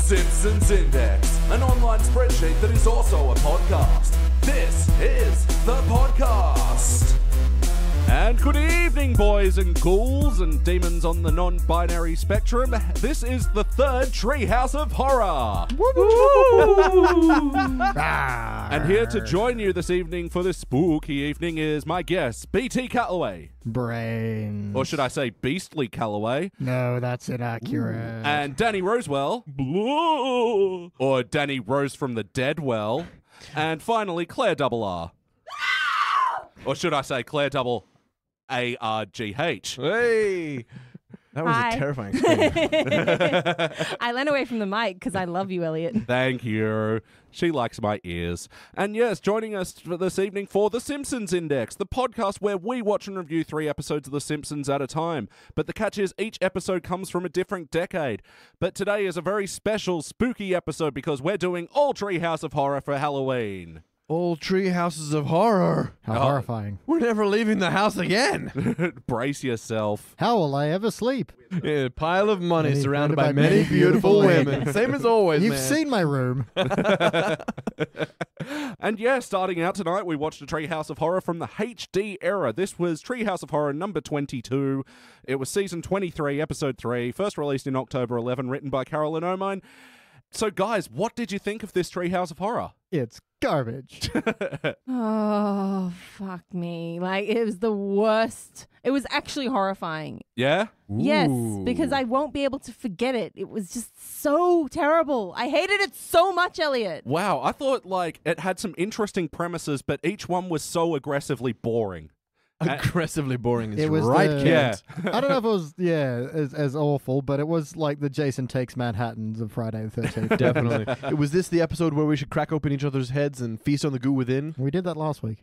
Simpsons Index, an online spreadsheet that is also a podcast. This is the podcast. And good evening, boys and ghouls and demons on the non-binary spectrum. This is the third Treehouse of Horror. And here to join you this evening for this spooky evening is my guest, BT Calloway. Brains. Or should I say Beastly Calloway. No, that's inaccurate. And Danny Rosewell. Or Danny Rose from the Dead Well. And finally, Claire RR. Or should I say Claire ARGH. Hey! That was Hi. a terrifying scream. I leant away from the mic because I love you, Elliot. Thank you. She likes my ears. And yes, joining us for this evening for The Simpsons Index, the podcast where we watch and review 3 episodes of The Simpsons at a time. But the catch is each episode comes from a different decade. But today is a very special, spooky episode because we're doing all Treehouse of Horror for Halloween. All tree houses of horror. How horrifying. We're never leaving the house again. Brace yourself. How will I ever sleep? A pile of money Many surrounded surrounded by by many many beautiful beautiful women. Same as always, You've man. seen my room. And yeah, starting out tonight, we watched a Treehouse of Horror from the HD era. This was Treehouse of Horror number 22. It was season 23, episode 3, first released in October 11, written by Carolyn Omine. So guys, what did you think of this Treehouse of Horror? It's garbage. Oh, fuck me. Like, it was the worst. It was actually horrifying. Yeah? Yes, because I won't be able to forget it. It was just so terrible. I hated it so much, Elliot. Wow, I thought like it had some interesting premises, but each one was so aggressively boring. Aggressively boring is It was right, the- Kent. I don't know if it was, as awful, but it was like the Jason Takes Manhattans of Friday the 13th. Definitely. Was this the episode where we should crack open each other's heads and feast on the goo within? We did that last week.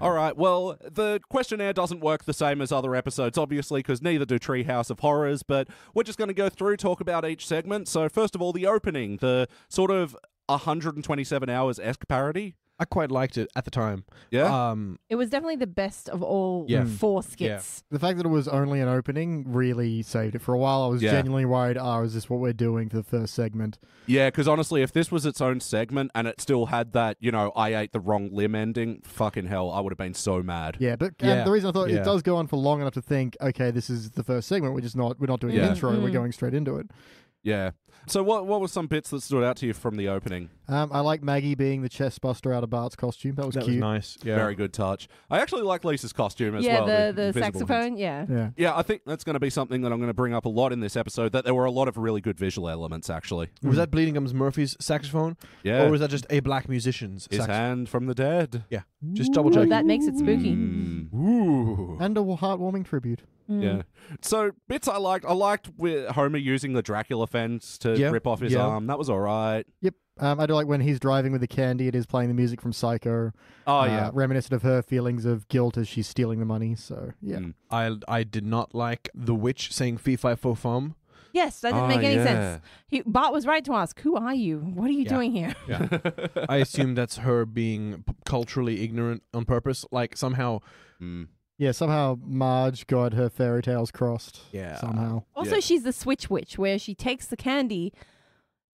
All right, well, the questionnaire doesn't work the same as other episodes, obviously, because neither do Treehouse of Horrors, but we're just going to go through, talk about each segment. So first of all, the opening, the sort of 127 hours-esque parody. I quite liked it at the time. Yeah? It was definitely the best of all Yeah. 4 skits. The fact that it was only an opening really saved it. For a while, I was genuinely worried, is this what we're doing for the first segment? Yeah, because honestly, if this was its own segment and it still had that, I ate the wrong limb ending, fucking hell, I would have been so mad. Yeah, but Yeah. the reason I thought Yeah. it does go on for long enough to think, okay, this is the first segment. We're not doing Yeah. an intro. We're going straight into it. Yeah. So what were some bits that stood out to you from the opening? I like Maggie being the chest buster out of Bart's costume. That was That was cute. nice. Yeah. Very good touch. I actually like Lisa's costume as Yeah, well. the invisible saxophone, hints. yeah. Yeah. Yeah, I think that's going to be something that I'm going to bring up a lot in this episode, that there were a lot of really good visual elements, actually. Was that Bleeding Gums Murphy's saxophone? Yeah. Or was that just a black musician's His saxophone? hand from the dead. Yeah. Just double Ooh, check. that makes it spooky. Ooh. And a heartwarming tribute. Yeah. So, bits I liked with Homer using the Dracula fence to Yeah, rip off his yeah. arm. That was all right. Yep. I do like when he's driving with the candy, it is playing the music from Psycho. Oh, yeah. Reminiscent of her feelings of guilt as she's stealing the money. So, yeah. Mm. I did not like the witch saying fee fi fo fum. Yes, that didn't make any yeah. sense. Bart was right to ask, who are you? What are you doing here? I assume that's her being culturally ignorant on purpose. Like somehow. Mm. Yeah, somehow Marge got her fairy tales crossed. Yeah. Somehow. Also, Yeah. she's the switch witch, where she takes the candy,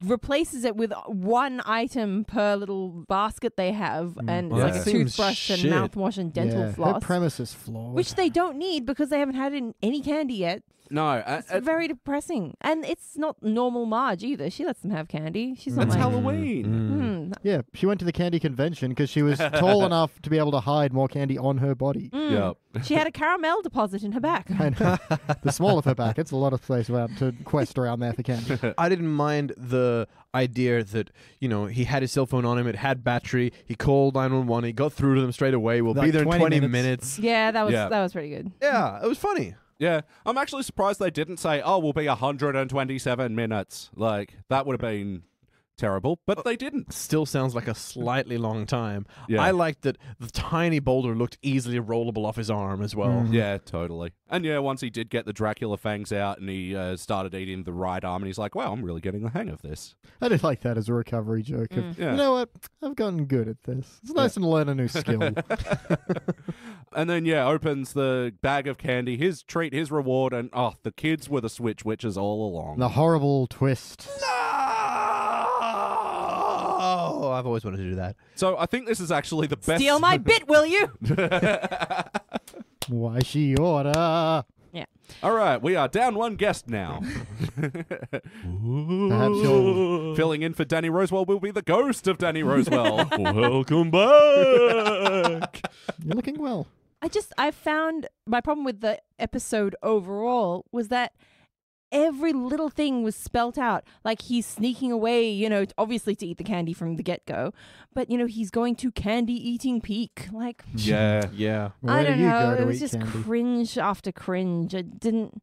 replaces it with one item per little basket they have, and Well, it's that like a seems toothbrush and shit. mouthwash and dental Her floss, premise is flawed. which they don't need because they haven't had any candy yet. No, It's very depressing. And it's not normal Marge either. She lets them have candy. She's not it's like, Halloween. Yeah, she went to the candy convention because she was tall enough to be able to hide more candy on her body. Yep. She had a caramel deposit in her back. And the small of her back, it's a lot of space around to quest around there for candy. I didn't mind the idea that, he had his cell phone on him, it had battery, he called 911, he got through to them straight away, we'll Like be there in 20 20 minutes. minutes. Yeah, that Yeah. was pretty good. Yeah, it was funny. Yeah, I'm actually surprised they didn't say, we'll be 127 minutes. Like, that would have been terrible, but they didn't. Still sounds like a slightly long time. Yeah. I liked that the tiny boulder looked easily rollable off his arm as well. Yeah, totally. And yeah, once he did get the Dracula fangs out and he started eating the right arm, and he's like, wow, I'm really getting the hang of this. I did like that as a recovery joke. Of, Yeah. You know what? I've gotten good at this. It's nice to learn a new skill. And then, yeah, opens the bag of candy, his treat, his reward, and the kids were the switch witches all along. The horrible twist. I've always wanted to do that. So I think this is actually the best. Steal my bit, will you? Why she order? All right, we are down one guest now. Perhaps you'll... Filling in for Danny Rosewell will be the ghost of Danny Rosewell. Welcome back. You're looking well. I found my problem with the episode overall was that every little thing was spelt out. Like he's sneaking away, obviously to eat the candy from the get-go, but he's going to candy eating peak. Like, Yeah. Where I do don't you know. go to It was eat just candy? cringe after cringe.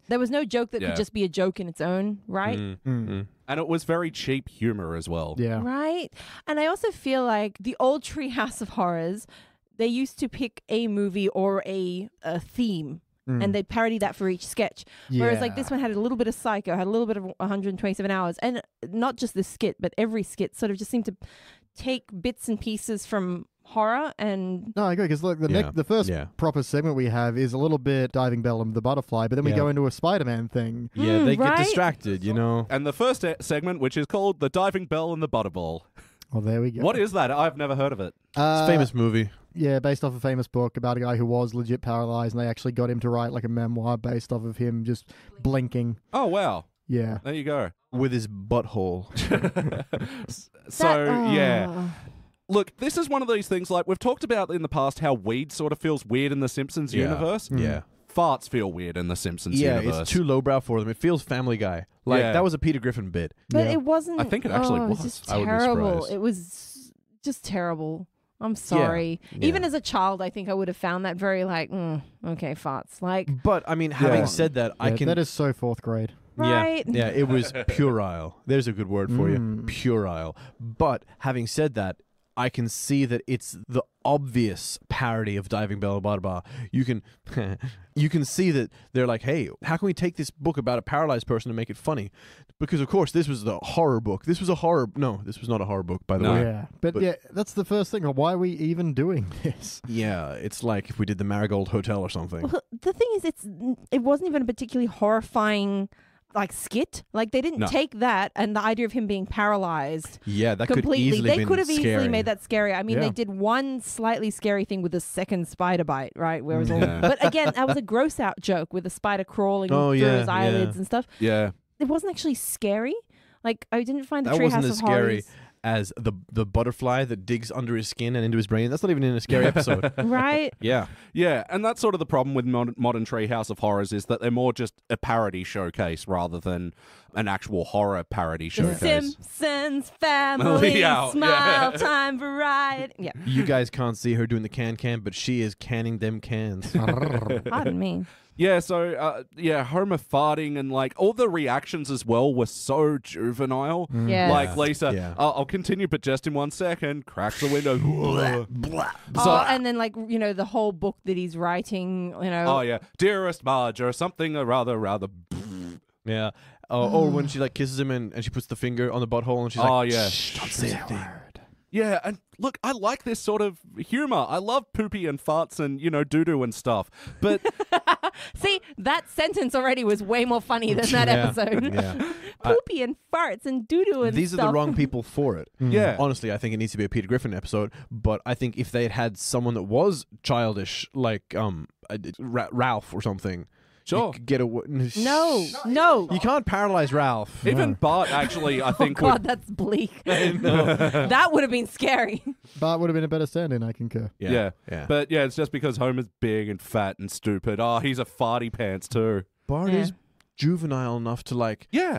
There was no joke that Yeah. could just be a joke in its own, right? And it was very cheap humor as well. Yeah. Right. And I also feel like the old Treehouse of Horrors, they used to pick a movie or a theme. And they'd parody that for each sketch. Whereas like this one had a little bit of Psycho, had a little bit of 127 Hours. And not just this skit, but every skit sort of just seemed to take bits and pieces from horror and... No, I agree, because look, the first proper segment we have is a little bit Diving Bell and the Butterfly, but then we go into a Spider-Man thing. Yeah, they right? get distracted, And the first segment, which is called The Diving Bell and the Butterball. Well, there we go. What is that? I've never heard of it. it's a famous movie. Yeah, based off a famous book about a guy who was legit paralyzed, and they actually got him to write like a memoir based off of him just blinking. Oh, wow. Yeah. There you go. With his butthole. Yeah. Look, this is one of these things, like we've talked about in the past how weed sort of feels weird in the Simpsons universe. Yeah. Farts feel weird in the Simpsons universe. It's too lowbrow for them. It feels Family Guy. Like, that was a Peter Griffin bit. But it wasn't... I think it actually It was. was just I wouldn't be terrible. surprised. It was just terrible. I'm sorry. Yeah. Even as a child, I think I would have found that very like, okay, farts. Like, But, I mean, having said that, I can... That is so fourth grade. right? Yeah, it was puerile. There's a good word for you. Puerile. But, having said that, I can see that it's the obvious parody of Diving Bell and Butterbar. You can see that they're like, hey, how can we take this book about a paralyzed person and make it funny? Because, of course, this was the horror book. This was a horror... No, this was not a horror book, by the way. Yeah. But yeah, that's the first thing. Why are we even doing this? Yeah, it's like if we did the Marigold Hotel or something. Well, the thing is, it wasn't even a particularly horrifying like skit. Like they didn't take that and the idea of him being paralyzed. Yeah, that completely. could easily They could have easily scary. made that scary. I mean, they did one slightly scary thing with the second spider bite, right? Where it was all, but again, that was a gross out joke with a spider crawling through his eyelids and stuff. Yeah, it wasn't actually scary. Like I didn't find the that wasn't Treehouse as of Horrors scary as the butterfly that digs under his skin and into his brain. That's not even in a scary episode. right? Yeah. Yeah, and that's sort of the problem with modern Treehouse of Horrors is that they're more just a parody showcase rather than an actual horror parody The showcase. Simpsons family Yeah, smile yeah. time variety. Yeah, You guys can't see her doing the can, but she is canning them cans. pardon me. Yeah, so, Homer farting and, like, all the reactions as well were so juvenile. Yeah. Like, Lisa, Yeah. I'll continue, but just in 1 second, cracks the window. And then like the whole book that he's writing. Oh, yeah. Dearest Marge, or something rather. Yeah. Or when she like kisses him and she puts the finger on the butthole and she's like, Oh, yeah. shh, don't say a word. Yeah, and look, I like this sort of humor. I love poopy and farts and, doo-doo and stuff. But See, that sentence already was way more funny than that episode. Yeah. Poopy and farts and doo-doo and These stuff. are the wrong people for it. Yeah. Honestly, I think it needs to be a Peter Griffin episode, but I think if they had someone that was childish, like Ralph or something, Sure. you could get away. No. You can't paralyze Ralph. even Bart actually, I think, God, would... that's bleak. That would have been scary. Bart would have been a better stand-in, I concur. Yeah. Yeah. But, yeah, it's just because Homer's big and fat and stupid. Oh, he's a farty pants, too. Bart Yeah. is juvenile enough to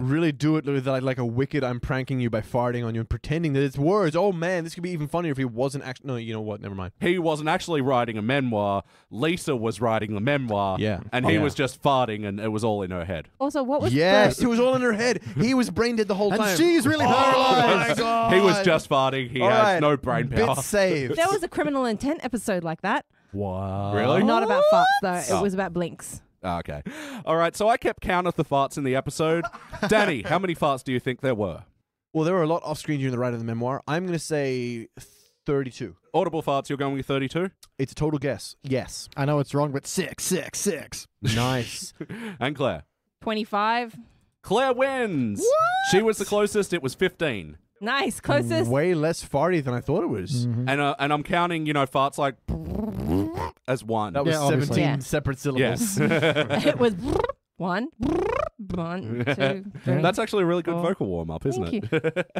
really do it with like a wicked I'm pranking you by farting on you and pretending that it's words. Oh man, this could be even funnier if he wasn't actually. No, you know what? Never mind. He wasn't actually writing a memoir. Lisa was writing the memoir. Yeah. And he was just farting and it was all in her head. Also, what was Yes, the... it was all in her head. He was brain dead the whole time. And she's really Oh paralyzed. my God. He was just farting. He All has right. no brain power. Bit saved. There was a Criminal Intent episode like that. Wow. Really? Not about farts, though. Oh. It was about blinks. Okay. All right, so I kept count of the farts in the episode. Danny, how many farts do you think there were? Well, there were a lot off screen during the writing of the memoir. I'm going to say 32. Audible farts, you're going with 32? It's a total guess. Yes. I know it's wrong, but 6. Nice. And Claire? 25. Claire wins. She was the closest. It was 15. Nice. Closest. Way less farty than I thought it was. Mhm. And I'm counting, farts like as one. That was Yeah, obviously. 17 Yeah. separate syllables. Yes. It was one, 2, 3. That's actually a really good 4. vocal warm-up, isn't Thank it?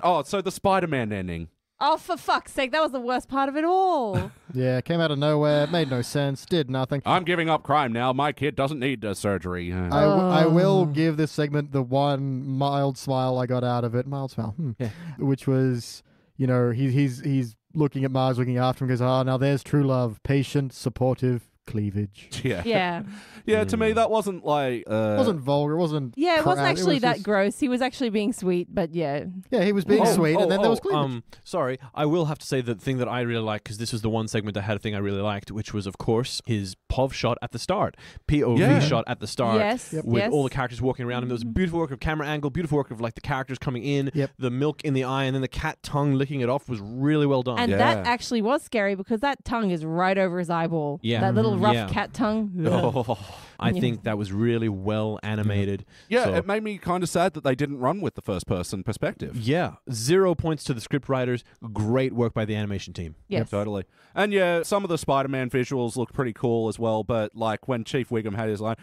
Oh, so the Spider-Man ending. Oh, for fuck's sake. That was the worst part of it all. Yeah, came out of nowhere, made no sense, did nothing. I'm giving up crime now. My kid doesn't need surgery. I will give this segment the one mild smile I got out of it. Mild smile. Yeah. Which was, he's looking at Marge, looking after him, goes, now there's true love, patient, supportive cleavage. Yeah. Yeah. Yeah, to me, that wasn't like... It wasn't vulgar, it wasn't... Yeah, it wasn't crass, actually was that just- gross. He was actually being sweet, but yeah. Yeah, he was being sweet, and then there was cleavage. Sorry, I will have to say the thing that I really like, because this was the one segment that had a thing I really liked, which was, of course, his POV shot at the start. POV Yeah. shot at the start. Yes. With yes. all the characters walking around him. There was beautiful work of camera angle, beautiful work of like the characters coming in, Yep. the milk in the eye, and then the cat tongue licking it off was really well done. And Yeah. that actually was scary because that tongue is right over his eyeball. Yeah. That little rough Yeah. cat tongue. Oh. I Yeah. think that was really well animated. Yeah, So- it made me kind of sad that they didn't run with the first-person perspective. Yeah, 0 points to the script writers. Great work by the animation team. Yes. Totally. And yeah, some of the Spider-Man visuals look pretty cool as well, but like when Chief Wiggum had his line,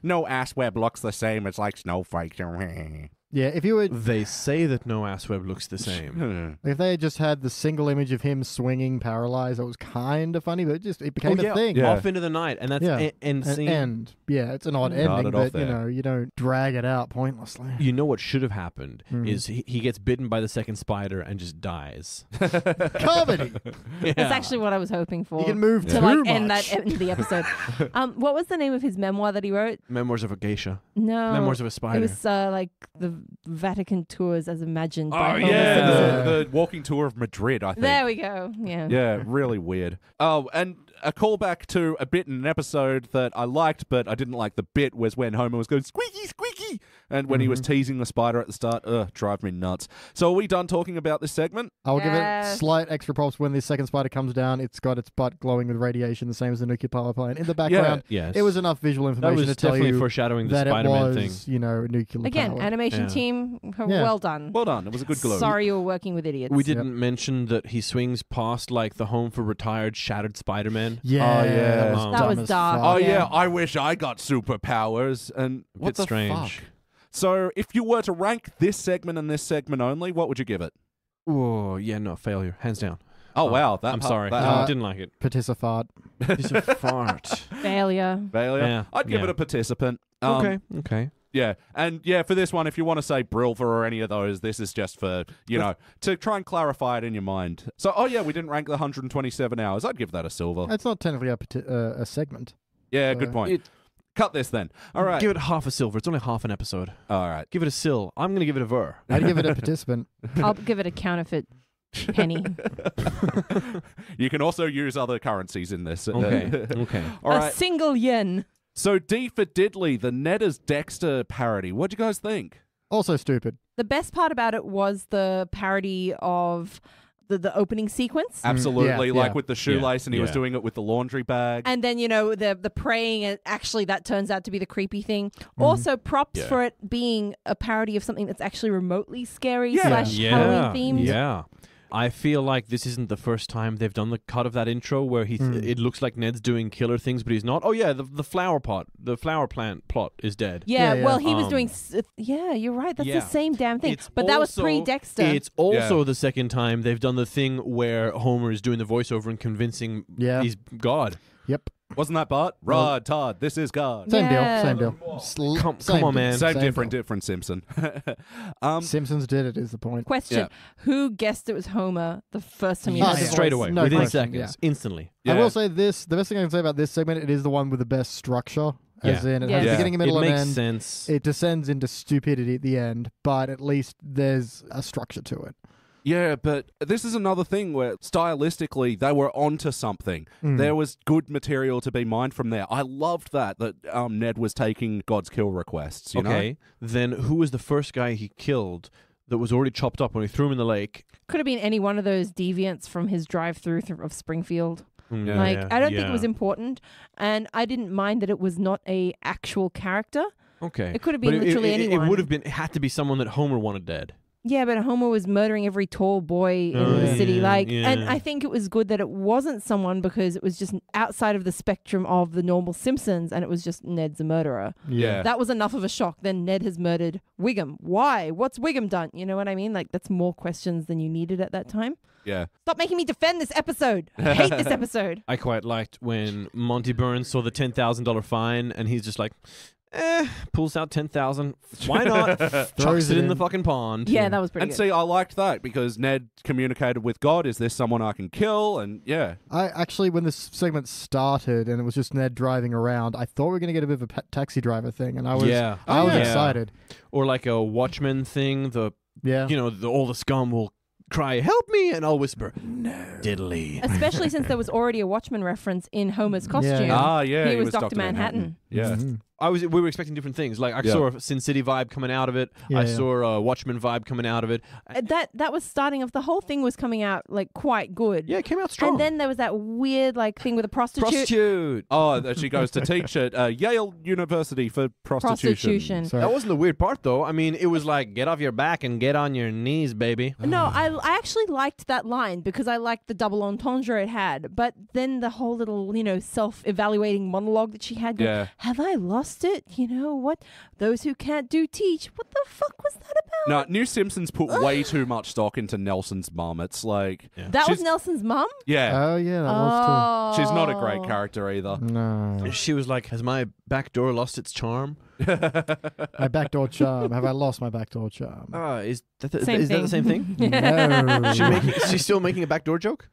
no ass web looks the same, it's like snowflakes. Yeah, if you were... They say that no ass web looks the same. If they had just had the single image of him swinging paralyzed, that was kind of funny, but it became a thing. Yeah. Off into the night, and that's Yeah. end An scene. end. Yeah, it's an odd Started ending, off but there. you don't drag it out pointlessly. You know what should have happened Mhm. is he gets bitten by the second spider and just dies. Comedy. That's actually what I was hoping for. You can move to too like much. end that end of the episode. What was the name of his memoir that he wrote? Memoirs of a Geisha. No. Memoirs of a It Spider. was like the Vatican tours as imagined Oh, by Homer yeah, Simpson. the walking tour of Madrid, I think. There we go. Yeah. Yeah, really weird. Oh, and a callback to a bit in an episode that I liked, but I didn't like the bit was when Homer was going, squeaky, squeaky, and when he was teasing the spider at the start, drive me nuts. So are we done talking about this segment? I'll give it Yes. slight extra props when the second spider comes down. It's got its butt glowing with radiation, the same as the nuclear power plant. In the background, Yes. it was enough visual that information was to tell definitely you foreshadowing the that it Spider-Man was, thing. nuclear Again, power. animation Yeah. team, Yeah. well done. Well done. It was a good glow. Sorry you were working with idiots. We didn't mention that he swings past like the home for retired shattered Spider-Man. Yeah, Oh, yeah. that was, That dumb was as dark. fuck. Oh, yeah. Yeah. I wish I got superpowers. And A what bit the strange. fuck? So if you were to rank this segment and this segment only, what would you give it? Oh, yeah, no, failure. Hands down. Oh, wow. I'm part- sorry. that No, part- didn't like it. Participant. It's a fart. Failure. Failure. Yeah, I'd give yeah. it a participant. Okay. Yeah, and yeah, for this one, if you want to say Brilver or any of those, this is just for, to try and clarify it in your mind. So, oh yeah, we didn't rank the 127 hours. I'd give that a silver. It's not technically a segment. Yeah, good point. Cut this then. All right. Give it half a silver. It's only half an episode. All right. Give it a sil. I'm going to give it a ver. I'd give it a participant. I'll give it a counterfeit penny. You can also use other currencies in this. Okay. Okay. All A right. single yen. So, D for Diddley, the Ned as Dexter parody. What'd you guys think? Also stupid. The best part about it was the parody of the opening sequence. Absolutely. Yeah, like yeah. with the shoelace, and he was Yeah. doing it with the laundry bag. And then, the praying, and actually that turns out to be the creepy thing. Also, props Yeah. for it being a parody of something that's actually remotely scary Yeah. / Halloween themed. Yeah. I feel like this isn't the first time they've done the cut of that intro where it looks like Ned's doing killer things, but he's not. Oh yeah, the flower plant plot is dead. Yeah, Yeah, well, yeah. he was doing... Yeah, you're right. That's Yeah. the same damn thing. It's But that was also- pre-Dexter. It's also the second time they've done the thing where Homer is doing the voiceover and convincing he's God. Yep. Wasn't that Bart? Rod, Todd, this is God. Same Yeah. deal. Same deal. Come on, man. Same, Same different, deal. different Simpson. Simpsons did it, is the point. Question. Yeah. Who guessed it was Homer the first time you Oh, heard the yeah. Straight voice? away, No within question, seconds, instantly. I will say this, the best thing I can say about this segment, it is the one with the best structure. As in, it has Yeah. a beginning, a middle, it and makes end. sense. It descends into stupidity at the end, but at least there's a structure to it. Yeah, but this is another thing where stylistically they were onto something. There was good material to be mined from there. I loved that Ned was taking God's kill requests. You know? Then who was the first guy he killed that was already chopped up when he threw him in the lake? Could have been any one of those deviants from his drive-through of Springfield. Yeah. I don't think it was important, and I didn't mind that it was not a actual character. Okay. It could have been literally anyone. It would have been. It had to be someone that Homer wanted dead. Yeah, but Homer was murdering every tall boy in the city. And I think it was good that it wasn't someone because it was just outside of the spectrum of the normal Simpsons and it was just Ned's a murderer. Yeah. That was enough of a shock. Then Ned has murdered Wiggum. Why? What's Wiggum done? You know what I mean? Like, that's more questions than you needed at that time. Yeah. Stop making me defend this episode. I hate this episode. I quite liked when Monty Burns saw the $10,000 fine and he's just like, pulls out 10,000. Why not? Chucks it in the fucking pond. Yeah, that was pretty And good. see, I liked that because Ned communicated with God, is this someone I can kill? And yeah. I actually, when this segment started and it was just Ned driving around, I thought we were going to get a bit of a taxi driver thing, and I was excited. Or like a Watchmen thing. All the scum will cry, help me, and I'll whisper, no, diddly. Especially since there was already a Watchmen reference in Homer's costume. Yeah. He was Dr. Manhattan. Yeah. Mm-hmm. We were expecting different things. Like I saw a Sin City vibe coming out of it. I saw a Watchmen vibe coming out of it. That was starting off. The whole thing was coming out like quite good. Yeah, it came out strong. And then there was that weird like thing with a prostitute. Oh, that she goes to teach at Yale University for prostitution. Sorry. That wasn't the weird part, though. I mean, it was like, get off your back and get on your knees, baby. No, I actually liked that line because I liked the double entendre it had. But then the whole little, self-evaluating monologue that she had. Yeah. Have I lost it? You know what? Those who can't do teach. What the fuck was that about? No, New Simpsons put way too much stock into Nelson's mum. It's like... That was Nelson's mum? Yeah. Oh, yeah, that was She's not a great character either. too. No. She was like, has my back door lost its charm? My backdoor charm. Have I lost my backdoor charm? Is that the thing. same thing? No. She's still making a backdoor joke?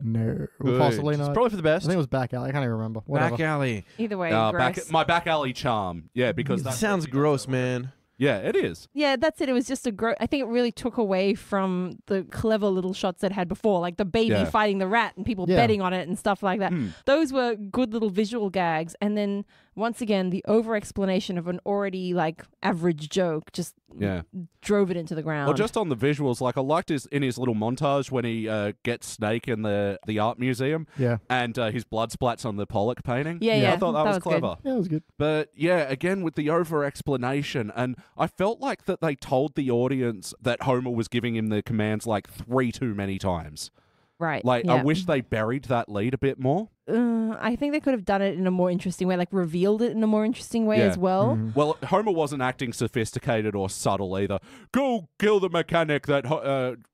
No. Good. Possibly It's not. probably for the I best. think it was back alley. I can't even remember. Whatever. Back alley. Either way, gross. my back alley charm. Yeah, because that Sounds gross, man. Yeah, it is. Yeah, that's it. It was just I think it really took away from the clever little shots it had before, like the baby fighting the rat and people betting on it and stuff like that. Those were good little visual gags. And then once again, the over-explanation of an already like average joke just drove it into the ground. Well, just on the visuals, like I liked in his little montage when he gets Snake in the art museum. Yeah. And his blood splats on the Pollock painting. Yeah. I thought that was clever. Yeah, it was good. But yeah, again with the over-explanation, and I felt like that they told the audience that Homer was giving him the commands like 3 too many times. Right. Like, yeah. I wish they buried that lead a bit more. I think they could have done it in a more interesting way, like revealed it in a more interesting way as well. Mm-hmm. Well, Homer wasn't acting sophisticated or subtle either. Go kill the mechanic that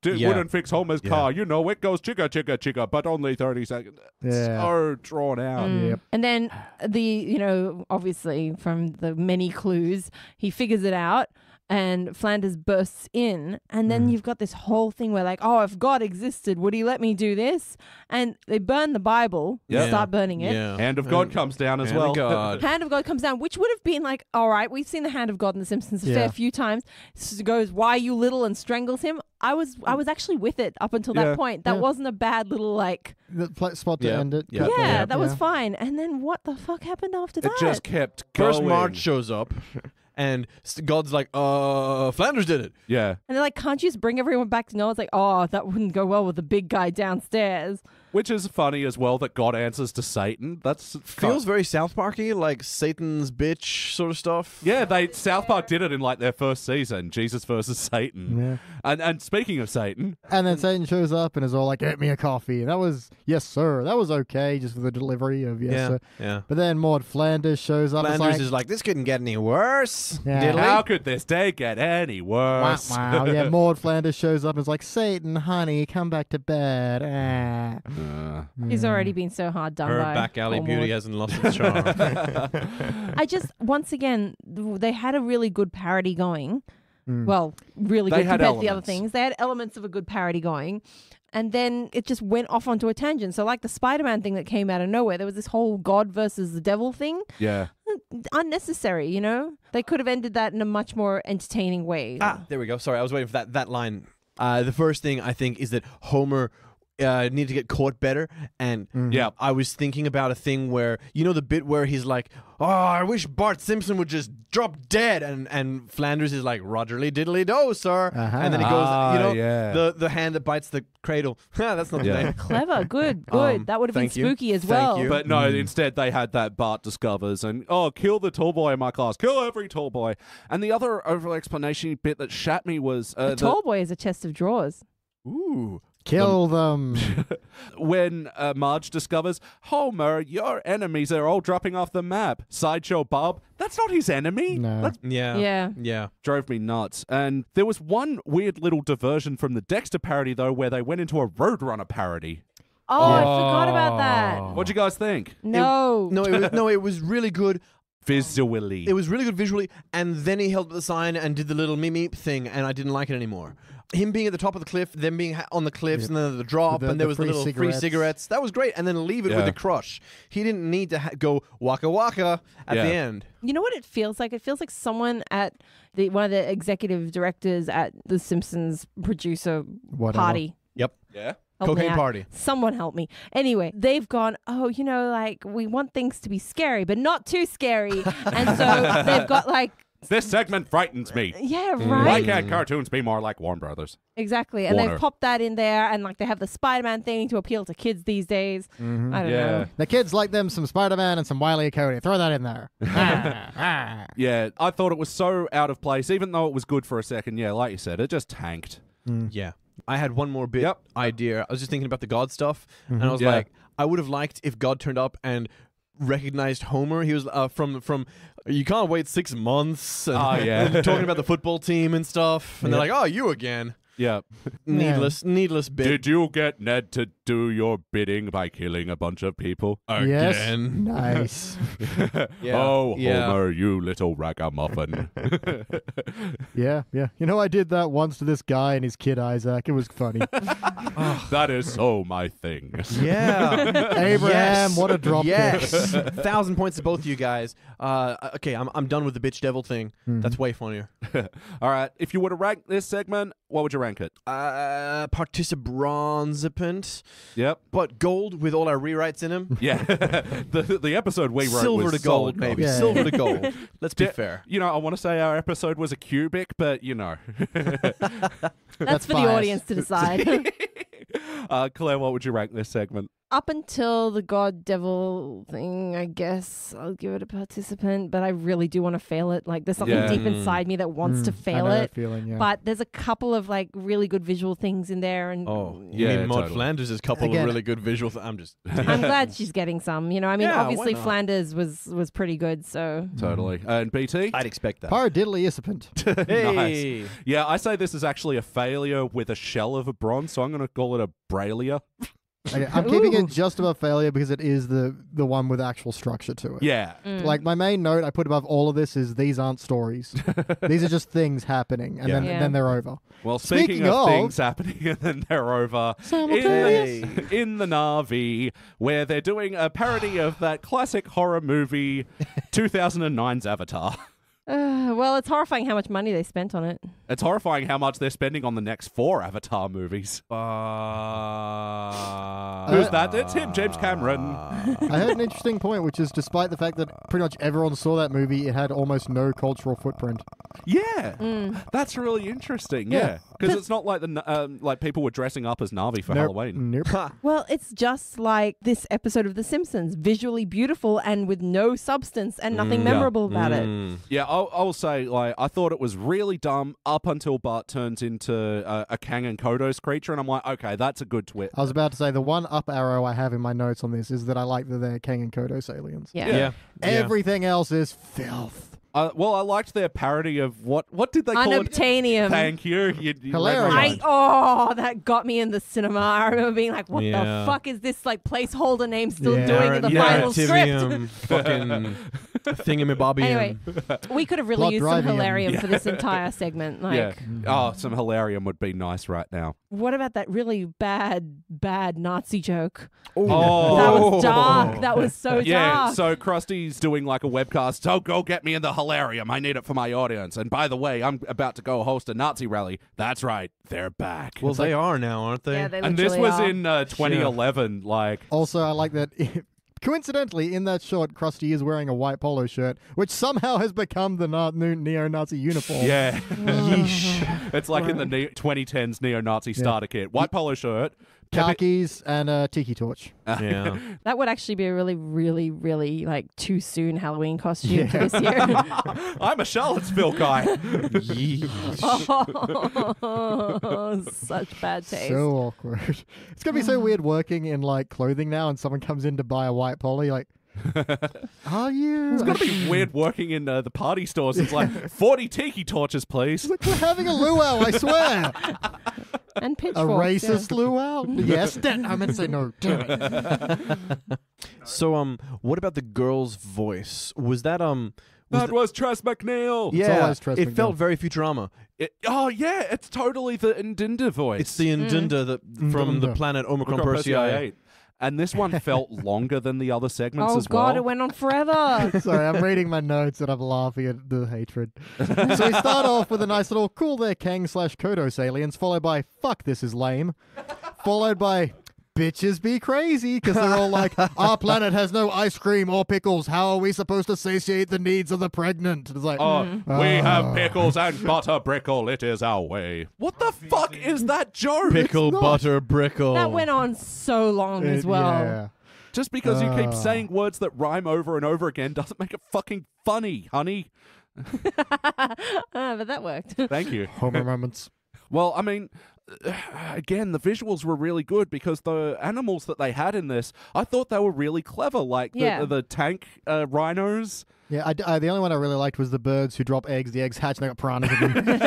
wouldn't fix Homer's car. You know, it goes chicka, chicka, chicka, but only 30 seconds. Yeah. So drawn out. Yep. And then obviously from the many clues, he figures it out. And Flanders bursts in, and then you've got this whole thing where like, oh, if God existed, would he let me do this? And they burn the Bible, start burning it. Yeah. Hand of God comes down as Hand well. of God. Hand of God comes down, which would have been like, all right, we've seen the hand of God in The Simpsons a fair few times. So goes, why you little, and strangles him. I was actually with it up until that point. That wasn't a bad little like The spot to end it. Yeah. cut yeah, there. that was fine. And then what the fuck happened after It that? just kept going. First Marge shows up, and God's like, Flanders did it. Yeah. And they're like, can't you just bring everyone back to Noah? It's like, oh, that wouldn't go well with the big guy downstairs. Which is funny as well that God answers to Satan. That's Feels very South Parky, like Satan's bitch sort of stuff. Yeah, South Park did it in like their first season, Jesus versus Satan. Yeah. And speaking of Satan, And then Satan shows up and is all like, get me a coffee. And that was, yes, sir. That was okay, just for the delivery of yes, sir. Yeah. But then Maud Flanders shows up. Flanders is like, this couldn't get any worse. Yeah. Diddly. how could this day get any worse? Wow. Yeah, Maud Flanders shows up and is like, Satan, honey, come back to bed. Ah. He's already been so hard done Her by. back alley poor beauty Maud. hasn't lost its charm. I just, once again, they had a really good parody going. Well, really They good had compared to the other elements. things. They had elements of a good parody going. And then it just went off onto a tangent. So like the Spider-Man thing that came out of nowhere, there was this whole God versus the devil thing. Yeah. Unnecessary, you know? They could have ended that in a much more entertaining way. There we go. Sorry, I was waiting for that line. The first thing I think is that Homer need to get caught better. And Yeah. I was thinking about a thing where, you know, the bit where he's like, "Oh, I wish Bart Simpson would just drop dead," and Flanders is like, "Rogerly diddly do, sir," and then he goes, you know, yeah. the hand that bites the cradle. That's not the Yeah. name. Clever. Good. That would have been thank you. spooky as Thank well. you. But no, instead they had that Bart discovers and, kill the tall boy in my class. Kill every tall boy. And the other overall explanation bit that shat me was... A tall boy is a chest of drawers. Ooh. Kill them. when Marge discovers, Homer, your enemies are all dropping off the map. Sideshow Bob, that's not his enemy. No. That Yeah. drove me nuts. And there was one weird little diversion from the Dexter parody, though, where they went into a Roadrunner parody. Oh, I forgot about that. What'd you guys think? No. It was really good. Visually. It was really good visually, and then he held up the sign and did the little meep thing, and I didn't like it anymore. Him being at the top of the cliff, them being on the cliffs, and then the drop, and there was the little free cigarettes. That was great, and then leave it with the crush. He didn't need to go waka waka at the end. You know what it feels like? It feels like someone at one of the executive directors at the Simpsons producer party. Yep. Yeah. Help me Cocaine out. party. Someone help me. Anyway, they've gone, we want things to be scary, but not too scary. And so they've got This segment frightens me. yeah, Why right. can't cartoons be more like Warner Brothers? Exactly. And Warner. they've popped that in there, and they have the Spider-Man thing to appeal to kids these days. I don't know. The kids like them some Spider-Man and some Wile E. Coyote. Throw that in there. Yeah, I thought it was so out of place, even though it was good for a second. Yeah, like you said, it just tanked. Yeah. I had one more bit idea. I was just thinking about the God stuff, and I was Yeah. like, I would have liked if God turned up and recognized Homer. He was from you can't wait 6 months and, and talking about the football team and stuff, and they're like, "Oh, you again." Yeah. Needless bit. Did you get Ned to do your bidding by killing a bunch of people? Yes. Again. Nice. Oh, Homer, you little ragamuffin. Yeah. You know, I did that once to this guy and his kid Isaac. It was funny. That is so my thing. Yeah. Abraham, what a drop Yes. kick. 1,000 points to both of you guys. Okay, I'm done with the bitch devil thing. That's way funnier. All right, if you were to rank this segment, what would you rank it? Participant. Yep. But gold with all our rewrites in them. Yeah. the episode we wrote Silver was to gold, solid maybe. Yeah. Silver to gold. Let's be fair. You know, I want to say our episode was a cubic, but you know. That's for the biased. audience to decide. Claire, what would you rank this segment? Up until the God Devil thing, I guess I'll give it a participant, but I really do want to fail it. There's something deep inside me that wants to fail I know it. that feeling, yeah. But there's a couple of really good visual things in there, and Yeah, I mean, Maud totally. Flanders is a couple Again, of really good visuals. I'm just. I'm glad she's getting some. You know, I mean, Yeah, why obviously not? Flanders was pretty good, so Totally. And BT? I'd expect that. Paradiddlyisipant. Hey. Nice. Yeah, I say this is actually a failure with a shell of a bronze, so I'm going to call it a Braillia. Okay, I'm keeping Ooh. it just above failure because it is the one with actual structure to it. Yeah. My main note I put above all of this is these aren't stories. These are just things happening, and Yeah. then they're over. Well, speaking of things happening and then they're over, in the Na'vi, where they're doing a parody of that classic horror movie, 2009's Avatar. well, it's horrifying how much money they spent on it. It's horrifying how much they're spending on the next 4 Avatar movies. Who's that? It's him, James Cameron. I heard an interesting point, which is despite the fact that pretty much everyone saw that movie, it had almost no cultural footprint. Yeah, that's really interesting. Yeah, because it's not like like people were dressing up as Na'vi for Halloween. Nope. Well, it's just like this episode of The Simpsons, visually beautiful and with no substance and nothing memorable about it. Yeah, I'll say, I thought it was really dumb up until Bart turns into a Kang and Kodos creature, and I'm like, okay, that's a good twist. I was about to say the one up arrow I have in my notes on this is that I like that they're Kang and Kodos aliens. Yeah. Everything else is filth. Well, I liked their parody of what did they call it? Unobtainium. Thank you. Hilarious. That got me in the cinema. I remember being like, what the Yeah. fuck is this placeholder name still Yeah. doing in the final script? Narrativium, fucking thingamabobbium. Anyway, we could have really Plot used some driving hilarium for this entire segment. Yeah. Oh, some hilarium would be nice right now. What about that really bad Nazi joke? Oh. That was dark. That was so Yeah, dark. so Krusty's doing like a webcast. So go get me in the hilarium. I need it for my audience. And by the way, I'm about to go host a Nazi rally. That's right. They're back. Well, they are now, aren't they? Yeah, they And this literally was are. in 2011. Like, Also, I like that. Coincidentally, in that shot, Krusty is wearing a white polo shirt, which somehow has become the new neo-Nazi uniform. yeah. Yeesh. It's like in the 2010s neo-Nazi starter kit. White polo shirt. Khakis and a tiki torch. Yeah. That would actually be a really, really, really like too soon Halloween costume for this year. I'm a Charlottesville guy. Oh, such bad taste. So awkward. It's gonna be so weird working in like clothing now, and someone comes in to buy a white polo. You're like, are you? It's got to be weird working in the party stores. It's like 40 tiki torches, please. Like, we're having a luau, I swear. And A pitchforks. racist luau? Yes. I meant to say no. Damn it. So, what about the girl's voice? Was that That was Tress McNeil. Yeah, always Tress it McNeil. felt very Futurama. Oh, yeah. It's totally the Ndinda voice. It's the Ndunda from the Ndunda. planet Omicron Omicron Persei. Persei. And this one felt longer than the other segments Oh as well. God, it went on forever. Sorry, I'm reading my notes and I'm laughing at the hatred. So we start off with a nice little cool there Kang/Kodos aliens, followed by fuck this is lame, followed by bitches be crazy, because they're all like, our planet has no ice cream or pickles. How are we supposed to satiate the needs of the pregnant? It's like, We have pickles and butter brickle. It is our way. What the fuck is that joke? Pickle butter brickle. That went on so long as well. Yeah. Just because you keep saying words that rhyme over and over again doesn't make it fucking funny, honey. But that worked. Thank you. Homer moments. Well, I mean, again, the visuals were really good because the animals that they had in this, I thought they were really clever. Like Yeah. the tank rhinos. Yeah, the only one I really liked was the birds who drop eggs. The eggs hatch and they got piranhas in them.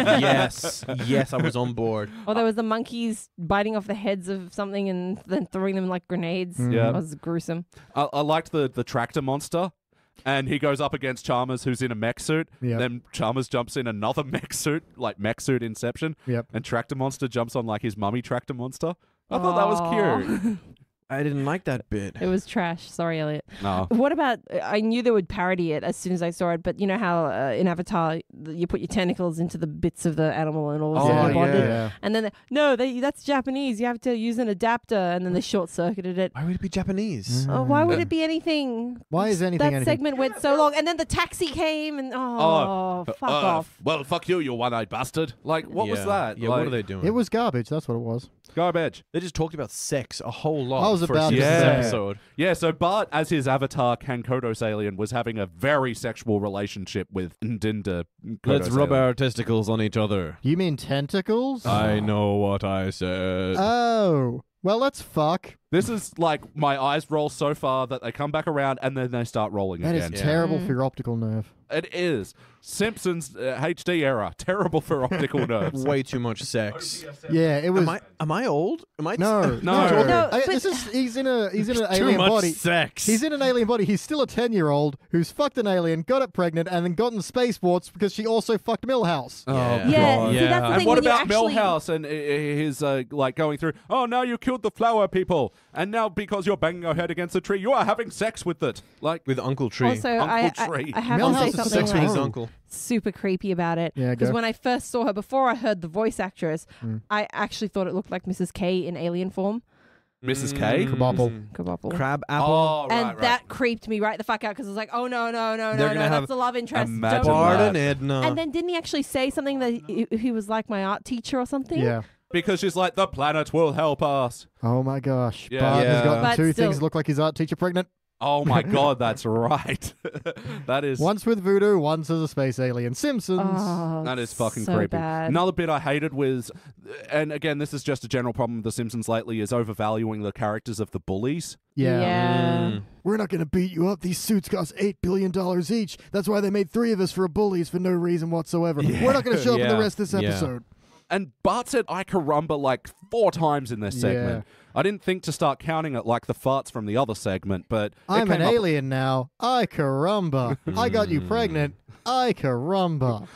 yes, I was on board. Or there was the monkeys biting off the heads of something and then throwing them like grenades. Yeah. That was gruesome. I liked the tractor monster. And he goes up against Chalmers, who's in a mech suit. Yep. Then Chalmers jumps in another mech suit, like mech suit Inception. Yep. And Tractor Monster jumps on like his mummy Tractor Monster. I thought that was cute. I didn't like that bit. It was trash. Sorry, Elliot. No. What about, I knew they would parody it as soon as I saw it, but you know how in Avatar you put your tentacles into the bits of the animal and all of a sudden Oh, you're bonded? yeah. And then, that's Japanese. You have to use an adapter. And then they short-circuited it. Why would it be Japanese? Oh, why would it be anything? Why is anything That anything? segment went so long. And then the taxi came and, fuck off. Well, fuck you, you one-eyed bastard. Like, what was that? Yeah, like, what are they doing? It was garbage. That's what it was. garbage. They just talked about sex a whole lot. I was for about a to Simpsons say. episode. Yeah, so Bart, as his avatar, Kankodos alien, was having a very sexual relationship with Ndinda. Let's rub our testicles on each other. You mean tentacles? I know what I said. Oh. Well, let's fuck. This is like my eyes roll so far that they come back around and then they start rolling That is again. terrible for your optical nerve. It is. Simpsons HD era. Terrible for optical nerves. Way too much sex. Yeah, it was. Am I old? Am I No, No. Jordan. No, I- but- this is he's in an too alien much body. sex. He's in an alien body. He's still a 10-year-old who's fucked an alien, got it pregnant, and then gotten space warts because she also fucked Millhouse. Oh, Yeah. Yeah, God. see, that's the And thing. what when you about actually... Millhouse and his like going through? Oh, now you killed the flower people, and now because you're banging your head against a tree, you are having sex with it. Like With Uncle Tree. Also, Uncle Tree. I have Millhouse to say is something sex with like his Oh. uncle. super creepy about it. Yeah, Because go. when I first saw her, before I heard the voice actress, I actually thought it looked like Mrs. K in alien form. Mrs. K. Kabobble. Kabobble. Crab apple. Oh, right, And right. that creeped me right the fuck out because I was like, oh no, They're gonna have that's the love interest. Imagine Don't- Bart that. and Edna. And then didn't he actually say something that he was like my art teacher or something? Yeah. Because she's like, the planet will help us. Oh my gosh. Yeah. Bart has Yeah. gotten But two still- things that look like his art teacher pregnant. Oh my God, that's right. That is Once with voodoo, once as a space alien. Simpsons. Oh, that is fucking so creepy. bad. Another bit I hated was, and again, this is just a general problem with The Simpsons lately, is overvaluing the characters of the bullies. Yeah. Yeah. We're not going to beat you up. These suits cost $8 billion each. That's why they made 3 of us for bullies for no reason whatsoever. We're not going to show up in the Yeah. rest of this Yeah. episode. And Bart said I carumba like 4 times in this segment. I didn't think to start counting it like the farts from the other segment, but it I'm an came up- alien now. I carumba. I got you pregnant. I carumba.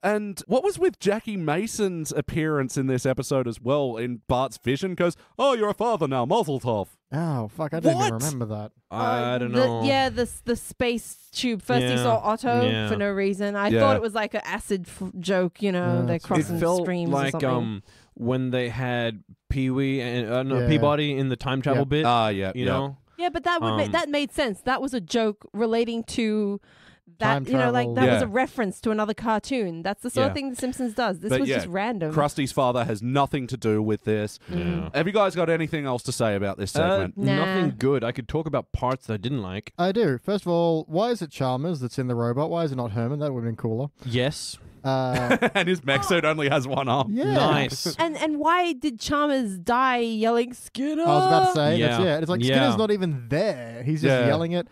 And what was with Jackie Mason's appearance in this episode as well? In Bart's vision, goes, "Oh, you're a father now, Mazel tov." Oh, fuck, I don't What? even remember that. I don't know. The space tube. First he saw Otto for no reason. I thought it was like an acid joke, they're crossing It felt streams or like something. when they had Pee-wee and Yeah. Peabody in the time travel bit. You know? Yeah, but that made sense. That was a joke relating to Time that, that travel. was a reference to another cartoon. That's the sort of Yeah. thing The Simpsons does. This But was yeah, just random. Krusty's father has nothing to do with this. Yeah. Have you guys got anything else to say about this segment? Nah. Nothing good. I could talk about parts that I didn't like. I do. First of all, why is it Chalmers that's in the robot? Why is it not Herman? That would have been cooler. Yes. And his mech suit only has one arm. Yeah. Nice. And why did Chalmers die yelling Skinner? I was about to say, Yeah. it's like Yeah. Skinner's not even there. He's just Yeah. yelling it.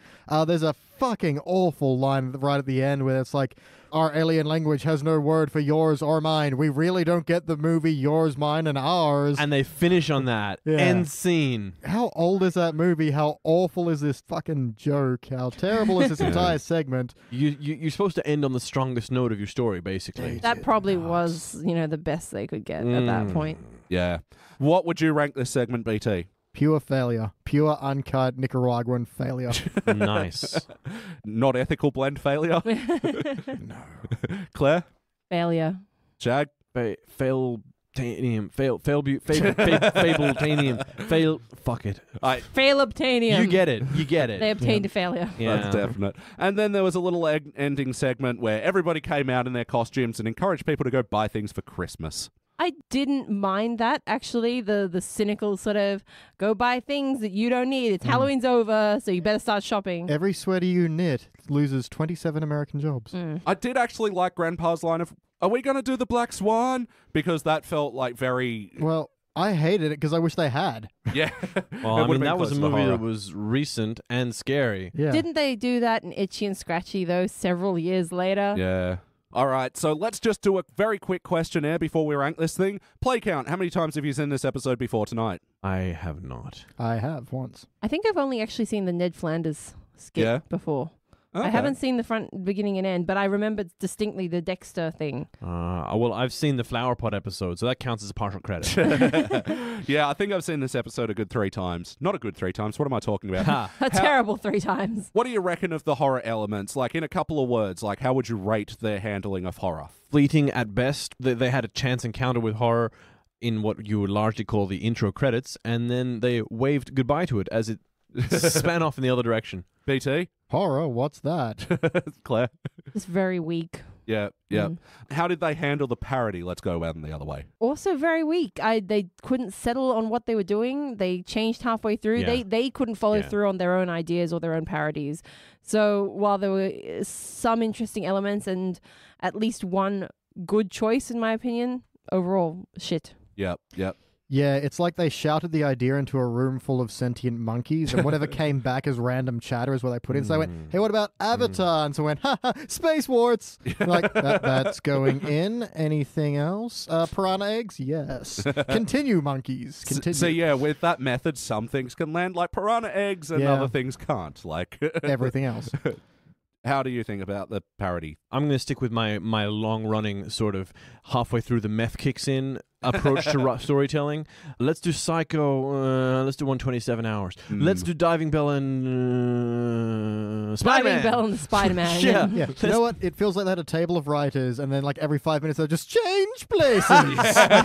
There's a fucking awful line right at the end where it's like, our alien language has no word for yours or mine. We really don't get the movie yours, mine, and ours. And they finish on that. Yeah. End scene. How old is that movie? How awful is this fucking joke? How terrible is this entire segment? You're supposed to end on the strongest note of your story, basically. That probably was, the best they could get at that point. Yeah. What would you rank this segment, BT? Pure failure. Pure, uncut Nicaraguan failure. Nice. Not ethical blend failure? Claire? Failure. Jag? Fail-tanium. Fable-tanium. Fail. Fuck it. Fail-obtanium. You get it. They obtained a failure. Yeah. That's definite. And then there was a little ending segment where everybody came out in their costumes and encouraged people to go buy things for Christmas. I didn't mind that, actually, the cynical sort of go buy things that you don't need. It's Halloween's over, so you better start shopping. Every sweater you knit loses 27 American jobs. I did actually like Grandpa's line of, are we going to do the Black Swan? Because that felt like very... Well, I hated it because I wish they had. Yeah. Well, It I would've mean, been that was a close to movie horror. that was recent and scary. Yeah. Didn't they do that in Itchy and Scratchy, though, several years later? Yeah. All right, so let's just do a very quick questionnaire before we rank this thing. Play count. How many times have you seen this episode before tonight? I have not. I have once. I think I've only actually seen the Ned Flanders skit Yeah? before. Okay. I haven't seen the front, beginning, and end, but I remember distinctly the Dexter thing. Well, I've seen the Flower Pot episode, so that counts as a partial credit. Yeah, I think I've seen this episode a good 3 times. Not a good 3 times. What am I talking about? Ha. A terrible 3 times. What do you reckon of the horror elements? Like, in a couple of words, like, how would you rate their handling of horror? Fleeting at best. They had a chance encounter with horror in what you would largely call the intro credits, and then they waved goodbye to it as it span off in the other direction. BT? Horror? What's that? Claire? It's very weak. Yeah. How did they handle the parody? Let's go out the other way. Also very weak. They couldn't settle on what they were doing. They changed halfway through. Yeah. They couldn't follow Yeah. through on their own ideas or their own parodies. So while there were some interesting elements and at least one good choice, in my opinion, overall, shit. Yep. Yeah, it's like they shouted the idea into a room full of sentient monkeys, and whatever came back as random chatter is what they put in. So they went, hey, what about Avatar? And so went, ha ha, space warts. Like, that's going in. Anything else? Piranha eggs? Yes. Continue, monkeys. Continue. So, yeah, with that method, some things can land like piranha eggs and Yeah. other things can't. Like, Everything else. how do you think about the parody? I'm going to stick with my long-running sort of halfway through the meth kicks in approach to storytelling. Let's do Psycho. Let's do 127 Hours. Let's do Diving Bell and Spider-Man. Diving Bell and the Spider-Man. Yeah. Yeah. You know what? It feels like they had a table of writers, and then like every 5 minutes they just change places.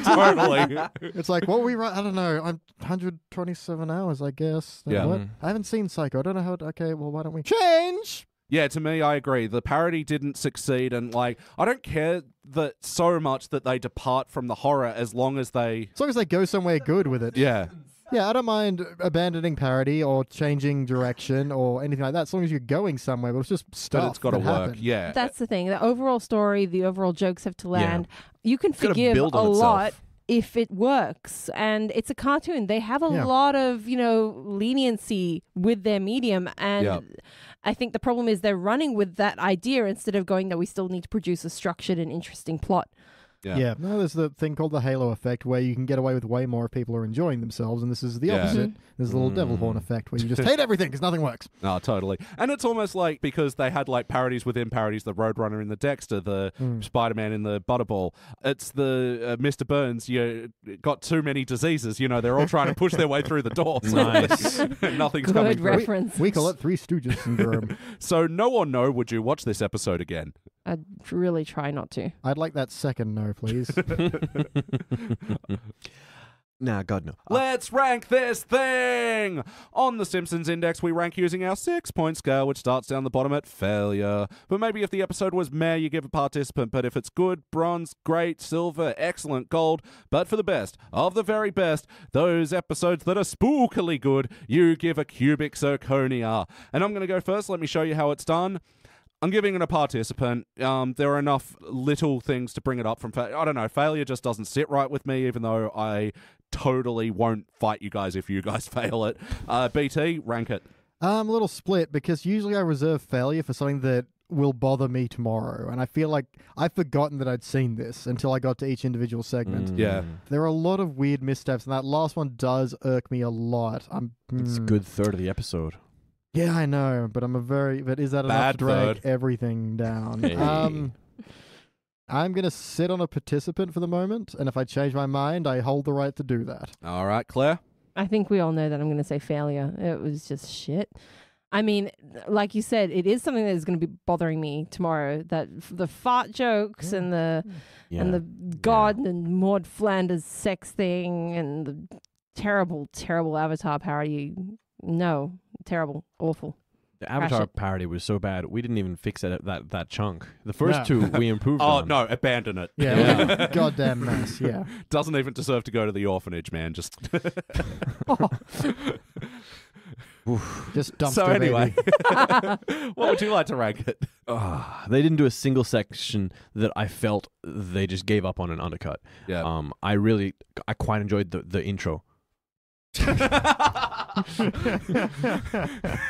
Totally. It's like, what we write? I don't know. I'm 127 hours, I guess. Then Yeah. what? I haven't seen Psycho. I don't know how. Okay, well, why don't we change? Yeah, to me, I agree. The parody didn't succeed, and like, I don't care that so much that they depart from the horror as long as they. As long as they go somewhere good with it. Yeah. Yeah, I don't mind abandoning parody or changing direction or anything like that, as long as you're going somewhere. But it's just stuff. But it's got to that work. happened. Yeah. That's the thing. The overall story, the overall jokes have to land. You can gotta forgive build a on itself. lot if it works. And it's a cartoon. They have a Yeah. lot of, leniency with their medium. And Yep. I think the problem is they're running with that idea instead of going that we still need to produce a structured and interesting plot. Yeah. No, there's the thing called the halo effect where you can get away with way more if people are enjoying themselves, and this is the opposite. There's the little devil horn effect where you just hate everything because nothing works. Oh, totally. And it's almost like, because they had like parodies within parodies, the Roadrunner in the Dexter, the Spider-Man in the Butterball. It's the Mr. Burns, you got too many diseases. You know, they're all trying to push their way through the door. So Nice. nothing's Good coming through. reference. We call it Three Stooges syndrome. So no or no, would you watch this episode again? I'd really try not to. I'd like that second no, please. Nah, God, no. Let's rank this thing! On the Simpsons Index, we rank using our 6-point scale, which starts down the bottom at failure. But maybe if the episode was meh, you give a participant. But if it's good, bronze, great, silver, excellent, gold. But for the best of the very best, those episodes that are spookily good, you give a cubic zirconia. And I'm going to go first. Let me show you how it's done. I'm giving it a participant. There are enough little things to bring it up from I don't know. Failure just doesn't sit right with me, even though I totally won't fight you guys if you guys fail it. BT, rank it. I'm a little split because usually I reserve failure for something that will bother me tomorrow. And I feel like I've forgotten that I'd seen this until I got to each individual segment. Yeah. There are a lot of weird missteps, and that last one does irk me a lot. It's a good third of the episode. Yeah, I know, but but is that enough Bad to drag third. everything down? Hey. I'm going to sit on a participant for the moment, and if I change my mind, I hold the right to do that. All right, Claire. I think we all know that I'm going to say failure. It was just shit. I mean, like you said, it is something that is going to be bothering me tomorrow. That the fart jokes and the God and Maud Flanders sex thing and the terrible, terrible Avatar parody. No, terrible, awful. The Avatar parody was so bad, we didn't even fix that chunk. The first two, we improved Oh, on. no, abandon it. Yeah. Goddamn mess, yeah. Doesn't even deserve to go to the orphanage, man. Just Just dumpster So anyway, baby. what would you like to rank it? They didn't do a single section that I felt they just gave up on an undercut. Yeah. I quite enjoyed the intro.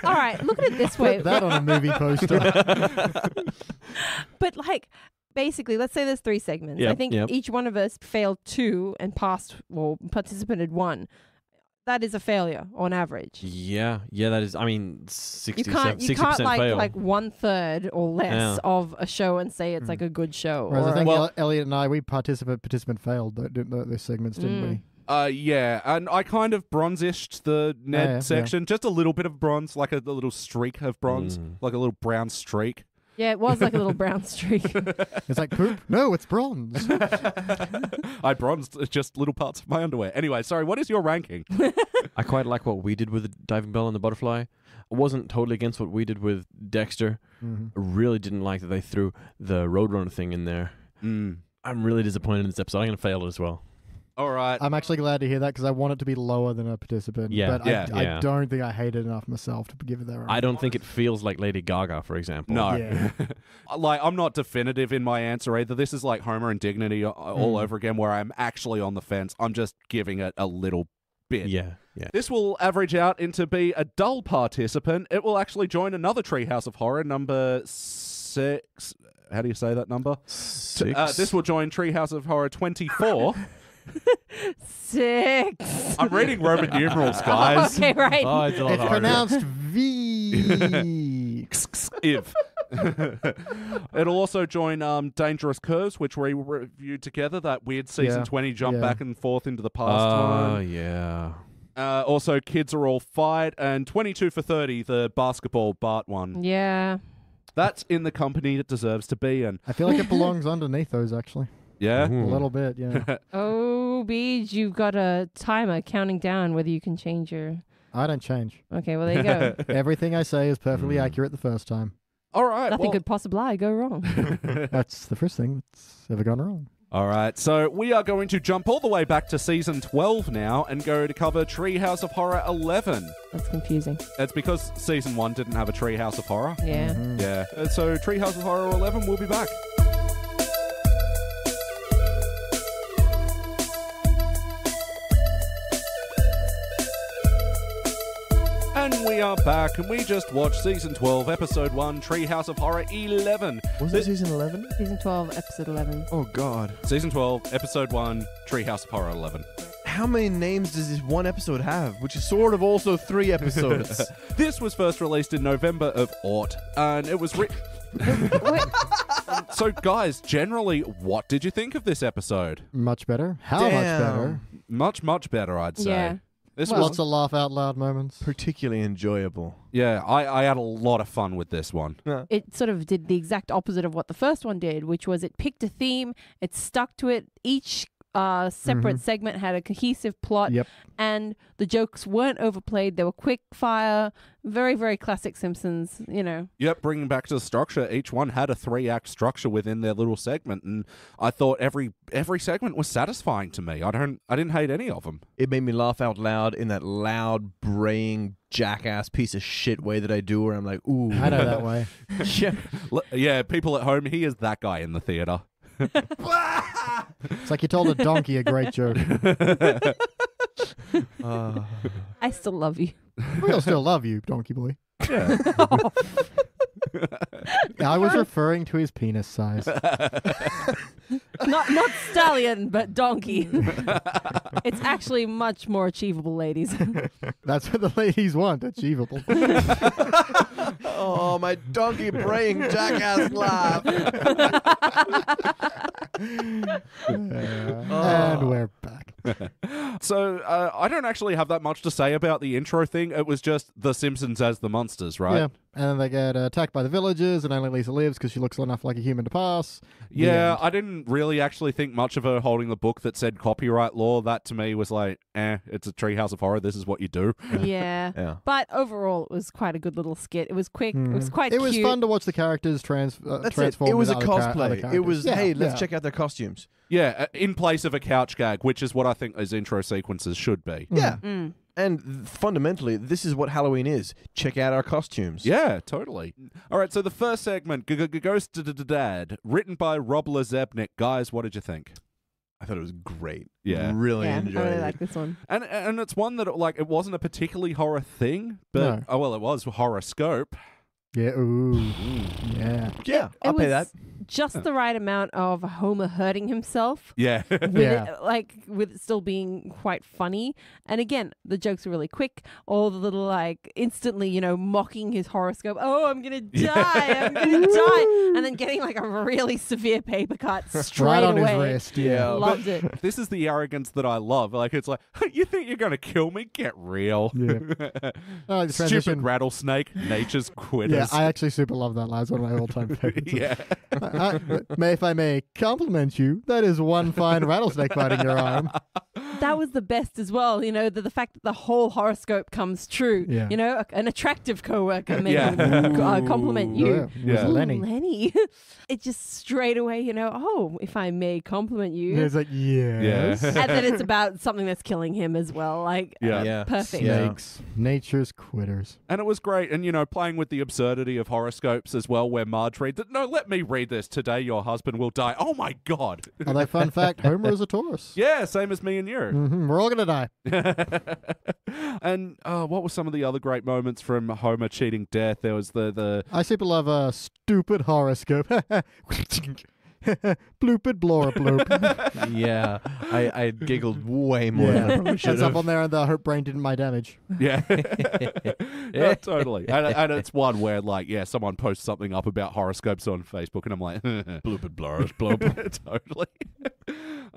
All right, look at it this way. Put that on a movie poster. But like, basically, let's say there's 3 segments. I Yep, think yep. each one of us failed 2 and passed, or participated 1. That is a failure on average. Yeah, that is. I mean, 60% You can't fail. like 1/3 or less of a show and say it's like a good show. Whereas or I think Elliot and I, we participant failed those segments, didn't we? Yeah, and I kind of bronzished the Ned Yeah. section, just a little bit of bronze, like a little streak of bronze, like a little brown streak. Yeah, it was like a little brown streak. It's like poop? No, it's bronze. I bronzed just little parts of my underwear. Anyway, sorry, what is your ranking? I quite like what we did with the diving bell and the butterfly. I wasn't totally against what we did with Dexter. I really didn't like that they threw the Roadrunner thing in there. I'm really disappointed in this episode. I'm going to fail it as well. All right. I'm actually glad to hear that because I want it to be lower than a participant. Yeah, But yeah. I don't think I hate it enough myself to give it their own. I don't think it feels like Lady Gaga, for example. No. Yeah. Like, I'm not definitive in my answer either. This is like Homer and Dignity all over again, where I'm actually on the fence. I'm just giving it a little bit. Yeah. This will average out into be a dull participant. It will actually join another Treehouse of Horror, number 6. How do you say that number? 6. This will join Treehouse of Horror 24. 6. I'm reading Roman numerals, guys. Okay, right. Oh, it's a lot It's harder. pronounced V. If. It'll also join Dangerous Curves, which we reviewed together, that weird season 20 jump back and forth into the past time. Yeah. Also, Kids Are All Fight, and 22 for 30, the basketball Bart one. Yeah. That's in the company it deserves to be in. I feel like it belongs underneath those, actually. Yeah? A little bit, yeah. Oh, Beej, you've got a timer counting down whether you can change your... I don't change. Okay, well, there you go. Everything I say is perfectly accurate the first time. All right. Nothing well- could possibly go wrong. That's the first thing that's ever gone wrong. All right, so we are going to jump all the way back to season 12 now and go to cover Treehouse of Horror 11. That's confusing. It's because season 1 didn't have a Treehouse of Horror. Yeah. Yeah. So Treehouse of Horror 11, we'll be back. And we are back, and we just watched Season 12, Episode 1, Treehouse of Horror 11. Was it season 11? Season 12, episode 11. Oh, God. Season 12, episode 1, Treehouse of Horror 11. How many names does this one episode have? Which is sort of also 3 episodes. This was first released in November of Aught, and it was written... So, guys, generally, what did you think of this episode? Much better. How much better? Much better, I'd say. Yeah. This Lots was, of laugh out loud moments. Particularly enjoyable. yeah, I had a lot of fun with this one. It sort of did the exact opposite of what the first one did, which was it picked a theme, it stuck to it. Each separate segment had a cohesive plot, Yep. and the jokes weren't overplayed. They were quick fire, very, very classic Simpsons, you know. Yep, bringing back to the structure, each one had a 3-act structure within their little segment, and I thought every segment was satisfying to me. I didn't hate any of them. It made me laugh out loud in that loud, braying, jackass piece of shit way that I do, where I'm like, ooh. I know that way. Yeah. Yeah, people at home, he is that guy in the theater. It's like you told a donkey a great joke. I still love you. We'll still love you, donkey boy. Yeah. I was referring to his penis size. Not stallion, but donkey. It's actually much more achievable, ladies. That's what the ladies want, achievable. Oh, my donkey braying jackass laugh. And we're back. So, I don't actually have that much to say about the intro thing. It was just The Simpsons as the monsters, right? Yeah, and then they get attacked by the villagers, and only Lisa lives because she looks enough like a human to pass. The Yeah, end. I didn't really actually think much of her holding the book that said copyright law. That to me was like, it's a Treehouse of Horror. This is what you do. Yeah. Yeah. But overall, it was quite a good little skit. It was quick. It was quite It cute. was fun to watch the characters That's transform. it. It was a into other cosplay. characters. It was, Yeah, hey, let's yeah. check out their costumes. Yeah, in place of a couch gag, which is what I think those intro sequences should be. Yeah. Mm. And fundamentally, this is what Halloween is. Check out our costumes. Yeah, totally. All right, so the first segment, Ghost Dad, written by Rob Lazebnik. Guys, what did you think? I thought it was great. Yeah. Really Yeah, I enjoyed really it. like this one. And it's one that, like, it wasn't a particularly horror thing, but, No. oh, well, it was Horoscope. Yeah, ooh. Yeah. Yeah, It I'll pay was that. Just the right amount of Homer hurting himself. Yeah. With Yeah. it, like with it still being quite funny. And again, the jokes are really quick. All the little like instantly, mocking his horoscope. Oh, I'm gonna die. I'm gonna die. And then getting like a really severe paper cut straight Right on away. his wrist. Yeah. Yeah. Loved it. This is the arrogance that I love. Like, it's like, you think you're going to kill me? Get real. Yeah. I like the Stupid transition. rattlesnake, nature's quitters. Yeah, I actually super love that line. It's one of my all-time favorites. Yeah. If I may compliment you, that is one fine rattlesnake biting your arm. That was the best as well. The fact that the whole horoscope comes true. Yeah. An attractive coworker may Yeah. compliment you. Oh, yeah. It was Yeah. Lenny. Lenny. It just straight away, oh, if I may compliment you. It's like, yes. Yeah. And then it's about something that's killing him as well. Like, Yeah. Yeah. perfect. Yeah. Snakes. Nature's quitters. And it was great. And, playing with the absurdity of horoscopes as well, where Marge reads it. No, let me read this. Today your husband will die. Oh, my God. Although, fun fact, Homer is a Taurus. Yeah, same as me and you. We're all going to die. And what were some of the other great moments from Homer cheating death? There was the I super love a stupid horoscope. Blooped blora bloop. Yeah. I giggled way more than I probably should That's up have. on there, and the hope brain didn't my damage. yeah. Yeah, totally. And it's one where, like, someone posts something up about horoscopes on Facebook, and I'm like, blooped blurs, bloop. Totally.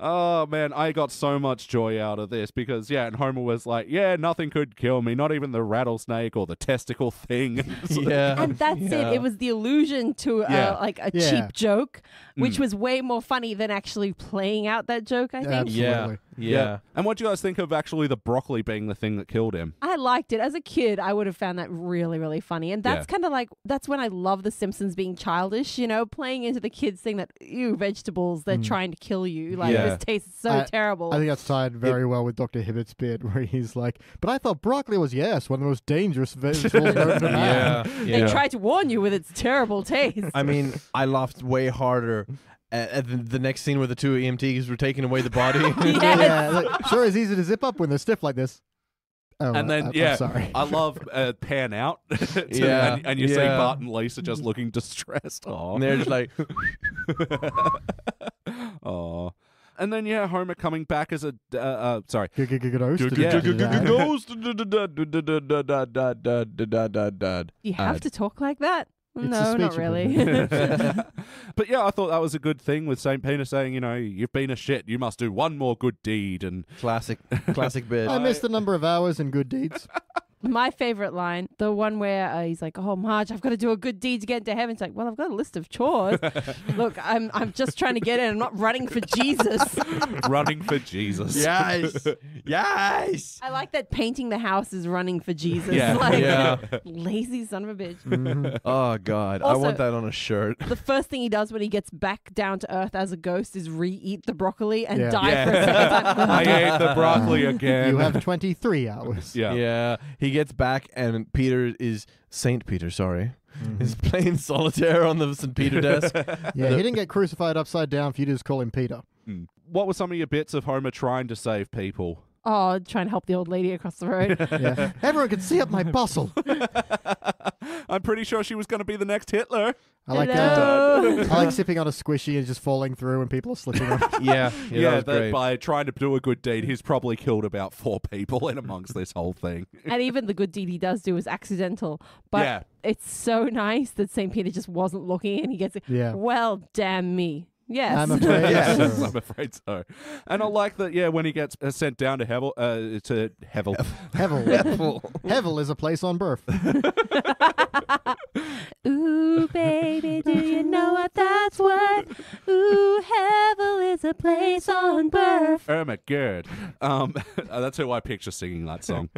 Oh, man, I got so much joy out of this because, and Homer was like, nothing could kill me, not even the rattlesnake or the testicle thing. Yeah. And that's it. It was the allusion to Yeah. a Yeah. cheap joke, which was way more funny than actually playing out that joke, I think. Absolutely. Yeah. And what do you guys think of actually the broccoli being the thing that killed him? I liked it. As a kid, I would have found that really, really funny. And that's kind of like, that's when I love The Simpsons being childish, playing into the kids thing that, ew, vegetables, they're trying to kill you. Like, Yeah. this tastes so terrible. I think that's tied very well with Dr. Hibbert's bit, where he's like, but I thought broccoli was, one of the most dangerous vegetables known to man. They tried to warn you with its terrible taste. I mean, I laughed way harder at the next scene where the two EMTs were taking away the body. Yes. Yeah, like, sure is easy to zip up when they're stiff like this. Oh, And then, I'm sorry. I love pan out. Yeah, and you see yeah. Bart and Lisa just looking distressed. Oh. And they're just like, Oh. And then, Homer coming back as a... sorry. Ghost. You have to talk like that? It's a No, not speech really. But yeah, I thought that was a good thing with St. Peter saying, you've been a shit. You must do one more good deed. And classic bit. I missed a number of hours and good deeds. My favorite line, the one where he's like, "Oh, Marge, I've got to do a good deed to get into heaven." It's like, well, I've got a list of chores. Look, I'm just trying to get in. I'm not running for Jesus. running for Jesus. Yes. Yes. I like that painting the house is running for Jesus. Yeah. Like, Yeah. lazy son of a bitch. Mhm. Oh, God. I Also- want that on a shirt. The first thing he does when he gets back down to earth as a ghost is re-eat the broccoli and Yeah. die for a second time. I ate the broccoli again. You have 23 hours. Yeah. Yeah. He gets back and Peter is... Saint Peter, sorry. Mhm. Is playing solitaire on the St. Peter desk. Yeah, he didn't get crucified upside down for you to just call him Peter. What were some of your bits of Homer trying to save people? Oh, trying to help the old lady across the road. Yeah. Everyone can see up my bustle. I'm pretty sure she was going to be the next Hitler. I like Hello. I like sipping on a squishy and just falling through and people are slipping off. Yeah. Yeah, that was great. by trying to do a good deed, he's probably killed about 4 people in amongst this whole thing. And even the good deed he does do is accidental. But Yeah. it's so nice that St. Peter just wasn't looking and he gets it. Yeah. Well, damn me. Yes. I'm afraid. Yes. so. I'm afraid so. And I like that, when he gets sent down to Hevel. Hevel. Hevel. Hevel is a place on birth. Ooh, baby, do you know what that's worth? Ooh, Hevel is a place on birth. Oh my god. That's who I picture singing that song.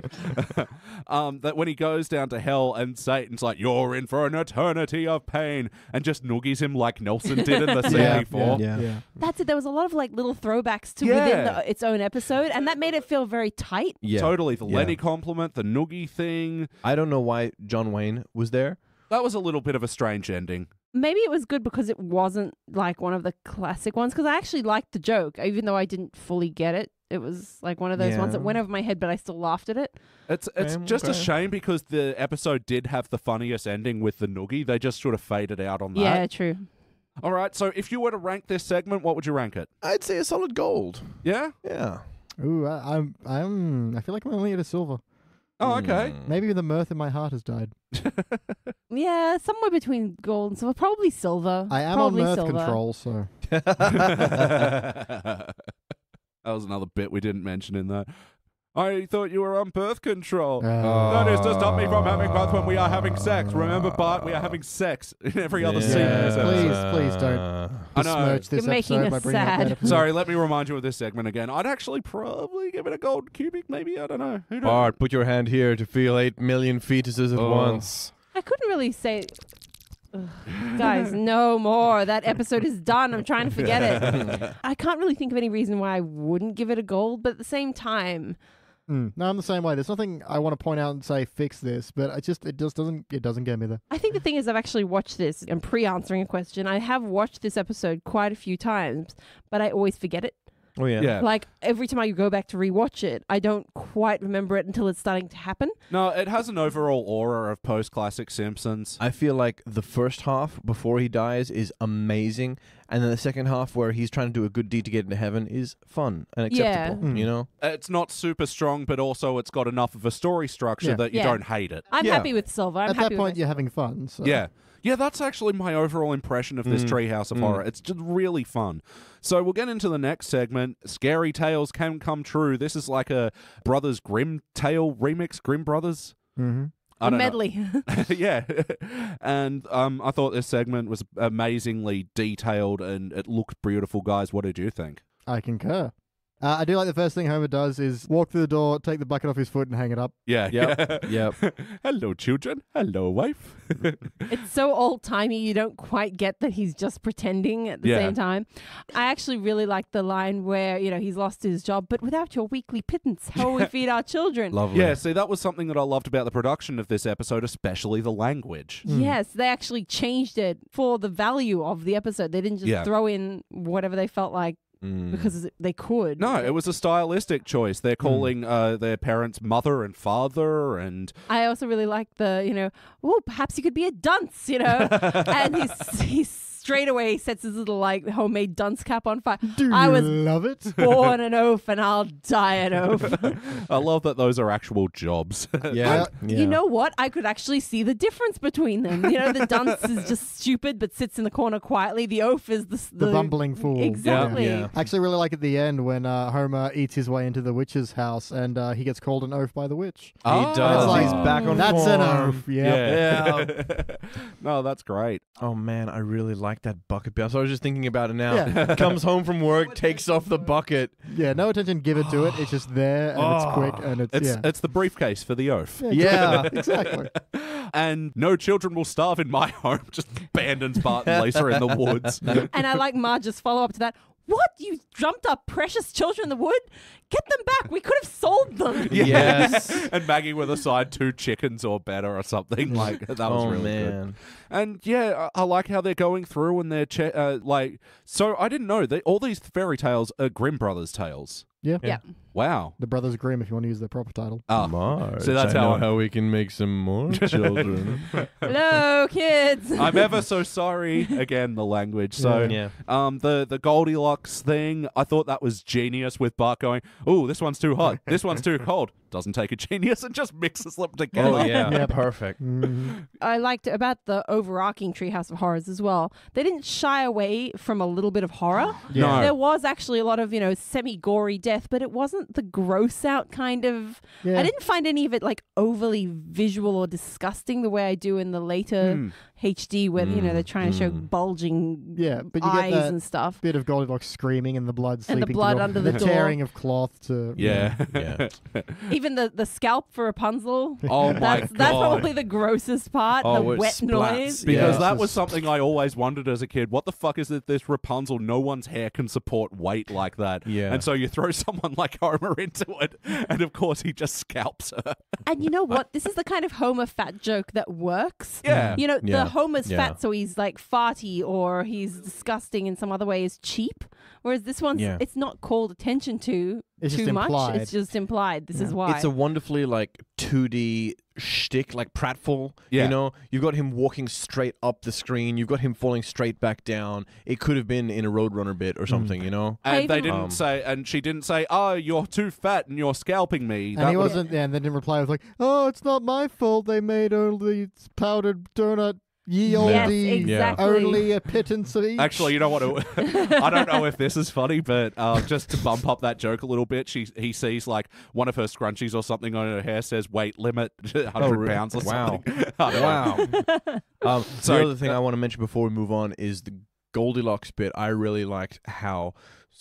That when he goes down to hell and Satan's like, "You're in for an eternity of pain," and just noogies him like Nelson did in the scene before. Yeah. That's it. There was a lot of like little throwbacks to Yeah. within its own episode, and that made it feel very tight. Yeah. Totally. The Yeah. Lenny compliment, the noogie thing. I don't know why John Wayne was there. That was a little bit of a strange ending. Maybe it was good because it wasn't like one of the classic ones, because I actually liked the joke, even though I didn't fully get it. It was like one of those ones that went over my head, but I still laughed at it. It's just a shame because the episode did have the funniest ending with the noogie. They just sort of faded out on that. Yeah, true. All right, so if you were to rank this segment, what would you rank it? I'd say a solid gold. Yeah? Yeah. Ooh, I feel like I'm only at a silver. Oh, okay. Maybe the mirth in my heart has died. Yeah, somewhere between gold and silver. Probably silver. I am Probably on mirth silver. control, so That was another bit we didn't mention in that. I thought you were on birth control. That is to stop me from having birth when we are having sex. Remember, Bart, we are having sex in every other scene in this episode. please don't I know. besmirch this You're making episode us by bringing up that sad. episode. Sorry, let me remind you of this segment again. I'd actually probably give it a gold cubic, maybe. I don't know. Who knows? Bart, put your hand here to feel 8 million fetuses at once. I couldn't really say. Ugh. Guys, no more. That episode is done. I'm trying to forget it. I can't really think of any reason why I wouldn't give it a gold, but at the same time, No, I'm the same way. There's nothing I want to point out and say fix this, but it just doesn't get me there. I think the thing is I've actually watched this and pre-answering a question. I have watched this episode quite a few times, but I always forget it. Oh, yeah. Yeah. Like every time I go back to rewatch it, I don't quite remember it until it's starting to happen. No, it has an overall aura of post-classic Simpsons. I feel like the first half before he dies is amazing, and then the second half where he's trying to do a good deed to get into heaven is fun and acceptable. Yeah. You know, It's not super strong, but also it's got enough of a story structure Yeah. that you Yeah. don't hate it. I'm Yeah. happy with Silver. I'm At happy that point, with you're having fun. So. Yeah. Yeah, that's actually my overall impression of this Treehouse of Horror. It's just really fun. So we'll get into the next segment. Scary Tales Can Come True. This is like a Brothers Grimm tale remix. Grimm Brothers? Mm-hmm. I a don't know. medley. Yeah. And I thought this segment was amazingly detailed and it looked beautiful. Guys, what did you think? I concur. I do like the first thing Homer does is walk through the door, take the bucket off his foot, and hang it up. Yeah. Yep. Yep. Hello, children. Hello, wife. It's so old-timey, you don't quite get that he's just pretending at the Yeah. same time. I actually really like the line where, he's lost his job, but without your weekly pittance, how will we feed our children? Lovely. Yeah, see, that was something that I loved about the production of this episode, especially the language. Yes, they actually changed it for the value of the episode. They didn't just Yeah. throw in whatever they felt like because they could. No, it was a stylistic choice. They're calling their parents mother and father, and I also really like the, oh, perhaps you could be a dunce, and he's straight away sets his little like homemade dunce cap on fire. I was love it. born an oaf and I'll die an oaf. I love that those are actual jobs. Yeah. You know what? I could actually see the difference between them. The dunce is just stupid but sits in the corner quietly. The oaf is the bumbling fool. Exactly. Yeah. I actually really like at the end when Homer eats his way into the witch's house and he gets called an oaf by the witch. He does. like, He's back on That's form. an oaf. Yeah. No, that's great. Oh man, I really like that bucket bill. So I was just thinking about it now. Yeah. Comes home from work, takes off the bucket. Yeah, no attention given to it. It's just there and it's quick and It's the briefcase for the oaf. Yeah. Exactly. And no children will starve in my home. Just abandons Bart and Lisa in the woods. And I like Marge's follow up to that. What? You jumped up precious children in the wood? Get them back. We could have sold them. Yes. And Maggie with a side 2 chickens or better or something. Like, that was really good. And yeah, I like how they're going through and they're so I didn't know all these fairy tales are Grimm Brothers tales. Yeah. Yeah. Wow. The Brothers Grimm, if you want to use their proper title. Marge, So that's I know how how we can make some more children. Hello, kids. I'm ever so sorry. Again, the language. So, Yeah. the Goldilocks thing, I thought that was genius with Bart going, "Ooh, this one's too hot. This one's too cold." Doesn't take a genius and just mixes them together. Oh yeah, Yep. perfect. I liked about the overarching Treehouse of Horrors as well. They didn't shy away from a little bit of horror. No. There was actually a lot of, semi-gory death, but it wasn't the gross out kind of... Yeah. I didn't find any of it like overly visual or disgusting the way I do in the later HD where, they're trying to show bulging Yeah, but you eyes get that and stuff. bit of Goldilocks screaming and the blood And the sleeping blood through under the door. tearing of cloth to... Yeah. Yeah. Even the scalp for Rapunzel. Oh my God. That's probably the grossest part, Oh, the it wet splats. noise. Because Yeah. that was something I always wondered as a kid. What the fuck is it, this Rapunzel? No one's hair can support weight like that. Yeah. And so you throw someone like Homer into it, and of course he just scalps her. And you know what? This is the kind of Homer fat joke that works. Yeah. The Yeah. Homer's Yeah. fat, so he's like farty or he's disgusting in some other way is cheap. Whereas this one's, Yeah. it's not called attention to It's too just much. implied. It's just implied. This is why. It's a wonderfully like 2D shtick, like pratfall. Yeah. You've got him walking straight up the screen. You've got him falling straight back down. It could have been in a Roadrunner bit or something, And I they even- didn't say, and she didn't say, "Oh, you're too fat and you're scalping me." And That he would've- wasn't, and they didn't reply with like, "Oh, it's not my fault. They made only powdered donut, ye olde, Yes, exactly. only a pittance of each." Actually, you know what? I don't know if this is funny, but just to bump up that joke a little bit, he sees like one of her scrunchies or something on her hair says weight limit 100 pounds or Wow. something. I don't know. Wow. So- the other thing I want to mention before we move on is the Goldilocks bit. I really liked how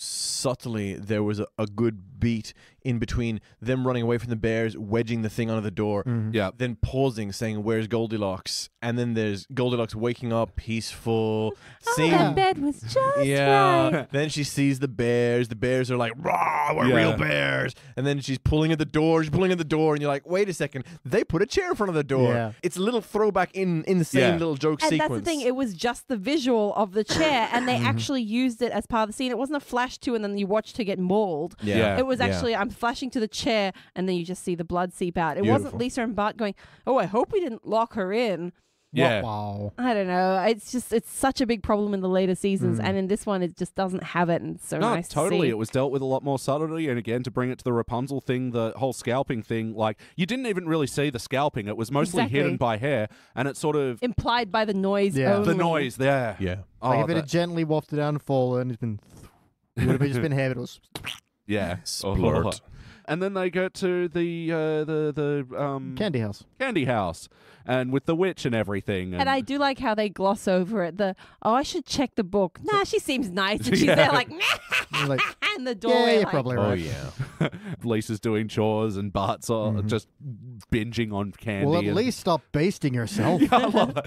subtly there was a good beat in between them running away from the bears, wedging the thing under the door, Yeah. then pausing, saying, "Where's Goldilocks?" And then there's Goldilocks waking up, peaceful, seeing. that bed was just Yeah. right. Then she sees the bears. The bears are like, "Rah, we're Yeah. real bears." And then she's pulling at the door. She's pulling at the door, and you're like, "Wait a second! They put a chair in front of the door." Yeah. It's a little throwback in the same Yeah. little joke And sequence. that's the thing. It was just the visual of the chair, and they actually used it as part of the scene. It wasn't a flash to, and then you watched her get mauled. Yeah. It was Yeah. actually, I'm flashing to the chair, and then you just see the blood seep out. It Beautiful. wasn't Lisa and Bart going, "Oh, I hope we didn't lock her in." Yeah. Wow. I don't know. It's such a big problem in the later seasons, and in this one, it just doesn't have it, and it's so No, nice totally. to see. It was dealt with a lot more subtlety, and again, to bring it to the Rapunzel thing, the whole scalping thing, like you didn't even really see the scalping; it was mostly Exactly. hidden by hair, and it sort of Implied by the noise Yeah. only. the noise there. Yeah. Oh, Like if it that- had gently wafted down and fallen, it's been. It would have just been hair, but it was. yeah. Splurt. And then they go to the Candy house. candy house, and with the witch and everything. And I do like how they gloss over it. I should check the book. Nah, she seems nice. And she's Yeah. there like, You're like, in the yeah, doorway. you're like, probably Oh right. yeah. Lisa's doing chores, and Bart's just binging on candy. Well, at and- least stop basting yourself. I love that.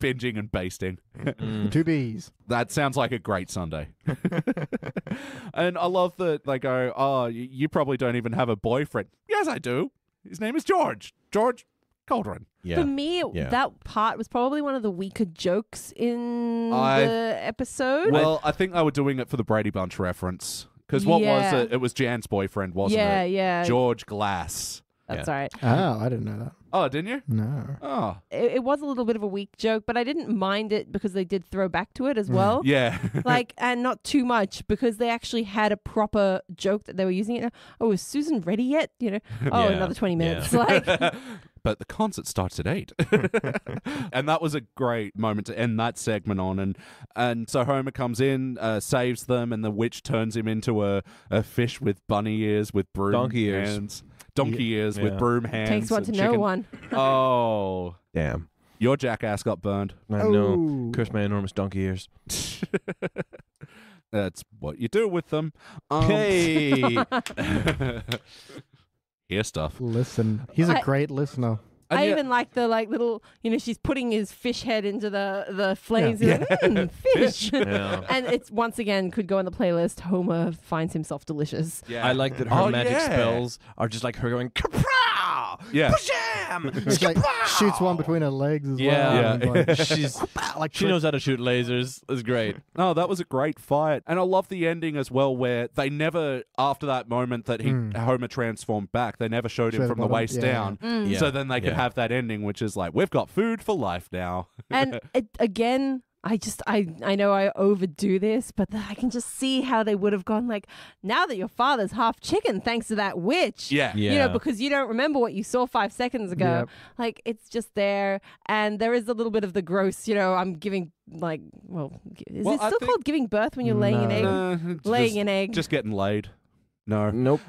Binging and basting. The two B's. That sounds like a great Sunday. And I love that they go, "Oh, you probably don't even have a boyfriend." Yes, I do. His name is George. George Cauldron. Yeah. For me, that part was probably one of the weaker jokes in the episode. Well, I think they were doing it for the Brady Bunch reference. Because what was it? It was Jan's boyfriend, wasn't it? Yeah. George Glass. That's right. Oh, I didn't know that. Oh, didn't you? No. Oh. It was a little bit of a weak joke, but I didn't mind it because they did throw back to it as well. Yeah. And not too much because they actually had a proper joke that they were using it. Oh, is Susan ready yet? Another 20 minutes. Like, but the concert starts at 8. And that was a great moment to end that segment on. And so Homer comes in, saves them, and the witch turns him into a fish with bunny ears with broom Donkey ears. hands. Donkey ears with broom hands. takes one to know one. Oh. Damn. Your jackass got burned. I know. Curse my enormous donkey ears. That's what you do with them. Hey! Hear stuff. Listen. He's a great listener. I even like the little, she's putting his fish head into the flames. Yeah. He's like, fish. Yeah. And it's once again could go on the playlist. Homer finds himself delicious. Yeah. I like that her magic spells are just like her going, kaprow! Yeah. Pasham! She shoots one between her legs as well. Yeah. And, like, She knows how to shoot lasers. It's great. Oh, that was a great fight. And I love the ending as well, where they never, after that moment that Homer transformed back, they never showed him from the waist down. Yeah. So then they could have that ending, which is like, we've got food for life now. And again, I know I overdo this, but I can just see how they would have gone like, now that your father's half chicken thanks to that witch. Yeah. Because you don't remember what you saw 5 seconds ago. Yep. Like, it's just there. And there is a little bit of the gross, I'm giving is it still called giving birth when you're laying an egg? Laying an egg. Just getting laid. No. Nope.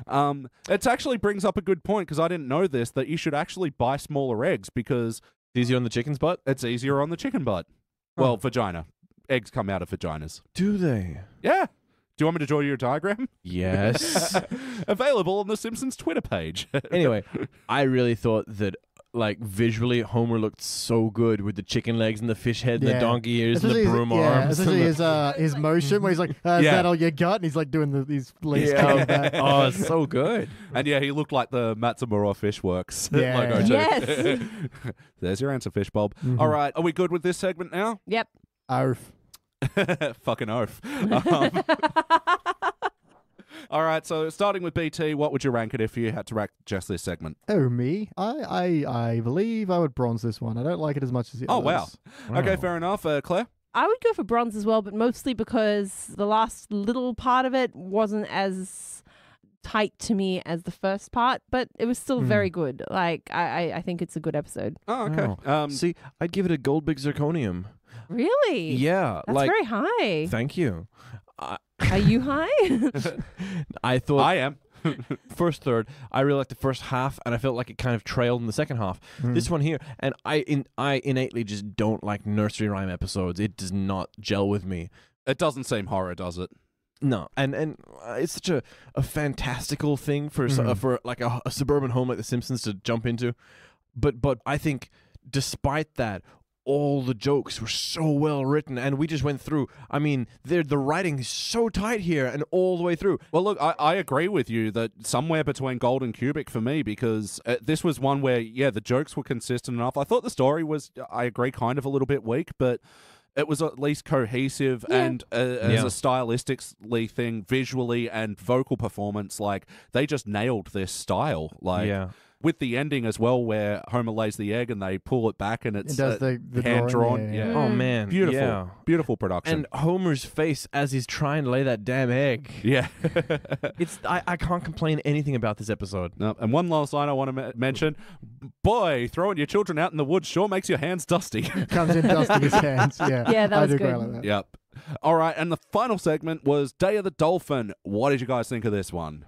It actually brings up a good point, because I didn't know this, that you should actually buy smaller eggs because Easier on the chicken's butt? it's easier on the chicken butt. Well, vagina. Eggs come out of vaginas. Do they? Yeah. Do you want me to draw you a diagram? Yes. Available on the Simpsons Twitter page. Anyway, I really thought that, visually, Homer looked so good with the chicken legs and the fish head and the donkey ears and the broom arms. Especially his motion where he's like, is that all you got? And he's like doing these legs coming back. Oh, it's so good. And he looked like the Matsumura Fishworks Yeah. logo too. Yes. There's your answer, Fish Bob. All right, are we good with this segment now? Yep. Arf. Fucking oath. All right, so starting with BT, what would you rank it if you had to rank just this segment? Oh, me? I believe I would bronze this one. I don't like it as much as the others. Wow. Okay, fair enough. Claire? I would go for bronze as well, but mostly because the last little part of it wasn't as tight to me as the first part, but it was still very good. I think it's a good episode. Oh, okay. See, I'd give it a gold big zirconium. Really? Yeah. That's very high. Thank you. Are you high? I thought I am. first third, I really liked the first half, and I felt like it kind of trailed in the second half. This one here, and I innately just don't like nursery rhyme episodes. It does not gel with me. It doesn't seem horror, does it? No, and it's such a fantastical thing for a suburban home like The Simpsons to jump into, but I think despite that, all the jokes were so well written, and we just went through. I mean, the writing is so tight here and all the way through. Well, look, I agree with you that somewhere between gold and cubic for me, because this was one where, the jokes were consistent enough. I thought the story was, I agree, kind of a little bit weak, but it was at least cohesive and as a stylistically thing, visually and vocal performance, they just nailed this style. With the ending as well, where Homer lays the egg and they pull it back and it's the hand drawn. drawing, Oh man, beautiful, yeah. beautiful production. And Homer's face as he's trying to lay that damn egg. Yeah, I can't complain anything about this episode. No, and one last line I want to mention: boy, throwing your children out in the woods sure makes your hands dusty. Comes in dusting his hands. Yeah, Yeah, that was I do good. agree like that. Yep. All right, and the final segment was Day of the Dolphin. What did you guys think of this one?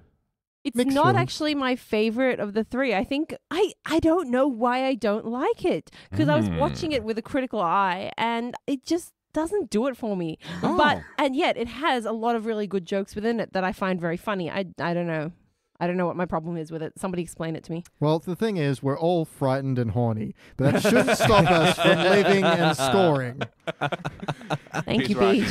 It's Mixed not feelings. actually my favorite of the three. I think I don't know why I don't like it, because I was watching it with a critical eye and it just doesn't do it for me. Oh. But and yet it has a lot of really good jokes within it that I find very funny. I don't know. I don't know what my problem is with it. Somebody explain it to me. Well, the thing is, we're all frightened and horny, but that shouldn't stop us from living and scoring. Thank you, right, Beach.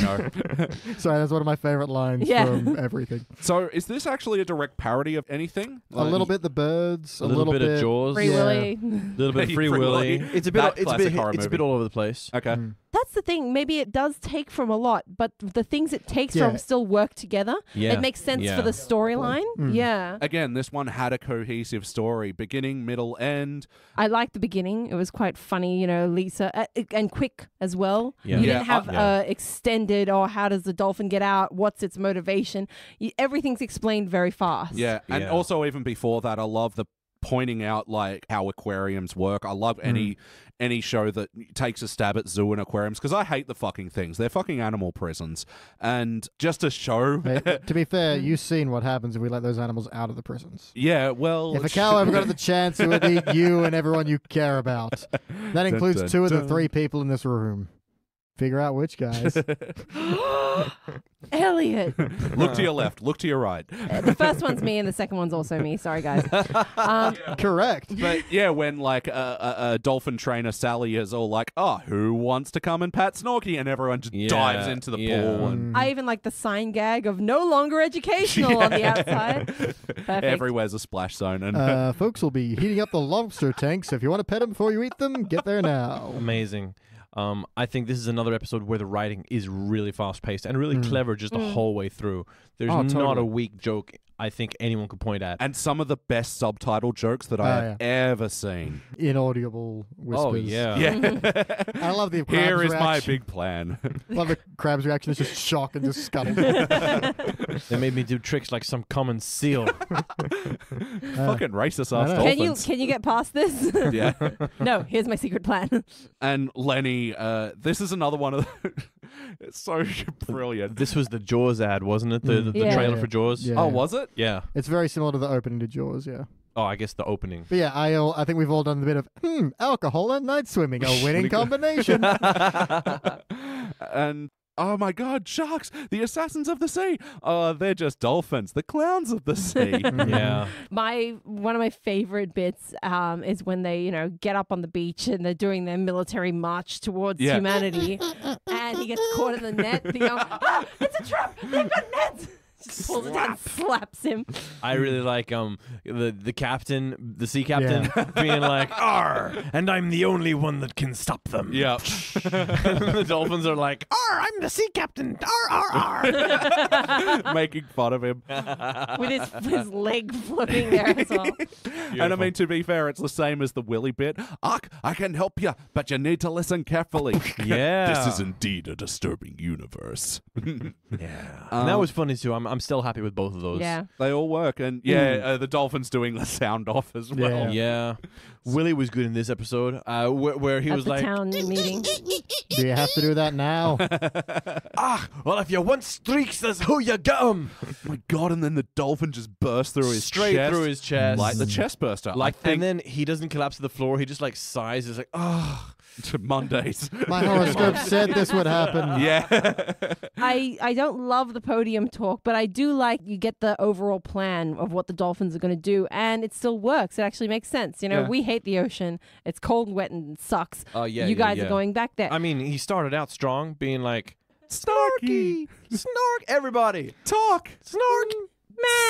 Sorry, that's one of my favorite lines Yeah. from everything. So is this actually a direct parody of anything? A little bit the birds, A little bit of Jaws. Free Yeah. Willy. A little bit of Free Free Willy. Willy. It's a bit. That It's a classic bit. horror It's a bit movie. all over the place. Okay. That's the thing. Maybe it does take from a lot, but the things it takes Yeah. from still work together. Yeah. It makes sense Yeah. for the storyline. Yeah. Again, this one had a cohesive story, beginning, middle, end. I liked the beginning. It was quite funny, you know, Lisa, and quick as well. Yeah. You Yeah, didn't have yeah. extended, or how does the dolphin get out? What's its motivation? Everything's explained very fast. Yeah, and Yeah. also even before that, I love the pointing out like how aquariums work. I love any show that takes a stab at zoo and aquariums because I hate the fucking things. They're fucking animal prisons, and just to show, Hey, to be fair, you've seen what happens if we let those animals out of the prisons. yeah, well, If a cow ever got the chance, it would eat you and everyone you care about. That includes dun, 2 of the dun. 3 people in this room. Figure out which guys. Elliot. look to your left, look to your right. The first one's me, and the second one's also me. Sorry, guys. Correct. But yeah, when like a dolphin trainer Sally is all like, "Oh, who wants to come and pat Snorky?" and everyone just Yeah, dives into the yeah. pool, and I even like the sign gag of no longer educational on the outside. Perfect. everywhere's a splash zone. And Folks will be heating up the lobster tanks. If you want to pet them before you eat them, get there now. Amazing. I think this is another episode where the writing is really fast-paced and really clever just the whole way through. There's Oh, not totally. a weak joke I think anyone could point at. and some of the best subtitle jokes that I have ever seen. Inaudible whispers. Oh, yeah. Yeah. I love the crab's Here is my reaction. big plan. Love the crab's reaction. It's just shock and just scuttle. They made me do tricks like some common seal. Fucking racist ass I know. dolphins. Can you get past this? Yeah. No, here's my secret plan. And Lenny, this is another one of the it's so brilliant. This was the Jaws ad, wasn't it? The Yeah. trailer for Jaws? Yeah. Oh, was it? Yeah. It's very similar to the opening to Jaws, yeah. Oh, I guess the opening. But yeah, I think we've all done the bit of, alcohol and night swimming, a winning combination. And oh my god, sharks, the assassins of the sea. Oh, they're just dolphins, the clowns of the sea. Yeah. One of my favorite bits is when they get up on the beach and they're doing their military march towards Yeah. humanity, and he gets caught in the net. They go, it's a trap! They've got nets! Just pulls it down, slaps him. I really like the captain, the sea captain, being like, "Arr!" and I'm the only one that can stop them. Yeah. And the dolphins are like, "Arr! I'm the sea captain. Arr! Arr! Arr!" Making fun of him. With his leg floating there as well. And I mean, to be fair, it's the same as the Willy bit. Ark, I can help you, but you need to listen carefully. Yeah. This is indeed a disturbing universe. Yeah. And that was funny too. I'm still happy with both of those. Yeah. They all work. And the dolphins doing the sound off as well. Yeah. Willie was good in this episode, where he At was the like, town meeting. Do you have to do that now? well, if you want streaks, that's who you get 'em. Oh my god, and then the dolphin just burst through his Straight chest. through his chest. Like the chest burster. Like, I think and then he doesn't collapse to the floor. He just like sighs. He's like, oh. Mondays. My horoscope said this would happen. Yeah. I don't love the podium talk, but I do like you get the overall plan of what the dolphins are going to do, and it still works. It actually makes sense. Yeah. We hate the ocean. It's cold and wet and it sucks. You guys are going back there. I mean, he started out strong, being like, Snarky. Snork, everybody. Talk. Snork.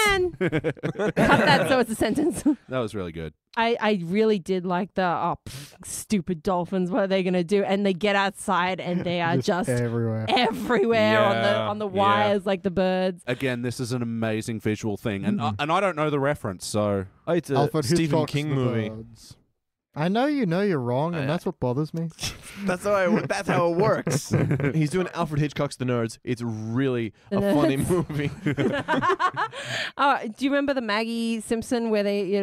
Man! Cut that so it's a sentence. That was really good. I really did like the stupid dolphins. What are they gonna do? And they get outside and they are just everywhere. Yeah, on the wires like the birds. Again, this is an amazing visual thing, and I don't know the reference, so Oh, it's a Alfred Stephen Hitchcock's King The movie. Birds. I know you're wrong, and that's what bothers me. That's how it works. He's doing Alfred Hitchcock's The Nerds. It's really The a funny Nerds. movie. Do you remember the Maggie Simpson where they,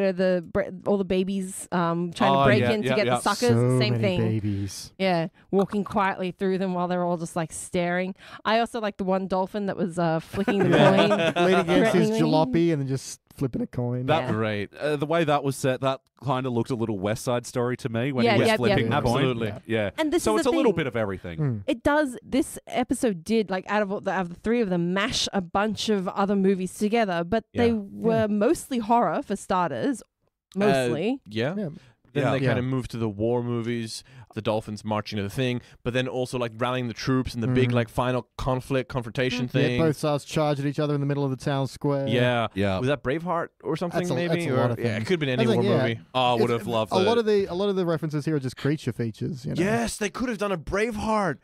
all the babies trying to Oh, break yeah, in to yeah, get yeah. the suckers? So Same many thing. babies. Yeah, walking quietly through them while they're all just like staring. I also like the one dolphin that was flicking the coin. Leaning against his threateningly. jalopy and then just flipping a coin. That Great. the way that was set, that kind of looked a little West Side Story to me when Yeah, he was yep, flipping yep. the coin. Absolutely. Yeah. And this so is it's the a little thing. bit of everything. Mm. It does. This episode did, like, out of the three of them, mash a bunch of other movies together, but they Yeah. were mostly horror for starters. Mostly. Yeah. Yeah. Then they Yeah. kind of moved to the war movies, the Dolphins marching to the thing, but then also like rallying the troops and the big like final confrontation Yeah, thing. both sides charge at each other in the middle of the town square. Yeah. Yeah. Was that Braveheart or something? That's a- maybe. that's a Or- lot of yeah, it things. could have been I any think, war yeah. movie. Oh, I would have loved a lot of the references here are just creature features. You know? Yes, they could have done a Braveheart.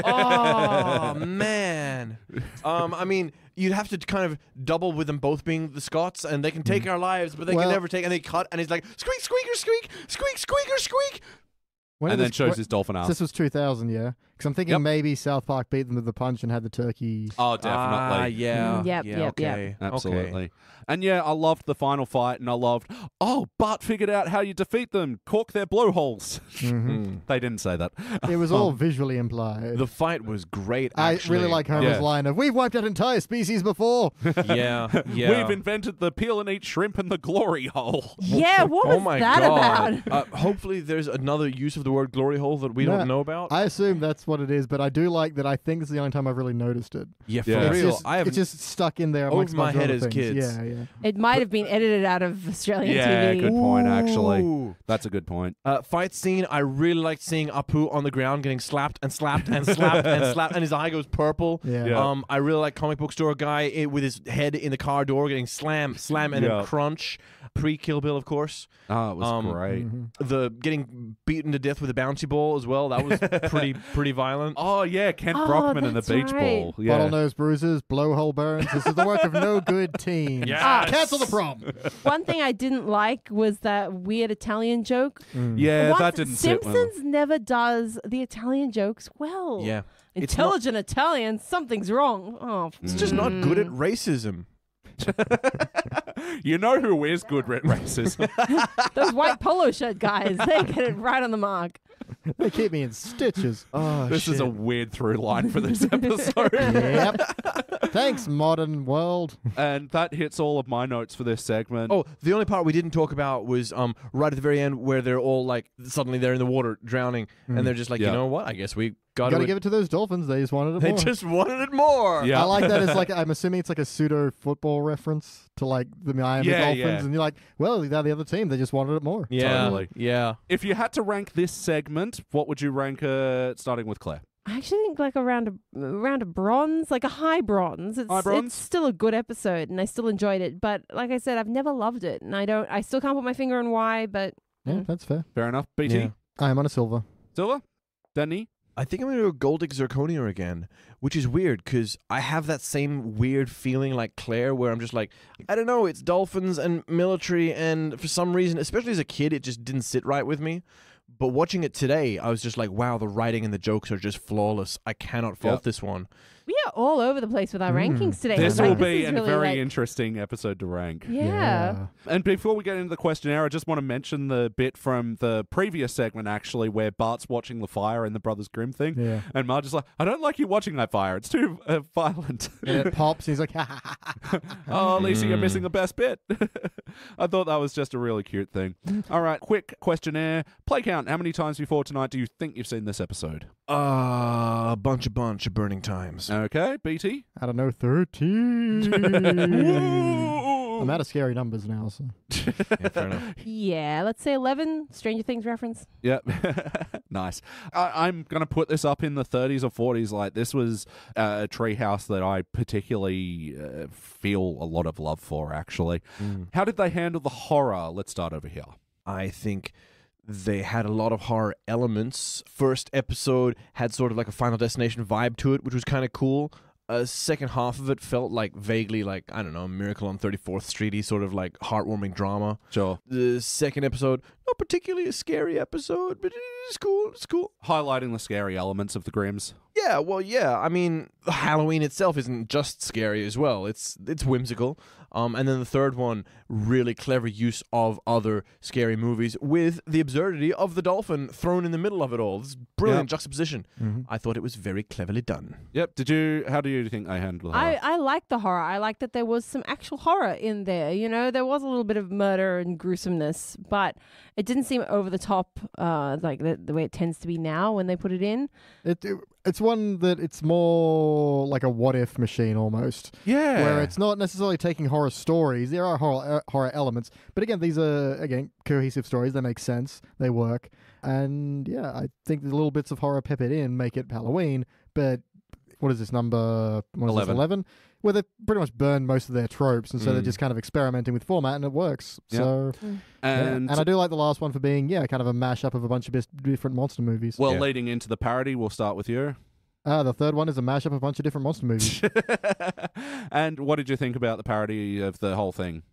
Oh man. I mean, you'd have to kind of double with them both being the Scots, and they can take our lives, but they Well- can never take. And they cut, and he's like, squeak, squeaker, squeak, squeak, squeaker, squeak. When and did then this- shows what- his dolphin ass. This was 2000, yeah. Because I'm thinking Yep. maybe South Park beat them with the punch and had the turkey. Oh, definitely. Yeah. Yep, yeah. yep, Okay. Absolutely. And yeah, I loved the final fight, and I loved, Bart figured out how you defeat them. Cork their blowholes. Mhm. They didn't say that. It was all visually implied. The fight was great. I Actually. really like Homer's Yeah. line of, "We've wiped out entire species before." Yeah. Yeah. We've invented the peel and eat shrimp and the glory hole. Yeah, what Oh was my that god! about? Hopefully, there's another use of the word glory hole that we No, don't know about. I assume that's what it is, but I do like that. I think this is the only time I've really noticed it. Yeah, for Yeah. It's real. just, I have it's just stuck in there over amongst a my bunch of head other as things. kids. Yeah, yeah. It might have been edited out of Australian Yeah, TV. good point, actually. Ooh. That's a good point. Fight scene. I really liked seeing Apu on the ground getting slapped and slapped and slapped and slapped, and his eye goes purple. Yeah. Yeah. I really like comic book store guy with his head in the car door getting slam, and Yeah. then crunch. Pre-Kill Bill, of course. Oh, it was great. Mhm. The getting beaten to death with a bouncy ball as well. That was pretty violent. Oh, yeah, Kent Oh, Brockman and the that's beach right. ball. Yeah. Bottlenose bruises, blowhole burns. This is the work of no good team. Yes. Cancel the prom. One thing I didn't like was that weird Italian joke. Yeah, Once that didn't sit well. Simpsons never does the Italian jokes well. Yeah. It's Intelligent Italian, something's wrong. Oh, It's just not good at racism. You know who is good at racism? those white polo shirt guys, they get it right on the mark. They keep me in stitches. Oh, This is a weird through line for this episode. Yep. Thanks, modern world. And that hits all of my notes for this segment. Oh, the only part we didn't talk about was right at the very end where they're all like suddenly they're in the water drowning and they're just like, Yeah. you know what? I guess we got Gotta give it to those Dolphins. They just wanted it They more. just wanted it more. Yeah. I like that as like, I'm assuming it's like a pseudo football reference to like the Miami Yeah, Dolphins. yeah. And you're like, well, they're the other team. They just wanted it more. Yeah. Totally. Yeah. If you had to rank this segment, what would you rank starting with Claire? I actually think like around a bronze, like a high bronze. High bronze? It's still a good episode, and I still enjoyed it. But like I said, I've never loved it, and I still can't put my finger on why. But Yeah, that's fair. Fair enough. BT? Yeah. I am on a silver. Silver? Danny? I think I'm going to go Goldic Zirconia again, which is weird because I have that same weird feeling like Claire where I'm just like, I don't know, it's dolphins and military, and for some reason, especially as a kid, it just didn't sit right with me. But watching it today, I was just like, wow, the writing and the jokes are just flawless. I cannot fault Yep. this one. we are all over the place with our rankings today. This Like, will be is a really, very like, interesting episode to rank. Yeah. And before we get into the questionnaire, I just want to mention the bit from the previous segment, actually, where Bart's watching the fire in the Brothers Grimm thing. Yeah. And Marge is like, I don't like you watching that fire. It's too violent. And it pops, and he's like, ha ha ha, ha. Oh, Lisa, you're missing the best bit. I thought that was just a really cute thing. All right, quick questionnaire. Play count. How many times before tonight do you think you've seen this episode? A bunch of burning times. Okay, BT? I don't know, 13. I'm out of scary numbers now. So. Yeah, fair enough. Yeah, let's say 11. Stranger Things reference. Yep. Nice. I'm going to put this up in the 30s or 40s. Like, this was a treehouse that I particularly feel a lot of love for, actually. How did they handle the horror? Let's start over here. I think they had a lot of horror elements. First episode had sort of like a Final Destination vibe to it, which was kind of cool. Second half of it felt like vaguely like, I don't know, Miracle on 34th Street-y, sort of like heartwarming drama. Sure. The second episode, not particularly a scary episode, but it's cool. It's cool. Highlighting the scary elements of the Grimms. Yeah, Yeah, well, yeah. I mean, Halloween itself isn't just scary as well. It's whimsical. And then the third one, really clever use of other scary movies with the absurdity of the dolphin thrown in the middle of it all. This brilliant juxtaposition. I thought it was very cleverly done. Yep. How do you think they handled the horror? I like the horror. I like that there was some actual horror in there. You know, there was a little bit of murder and gruesomeness, but it didn't seem over the top like the way it tends to be now when they put it in. It's one that it's more like a what-if machine almost. Yeah. Where it's not necessarily taking horror stories. There are horror elements. But again, these are, cohesive stories. They make sense. They work. And yeah, I think the little bits of horror peppered in make it Halloween. But what is this, number 11? Where they pretty much burn most of their tropes. And so they're just kind of experimenting with format and it works. Yep. So, and I do like the last one for being, kind of a mashup of a bunch of different monster movies. Well, leading into the parody, we'll start with you. The third one is a mashup of a bunch of different monster movies. And what did you think about the parody of the whole thing?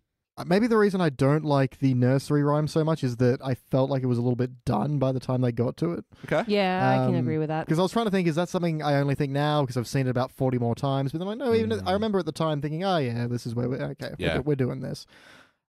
Maybe the reason I don't like the nursery rhyme so much is that I felt like it was a little bit done by the time they got to it. Okay. Yeah, I can agree with that. Because I was trying to think, is that something I only think now because I've seen it about 40 more times? But then I'm like, no, even I remember at the time thinking, oh yeah, this is where we're doing this.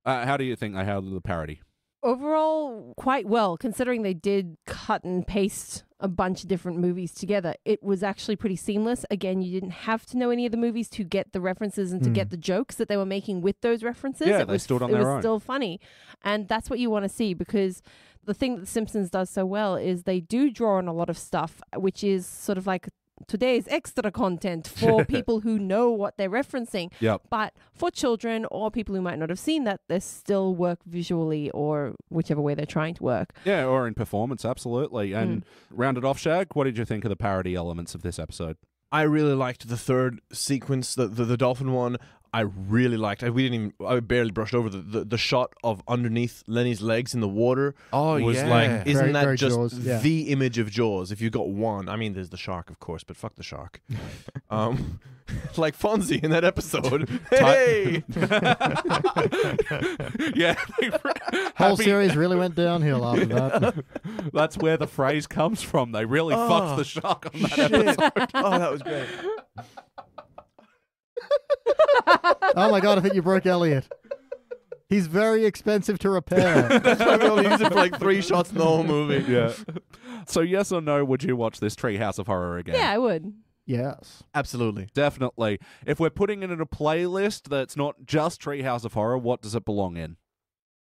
How do you think they handled the parody? Overall, quite well, considering they did cut and paste a bunch of different movies together. It was actually pretty seamless. Again, you didn't have to know any of the movies to get the references and to get the jokes that they were making with those references. Yeah, they stood on their own. It was still funny. And that's what you want to see, because the thing that The Simpsons does so well is they do draw on a lot of stuff, which is sort of like today's extra content for people who know what they're referencing. Yep. But for children or people who might not have seen that, they still work visually or whichever way they're trying to work. Yeah, or in performance, absolutely. And rounded off, Shag, what did you think of the parody elements of this episode? I really liked the third sequence, the dolphin one. I really liked. I barely brushed over the shot of underneath Lenny's legs in the water. Oh, was yeah. like, isn't that very just Jaws, yeah. the image of Jaws? If you got one, I mean, there's the shark, of course, but fuck the shark. Like Fonzie in that episode. Hey, Yeah. Whole series really went downhill after that. That's where the phrase comes from. They really fucked the shark on that episode. Oh, that was great. Oh my god, I think you broke Elliot. He's very expensive to repair. That's why we only used it for like 3 shots in the whole movie. Yeah. So yes or no, would you watch this Treehouse of Horror again? Yeah, I would. Yes. Absolutely. Definitely. If we're putting it in a playlist that's not just Treehouse of Horror, what does it belong in?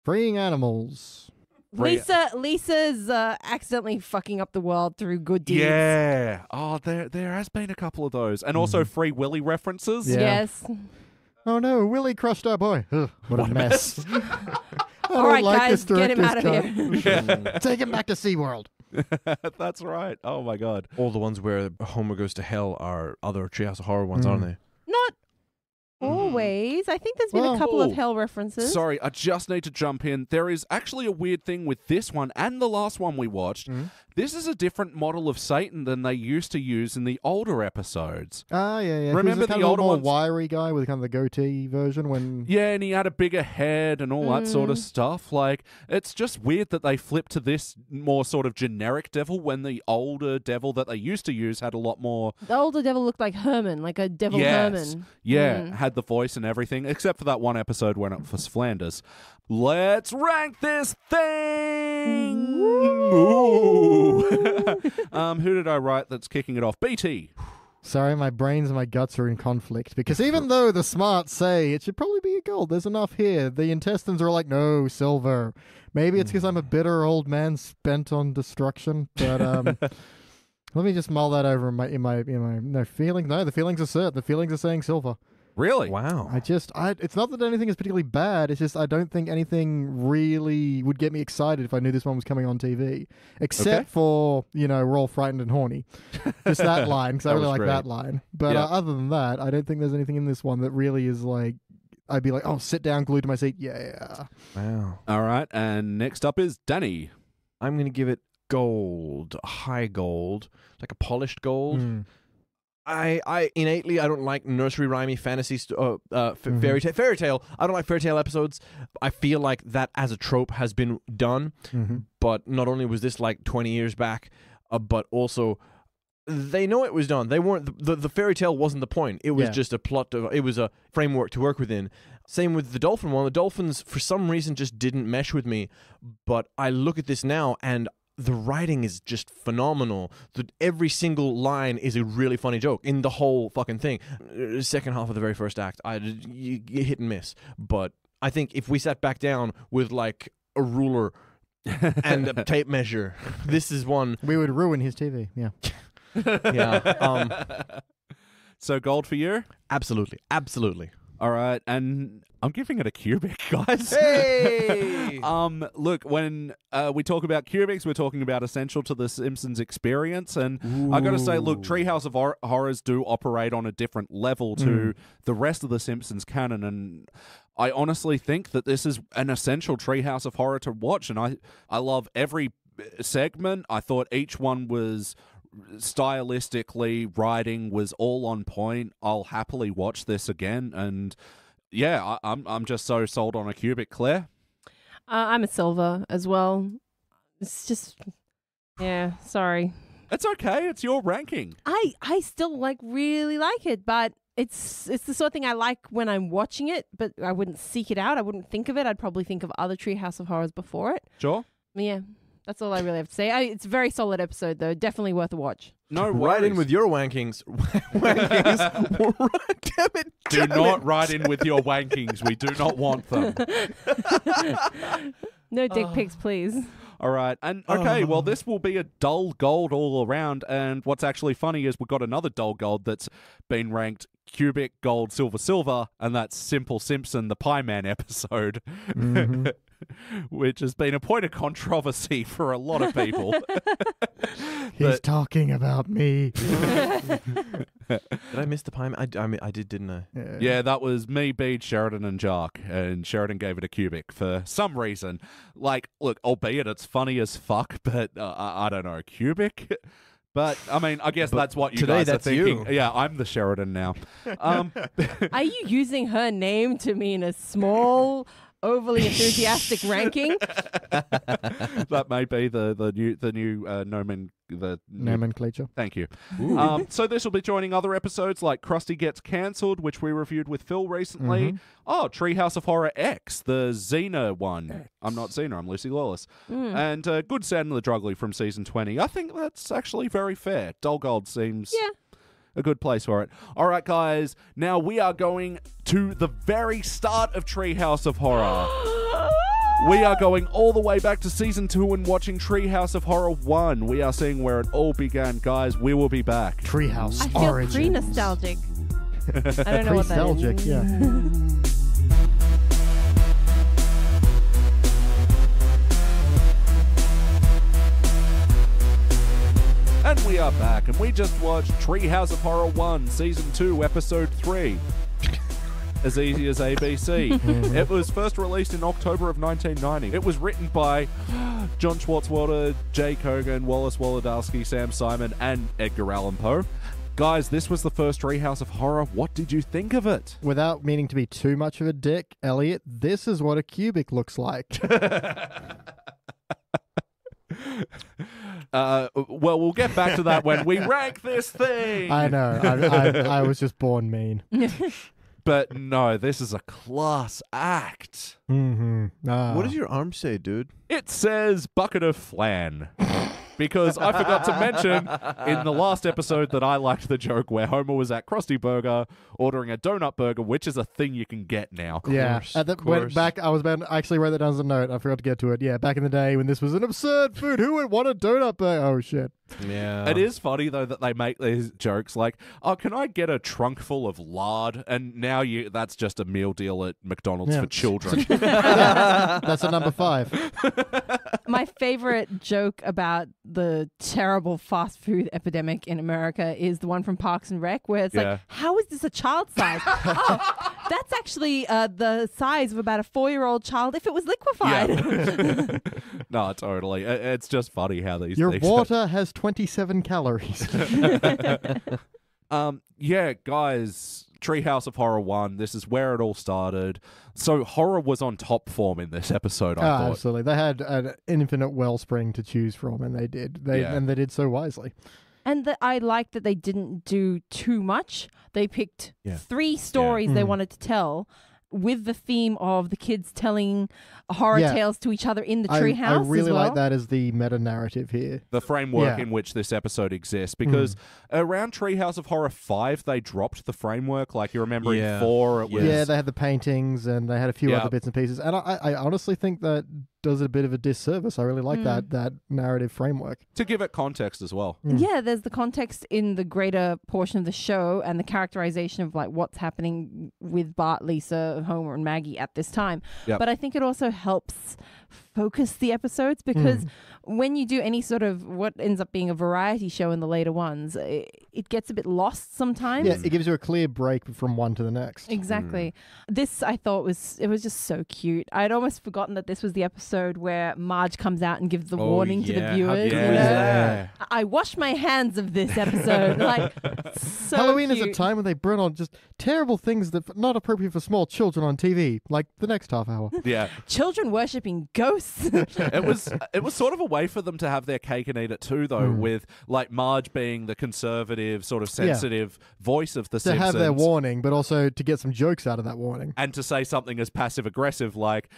Freeing animals. Lisa's accidentally fucking up the world through good deeds. Yeah. Oh, there has been a couple of those. And also Free Willy references. Yeah. Yes. Oh no, Willie crushed our boy. Ugh, what a mess. All right, like guys, this get him out of director's here. cut. Take him back to SeaWorld. That's right. Oh, my God. All the ones where Homer goes to hell are other Treehouse of Horror ones, aren't they? Not always. I think there's been a couple of hell references. Sorry, I just need to jump in. There is actually a weird thing with this one and the last one we watched. This is a different model of Satan than they used to use in the older episodes. Ah, yeah. Remember the older more ones? wiry guy with kind of the goatee version when... Yeah, and he had a bigger head and all that sort of stuff. Like, it's just weird that they flipped to this more sort of generic devil when the older devil that they used to use had a lot more... The older devil looked like Herman, like a devil Herman. Yeah, had the voice and everything, except for that one episode when it was Flanders. Let's rank this thing! Ooh. Who did I write that's kicking it off? BT. Sorry, my brains and my guts are in conflict. Because even though the smarts say it should probably be a gold, there's enough here. The intestines are like, no, silver. Maybe it's because I'm a bitter old man spent on destruction. But let me just mull that over in my no feelings. No, the feelings are certain. The feelings are saying silver. Really? Wow. It's not that anything is particularly bad. It's just I don't think anything really would get me excited if I knew this one was coming on TV. Except for, we're all frightened and horny. Just that line, because I really like that line. But other than that, I don't think there's anything in this one that really is like, I'd be like, oh, sit down, glued to my seat. Yeah. Wow. All right, and next up is Danny. I'm going to give it gold, high gold, like a polished gold. I innately, I don't like nursery rhymey fantasy fairy tale. I don't like fairy tale episodes. I feel like that as a trope has been done, but not only was this like 20 years back, but also they know it was done. They weren't the fairy tale wasn't the point. It was just a plot. It was a framework to work within. Same with the dolphin one. The dolphins, for some reason, just didn't mesh with me. But I look at this now, and the writing is just phenomenal. Every single line is a really funny joke in the whole fucking thing. Second half of the very first act, you hit and miss. But I think if we sat back down with like a ruler and a tape measure, this is one. We would ruin his TV. Yeah. Yeah. So gold for you? Absolutely. All right, and I'm giving it a cubic, guys. Hey! Look, when we talk about cubics, we're talking about essential to the Simpsons experience, and I got to say, look, Treehouse of Horrors do operate on a different level to the rest of the Simpsons canon, and I honestly think that this is an essential Treehouse of Horror to watch, and I love every segment. I thought each one was stylistically, writing was all on point. I'll happily watch this again, and yeah, I'm just so sold on a cubic. Claire? I'm a silver as well. It's just, yeah, sorry. It's okay. It's your ranking. I still really like it, but it's the sort of thing I like when I'm watching it, but I wouldn't seek it out. I wouldn't think of it. I'd probably think of other Treehouse of Horrors before it. Sure. Yeah. That's all I really have to say. It's a very solid episode, though. Definitely worth a watch. No worries. Write in with your wankings. Damn it. Do not write in with your wankings. We do not want them. No dick pics, please. All right. And okay, well, this will be a dull gold all around. And what's actually funny is we've got another dull gold that's been ranked cubic, gold, silver, and that's Simple Simpson, the Pie Man episode. Mm-hmm. Which has been a point of controversy for a lot of people. He's talking about me. Did I miss the pie? I did, didn't I? Yeah, that was me, Bede, Sheridan, and Jock. And Sheridan gave it a cubic for some reason. Like, look, albeit it's funny as fuck, but I don't know, cubic? But, I mean, I guess that's what you today, guys are that's thinking. you. Yeah, I'm the Sheridan now. Are you using her name to mean a small, overly enthusiastic ranking? That may be the new nomenclature. Thank you. So this will be joining other episodes like Krusty Gets Cancelled, which we reviewed with Phil recently. Oh, Treehouse of Horror X, the Xena one. I'm not Xena, I'm Lucy Lawless. And Good, Sad and the Drugly from season 20. I think that's actually very fair. Dull Gold seems a good place for it. All right, guys. Now we are going to the very start of Treehouse of Horror. We are going all the way back to season 2 and watching Treehouse of Horror 1. We are seeing where it all began. Guys, we will be back. Treehouse I feel Origins. pre-nostalgic. I don't know what that is. Pre-nostalgic, yeah. And we are back, and we just watched Treehouse of Horror 1, Season 2, Episode 3. As easy as ABC. It was first released in October of 1990. It was written by John Swartzwelder, Jay Kogan, Wallace Wolodarski, Sam Simon, and Edgar Allan Poe. Guys, this was the first Treehouse of Horror. What did you think of it? Without meaning to be too much of a dick, Elliot, this is what a cubic looks like. Well, we'll get back to that when we rank this thing. I know. I was just born mean. But no, this is a class act. What does your arm say, dude? It says bucket of flan. Because I forgot to mention in the last episode that I liked the joke where Homer was at Krusty Burger ordering a donut burger, which is a thing you can get now. Yeah. Back, I was about to actually write that down as a note. I forgot to get to it. Yeah, back in the day when this was an absurd food. Who would want a donut burger? Oh, shit. Yeah. It is funny, though, that they make these jokes like, oh, can I get a trunk full of lard? And now that's just a meal deal at McDonald's for children. That's a number 5. My favorite joke about the terrible fast food epidemic in America is the one from Parks and Rec, where it's like, how is this a child size? Oh, that's actually the size of about a 4-year-old child if it was liquefied. Yeah. No, totally. It's just funny how these Your things water has 27 calories. Yeah, guys, Treehouse of Horror 1, this is where it all started. So horror was on top form in this episode, I thought. Absolutely. They had an infinite wellspring to choose from, and they did. And they did so wisely. And I like that they didn't do too much. They picked Yeah. 3 stories they wanted to tell, with the theme of the kids telling horror tales to each other in the treehouse. I really as well. like that as the meta narrative here. The framework Yeah. in which this episode exists, because around Treehouse of Horror 5, they dropped the framework. Like, you remember Yeah. in 4, it was... Yeah, they had the paintings and they had a few Yeah. other bits and pieces. And I honestly think that does it a bit of a disservice. I really like that narrative framework. To give it context as well. Yeah, there's the context in the greater portion of the show and the characterization of like what's happening with Bart, Lisa, Homer, and Maggie at this time. Yep. But I think it also helps focus the episodes, because when you do any sort of what ends up being a variety show in the later ones, it gets a bit lost sometimes. Yeah, it gives you a clear break from one to the next. Exactly. This I thought was just so cute. I'd almost forgotten that this was the episode where Marge comes out and gives the warning to the yeah. viewers. How you cool is know? that? I wash my hands of this episode. Like, so Halloween is cute. a time when they burn on just terrible things that not appropriate for small children on TV, like the next half hour. Yeah. Children worshipping ghosts. It was sort of a way for them to have their cake and eat it too, though, with like Marge being the conservative, sort of sensitive voice of the To Simpsons. have their warning, but also to get some jokes out of that warning. And to say something as passive aggressive like,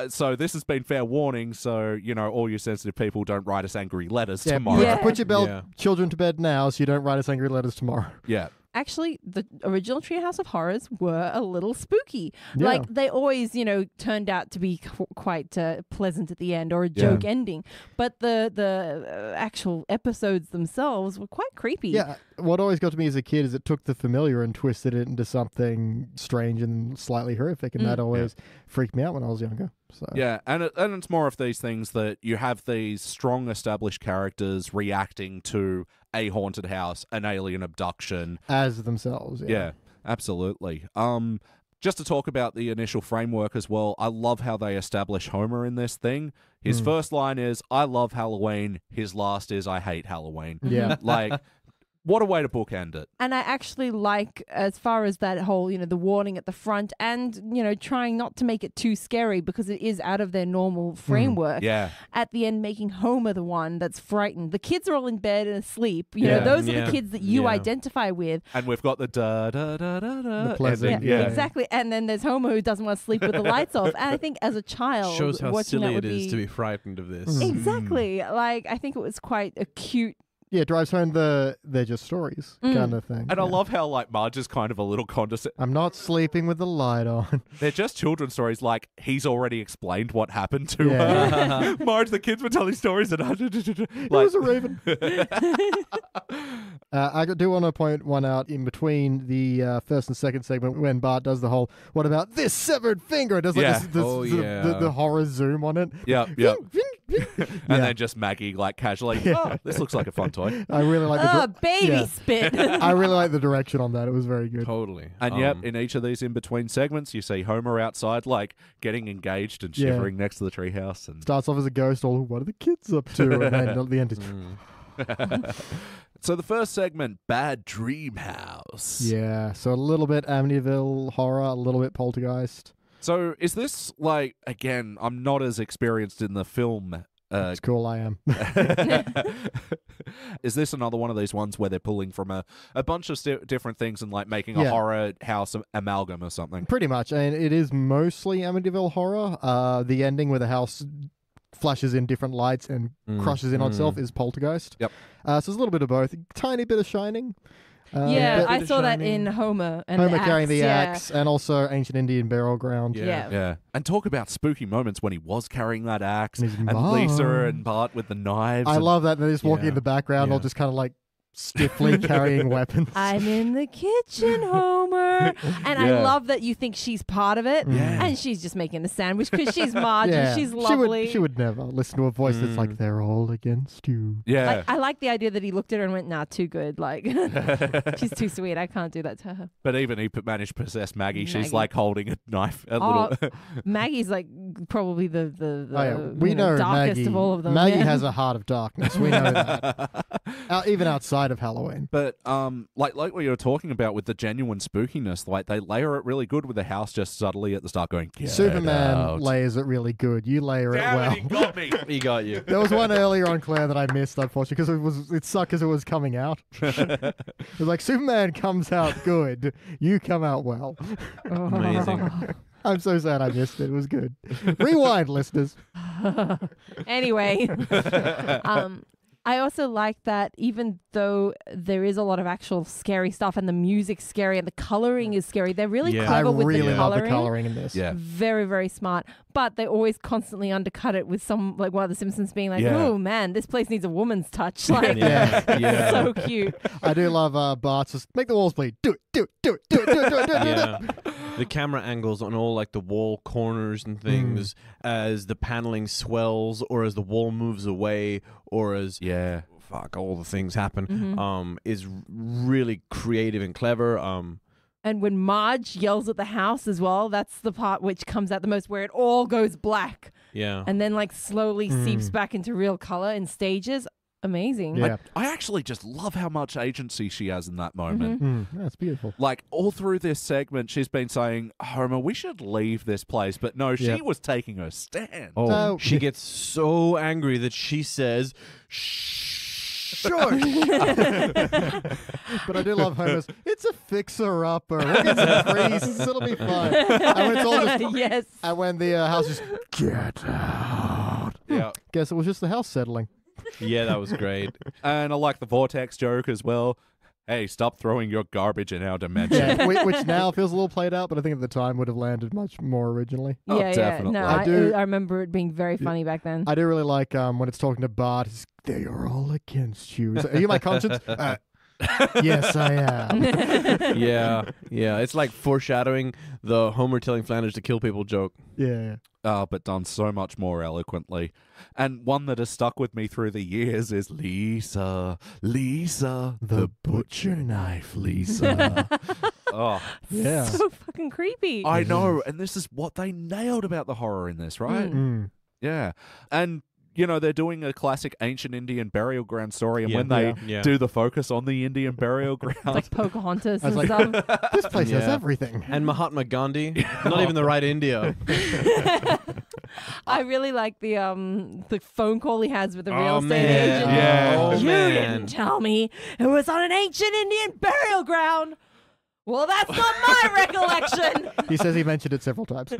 so this has been fair warning, so, you know, all you sensitive people don't write us angry letters tomorrow. Yeah. Put your children to bed now so you don't write us angry letters tomorrow. Yeah. Actually, the original Treehouse of Horrors were a little spooky. Yeah. Like, they always, turned out to be quite pleasant at the end, or a joke ending. But the actual episodes themselves were quite creepy. Yeah, what always got to me as a kid is it took the familiar and twisted it into something strange and slightly horrific, and that always freaked me out when I was younger. So Yeah, and it's more of these things that you have these strong established characters reacting to a haunted house, an alien abduction. as themselves. Yeah, absolutely. Just to talk about the initial framework as well, I love how they establish Homer in this thing. His first line is, I love Halloween. His last is, I hate Halloween. Yeah. Like, what a way to bookend it. And I actually like, as far as that whole, the warning at the front, and, trying not to make it too scary because it is out of their normal framework. Yeah. At the end, making Homer the one that's frightened. The kids are all in bed and asleep. You Yeah. know, those are Yeah. the kids that you Yeah. identify with. And we've got the da-da-da-da-da. The pleasant, ending. yeah. Exactly. And then there's Homer who doesn't want to sleep with the lights off. And I think as a child, Shows how watching that silly would it is to be frightened of this. Exactly. Like, I think it was quite a cute. Yeah, it drives home they're just stories kind of thing. And I love how, like, Marge is kind of a little condescending. I'm not sleeping with the light on. They're just children's stories, like, he's already explained what happened to Yeah. her. Marge, the kids were telling stories and It was a raven. I do want to point one out in between the first and second segment when Bart does the whole, what about this severed finger? It does like Yeah. the horror zoom on it. Yep. And Yeah. then just Maggie, like, casually, oh, this looks like a fun toy. I really like Oh, the baby yeah. spit. I really like the direction on that. It was very good. Totally. And yep, in each of these in-between segments, you see Homer outside, like, getting engaged and Yeah. shivering next to the treehouse. And Starts off as a ghost, all, what are the kids up to? And then at the end, so the first segment, Bad Dream House. yeah. So a little bit Amityville horror, a little bit poltergeist. So is this, like, again, I'm not as experienced in the film. It's cool, I am. Is this another one of these ones where they're pulling from a bunch of different things and, like, making a Yeah. horror house amalgam or something? Pretty much. I mean, it is mostly Amityville horror. The ending where the house flashes in different lights and crushes in on itself is Poltergeist. Yep. So there's a little bit of both. Tiny bit of Shining. Yeah, bit I of saw that Shining. in Homer and Homer the carrying the yeah. axe, and also Ancient Indian Burial Ground. Yeah. Yeah. And talk about spooky moments when he was carrying that axe And his and Lisa mom. and Bart with the knives. I and- love that. They're just walking Yeah. in the background, all Yeah. just kind of like stiffly carrying weapons. I'm in the kitchen, Homer. And I Yeah. love that you think she's part of it. Yeah. And she's just making a sandwich because she's Marge Yeah. and she's lovely. She would never listen to a voice that's like, they're all against you. Yeah. Like, I like the idea that he looked at her and went, nah, too good. Like, she's too sweet. I can't do that to her. But even he managed to possess Maggie. She's Maggie. like holding a knife. A Oh, little. Maggie's like probably the Oh, yeah. We know darkest Maggie. of all of them. Maggie yeah. has a heart of darkness. We know that. Even outside side of Halloween. But like what you were talking about with the genuine spookiness, like they layer it really good with the house just subtly at the start going, "Get Superman out." layers it really good. You layer it well. He got me. He got you. There was one earlier on Claire that I missed, unfortunately, because it sucked because it was coming out. It was like Superman comes out good, you come out well. Amazing. I'm so sad I missed it. It was good. Rewind, listeners. Anyway, I also like that even though there is a lot of actual scary stuff and the music's scary and the coloring is scary, they're really I clever with really the love coloring. the coloring in this. Yeah. Very, very smart. But they always constantly undercut it with some, like one of the Simpsons being like, Yeah. "Oh man, this place needs a woman's touch." Like, Yeah. so cute. I do love Bart's just make the walls bleed. Do it, do it, do it, do it, do it, do it, do it, do it. Yeah. The camera angles on all like the wall corners and things as the paneling swells or as the wall moves away or as Yeah. all the things happen is really creative and clever. And when Marge yells at the house as well, that's the part which comes out the most, where it all goes black Yeah. and then like slowly seeps back into real color in stages. Amazing. Yeah. I actually just love how much agency she has in that moment. That's beautiful. Like, all through this segment, she's been saying, "Homer, we should leave this place." But no, she Yep. was taking her stand. Oh, So- she gets so angry that she says, "Shush." But I do love Homer's. It's a fixer-upper. We'll get some priests. It'll be fine. And when it's all just, Yes. and when the house just get out. Yeah. Guess it was just the house settling. Yeah, that was great. And I like the vortex joke as well. Hey, stop throwing your garbage in our dimension. Yeah, which now feels a little played out, but I think at the time would have landed much more originally. Oh, yeah, definitely. No, I I remember it being very funny back then. I do really like when it's talking to Bart. They are all against you. He's like, are you my conscience? Yes, I am. Yeah. It's like foreshadowing the Homer telling Flanders to kill people joke. Yeah. But done so much more eloquently. And one that has stuck with me through the years is Lisa, the butcher knife, Lisa. Oh, Yeah. So fucking creepy. I know. And this is what they nailed about the horror in this, right? Mm. Yeah. And, you know, they're doing a classic ancient Indian burial ground story. And when they Yeah. do the focus on the Indian burial ground, It's like Pocahontas I was and like, stuff. this place has Yeah. everything. And Mahatma Gandhi, not even the right India. I really like the phone call he has with the real Oh, estate man. agent. Yeah. Oh, You man. didn't tell me it was on an ancient Indian burial ground. Well, that's not my recollection. He says he mentioned it several times.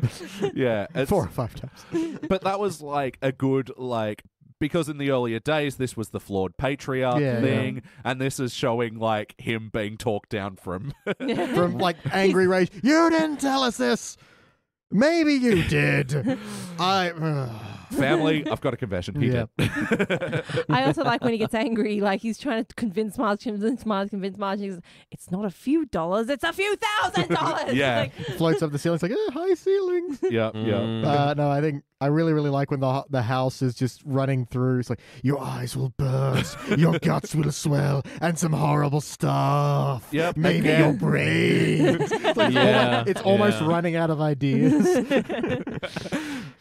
yeah. It's, 4 or 5 times. but that was like a good, like, because in the earlier days, this was the flawed patriarch Yeah, thing, and this is showing, like, him being talked down from... From like angry rage. You didn't tell us this. Maybe you did. Family, I've got a confession. He Yeah. did. I also like when he gets angry, like he's trying to convince Marge, He goes, it's not a few dollars, it's a few $1,000. Yeah. Like, Floats up the ceiling. It's like, high ceilings. Yeah, yeah. No, I think I really, really like when the house is just running through. It's like, your eyes will burst, your guts will swell, and some horrible stuff. Yep. Maybe Again. your brains. It's, like Yeah. it's almost Yeah. running out of ideas.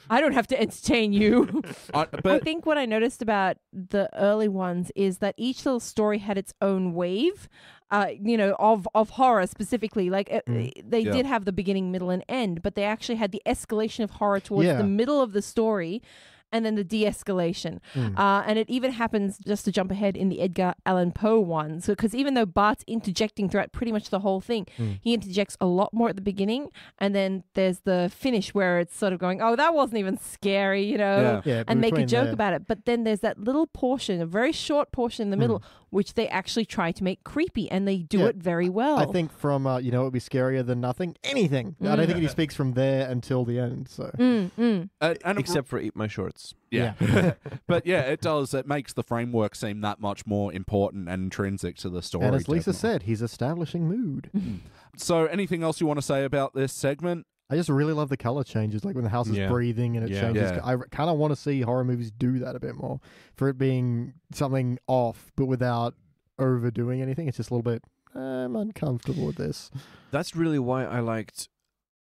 I don't have to entertain you. I But think what I noticed about the early ones is that each little story had its own wave, of horror specifically. Like they Yeah. did have the beginning, middle, and end, but they actually had the escalation of horror towards Yeah. the middle of the story. And then the de-escalation. And it even happens, just to jump ahead, in the Edgar Allan Poe ones. Because even though Bart's interjecting throughout pretty much the whole thing, he interjects a lot more at the beginning. And then there's the finish where it's sort of going, oh, that wasn't even scary, Yeah. Yeah, and make a between joke there. about it. But then there's that little portion, a very short portion in the middle, which they actually try to make creepy. And they do Yeah. it very well. I think from, it would be scarier than nothing. Anything. I don't think he speaks from there until the end. So and Except for Eat My Shorts. yeah. But yeah, it does. It makes the framework seem that much more important and intrinsic to the story. And as Lisa definitely. said, he's establishing mood. So, anything else you want to say about this segment? I just really love the color changes, like when the house is Yeah. breathing and it Yeah. changes. Yeah. I kind of want to see horror movies do that a bit more, for it being something off, but without overdoing anything. It's just a little bit, I'm uncomfortable with this. That's really why I liked.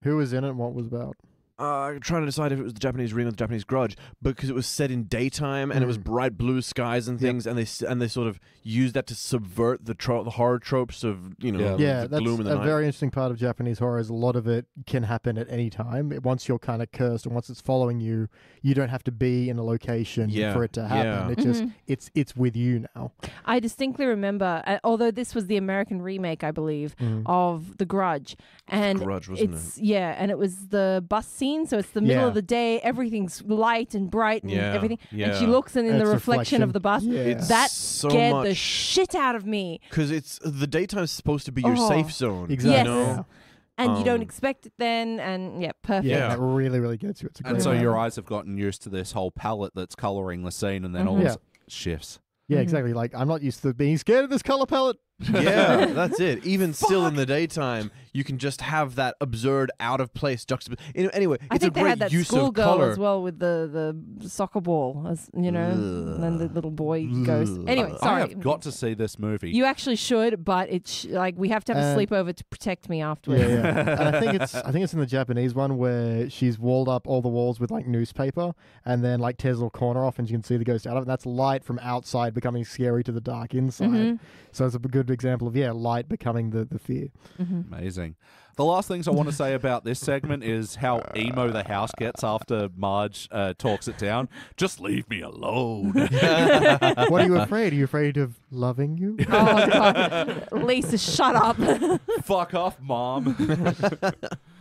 Who was in it and what was about? trying to decide if it was the Japanese Ring or the Japanese Grudge, because it was set in daytime and it was bright blue skies and things, and they sort of used that to subvert the horror tropes of the that's gloom in the a night. very interesting part of Japanese horror. Is a lot of it can happen at any time. Once you're kind of cursed and once it's following you, you don't have to be in a location for it to happen. It just it's with you now. I distinctly remember, although this was the American remake, I believe, of The Grudge, and Grudge, wasn't it? Yeah, and it was the bus scene, so it's the middle of the day, everything's light and bright and everything, and she looks and in the reflection of the bus, that scared the shit out of me. Because it's the daytime's supposed to be your safe zone. Exactly. Yes. And you don't expect it then, and perfect. Yeah, that really, really gets you. It's a great And so movie. your eyes have gotten used to this whole palette that's colouring the scene, and then all this shifts. Yeah, exactly. Like, I'm not used to being scared of this color palette. Yeah, that's it. Even still in the daytime, you can just have that absurd, out of place juxtaposition. Anyway, I it's think a they great had that use of schoolgirl color as well with the soccer ball, as and then the little boy goes. Anyway, I sorry. have got to see this movie. You actually should, but it's we have to have a sleepover to protect me afterwards. Yeah. And I think it's in the Japanese one where she's walled up all the walls with like newspaper and then like tears a little corner off and you can see the ghost out of it. And that's light from outside becoming scary to the dark inside. So it's a good example of light becoming the fear. Amazing. The last things I want to say about this segment is how emo the house gets after Marge talks it down. Just leave me alone. What are you afraid? Are you afraid of loving you? Oh God, Lisa, shut up. Fuck off, Mom.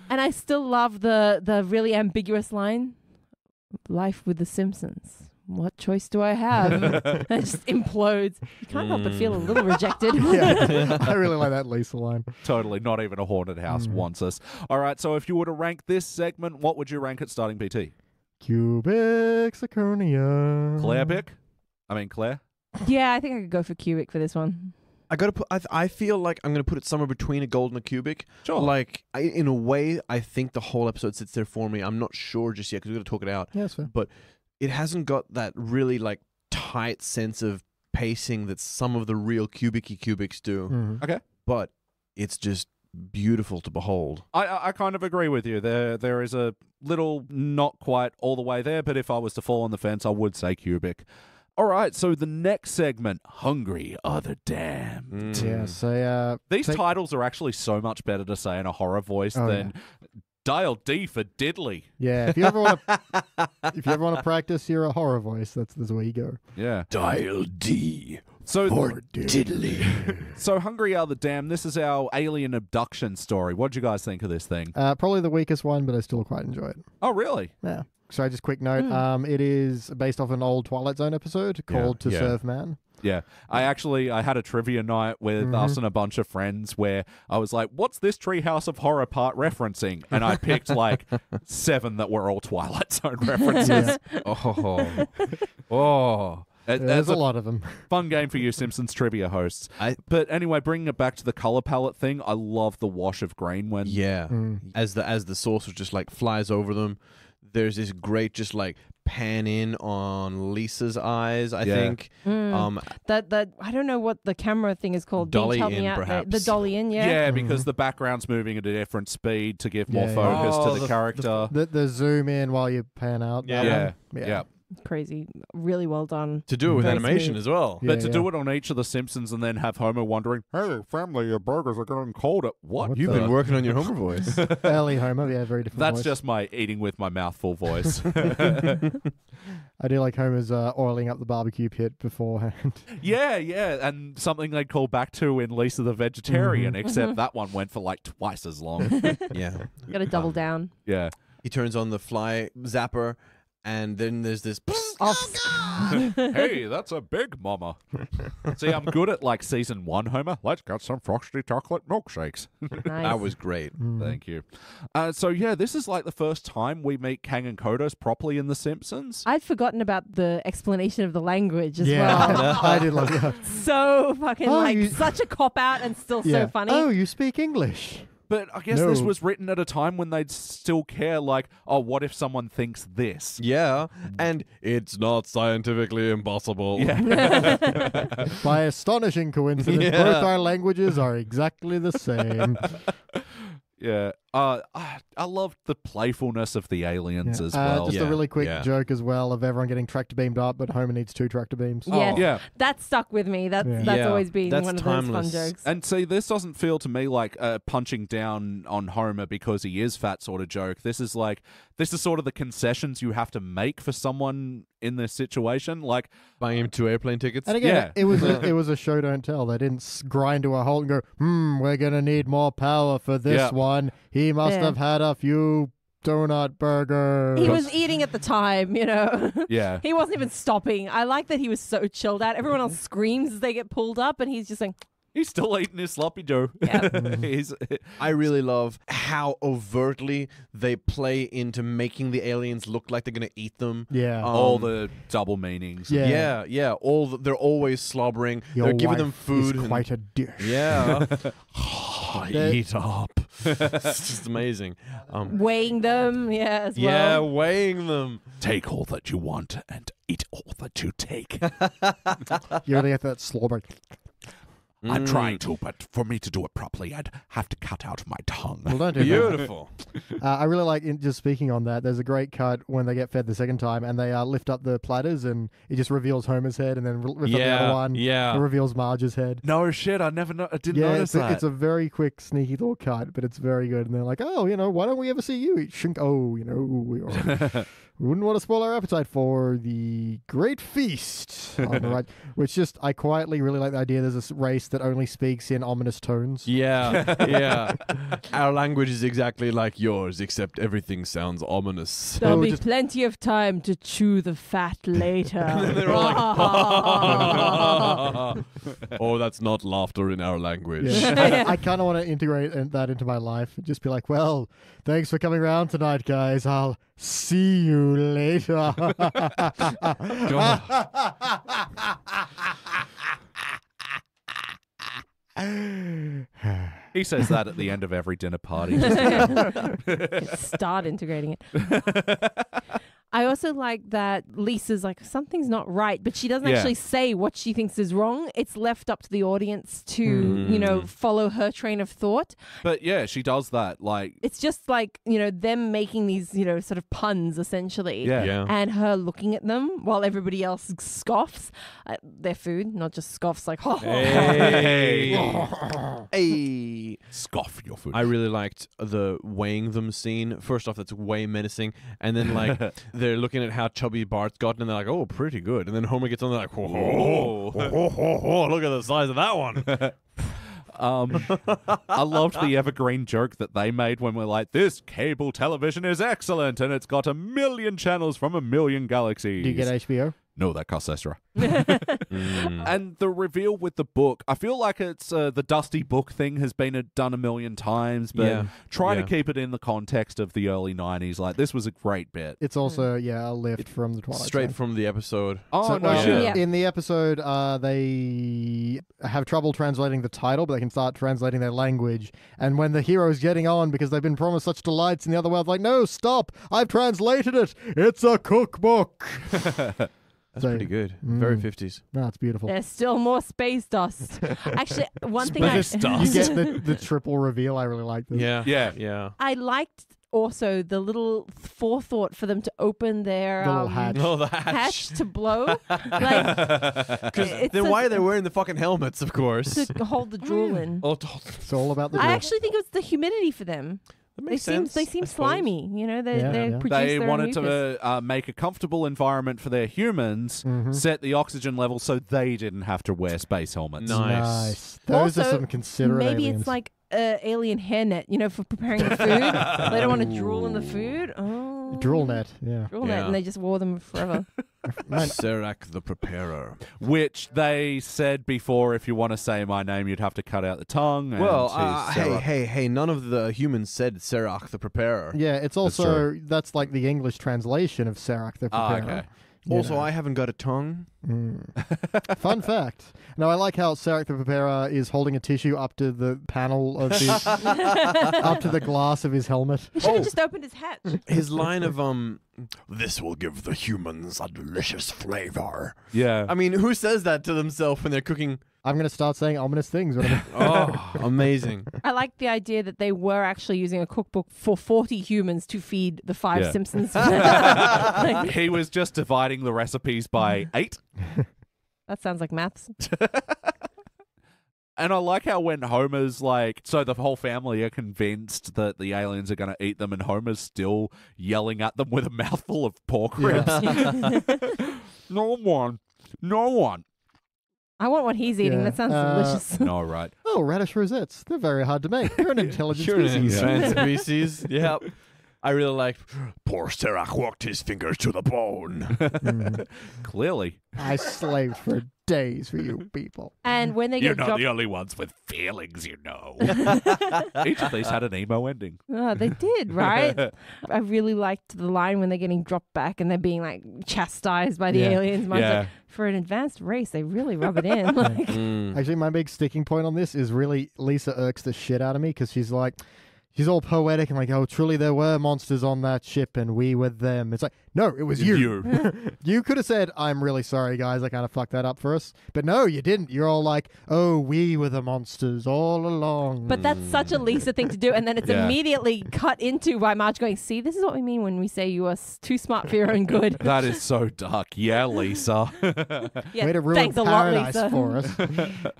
And I still love the really ambiguous line, "Life with the Simpsons. What choice do I have?" And it just implodes. You can't help but feel a little rejected. Yeah, I really like that Lisa line. Totally. Not even a haunted house wants us. All right. So if you were to rank this segment, what would you rank it starting, PT? Cubic zirconia. Claire pick? Claire? Yeah, I think I could go for cubic for this one. I gotta put. I feel like I'm gonna put it somewhere between a gold and a cubic. Sure. Like in a way, I think the whole episode sits there for me. I'm not sure just yet because we're gonna talk it out. Yeah, that's fair. But it hasn't got that really like tight sense of pacing that some of the real cubics do. Okay. But it's just beautiful to behold. I kind of agree with you. There is a little not quite all the way there, but if I was to fall on the fence, I would say cubic. All right, so the next segment, Hungry Are the Damned. Yeah, so These titles are actually so much better to say in a horror voice than Dial D for Diddley. yeah, if you ever want to practice your horror voice, that's where you go. Yeah. Dial D So for Diddley. So Hungry Are the Damned, this is our alien abduction story. What do you guys think of this thing? Probably the weakest one, but I still quite enjoy it. Oh, really? Yeah. So just quick note, it is based off an old Twilight Zone episode called To Serve Man. Yeah. I had a trivia night with us and a bunch of friends where I was like, what's this Treehouse of Horror part referencing? And I picked like 7 that were all Twilight Zone references. There's a lot of them. Fun game for you Simpsons trivia hosts. But anyway, bringing it back to the color palette thing, I love the wash of green when... Yeah. As the saucer just like flies over them, there's this great just like pan in on Lisa's eyes, I think. That I don't know what the camera thing is called. Dolly Help me in, out. perhaps. The dolly in, yeah. Yeah, because the background's moving at a different speed to give more focus to the character. The zoom in while you pan out. Yeah. Crazy. Really well done. To do it with Very animation smooth. as well. But to do it on each of the Simpsons and then have Homer wondering, hey, family, your burgers are getting cold at what? You've been working on your Homer voice. Early Homer, very different That's voice. just my eating with my mouth full voice. I do like Homer's oiling up the barbecue pit beforehand. Yeah, and something they call back to in Lisa the Vegetarian, except that one went for like twice as long. Yeah. Got to double down. Yeah. He turns on the fly zapper, and then there's this... Hey, that's a big mama. See, I'm good at like season 1, Homer. Let's get some frosty chocolate milkshakes. Nice. That was great. Thank you. So yeah, this is like the first time we meet Kang and Kodos properly in The Simpsons. I'd forgotten about the explanation of the language as well. I did love it. So fucking such a cop out and still so funny. Oh, you speak English. But I guess this was written at a time when they'd still care, like, oh, what if someone thinks this? Yeah, and it's not scientifically impossible. Yeah. By astonishing coincidence, both our languages are exactly the same. Yeah. I loved the playfulness of the aliens as well. Just a really quick yeah. joke as well of everyone getting tractor beamed up, but Homer needs 2 tractor beams. Yes. Yeah. That stuck with me. That's Yeah. always been That's one of timeless. those fun jokes. And see, this doesn't feel to me like punching down on Homer because he is fat sort of joke. This is sort of the concessions you have to make for someone in this situation. Like, Buying him 2 airplane tickets. And again, Yeah. it was a show don't tell. They didn't grind to a halt and go, we're going to need more power for this Yeah. one. He must have had a few donut burgers. He was eating at the time, you know. yeah. He wasn't even stopping. I like that he was so chilled out. Everyone else screams as they get pulled up, and he's just like, He's still eating his sloppy Joe. Yeah. I really love how overtly they play into making the aliens look like they're going to eat them. Yeah. all the double meanings. Yeah. Yeah. They're always slobbering. Your they're giving them wife food. is and- quite a dish. yeah. They- Eat up. It's just amazing. weighing them, as Yeah, well. weighing them. Take all that you want and eat all that you take. You really get that slobber. I'm trying to, but for me to do it properly, I'd have to cut out my tongue. Well, don't do that. Beautiful. I really like, just speaking on that, there's a great cut when they get fed the second time and they lift up the platters and it just reveals Homer's head and then lift up the other one. Yeah. It reveals Marge's head. No shit, I didn't Yeah, notice that. it's a very quick, sneaky little cut, but it's very good. And they're like, oh, why don't we ever see you eat shink? Oh, we wouldn't want to spoil our appetite for the great feast on the right. Which just, I quietly really like the idea there's this race that only speaks in ominous tones. Yeah. Our language is exactly like yours, except everything sounds ominous. There'll Oh, be just- plenty of time to chew the fat later. They're all like, oh, that's not laughter in our language. Yeah. I kind of want to integrate that into my life and just be like, well, thanks for coming around tonight, guys. I'll see you later. He says that at the end of every dinner party. Start integrating it. I also like that Lisa's like, something's not right, but she doesn't Yeah. actually say what she thinks is wrong. It's left up to the audience to, follow her train of thought. But yeah, she does that. Like, It's just like, them making these, sort of puns essentially. yeah. And her looking at them while everybody else scoffs at their food, not just scoffs like, Hey. Hey. Scoff your food. I really liked the weighing them scene. First off, that's way menacing. And then, like, they're looking at how chubby Bart's gotten, and they're like, oh, pretty good. And then Homer gets on, they're like, whoa, look at the size of that one. I loved the evergreen joke that they made when we're like, this cable television is excellent and it's got 1 million channels from 1 million galaxies. Do you get HBO? No, that costs extra. And the reveal with the book, I feel like it's the dusty book thing has been done 1 million times, but Yeah. trying Yeah. to keep it in the context of the early 90s, like this was a great bit. It's also, a lift from the Twilight Straight Zone. from the episode. Oh, So, no well, shit. Yeah. In the episode, they have trouble translating the title, but they can start translating their language. And when the hero's getting on because they've been promised such delights in the other world, like, no, stop! I've translated it! It's a cookbook! That's pretty good. Very 50s. No, it's beautiful. There's still more space dust. Actually, one thing You get the triple reveal. I really like this. Yeah. I liked also the little forethought for them to open their The little hatch. Oh, the hatch to blow. Like, Then why are they wearing the fucking helmets, of course? to hold the drool in. It's all about the I drill. actually think it was the humidity for them. That They makes seem sense. they seem I suppose. slimy. They Yeah, yeah. produce They their own wanted mucus. to make a comfortable environment for their humans, set the oxygen level so they didn't have to wear space helmets. Nice. Those are Also, some considerate Maybe aliens. it's like alien hairnet, for preparing the food. They don't want to drool in the food. Oh, Drool net. Yeah. Drool net, Yeah. and they just wore them forever. Serac the Preparer. Which they said before, if you want to say my name, you'd have to cut out the tongue. And Well, choose Sarah. hey, none of the humans said Serac the Preparer. Yeah, it's also, that's like the English translation of Serac the Ah, Preparer. okay. You Also, know. I haven't got a tongue. Fun fact. Now, I like how Sarek the Preparer is holding a tissue up to the panel of his, up to the glass of his helmet. He should have just opened his hatch. His line of this will give the humans a delicious flavor. Yeah. I mean, who says that to themselves when they're cooking? I'm going to start saying ominous things. Oh, amazing. I like the idea that they were actually using a cookbook for 40 humans to feed the 5 Simpsons. Like, He was just dividing the recipes by 8. that sounds like maths. And I like how when Homer's like, so the whole family are convinced that the aliens are going to eat them, and Homer's still yelling at them with a mouthful of pork ribs. No one. I want what he's eating. Yeah. That sounds delicious. No, right. Oh, radish rosettes. They're very hard to make. You're an intelligent You're an species. advanced species. Yep. I really like. Poor Sarah walked his fingers to the bone. Clearly. I slaved for days for you people. And when they You're get not dropped, the only ones with feelings, you know. Each of these had an emo ending. oh, they did, right? I really liked the line when they're getting dropped back and they're being like chastised by the Yeah. aliens. Mine's Yeah. like, for an advanced race, they really rub it in. Like, Actually, my big sticking point on this is really Lisa irks the shit out of me because she's like, she's all poetic and like, oh, truly there were monsters on that ship and we were them. It's like, no, it was you. You could have said, I'm really sorry, guys. I kind of fucked that up for us. But no, you didn't. You're all like, oh, we were the monsters all along. but that's such a Lisa thing to do. And then it's Yeah. immediately cut into by Marge going, see, this is what we mean when we say you are too smart for your own good. That is so dark. Yeah, Lisa. Yeah, Way to ruin thanks a lot, paradise Lisa. for us.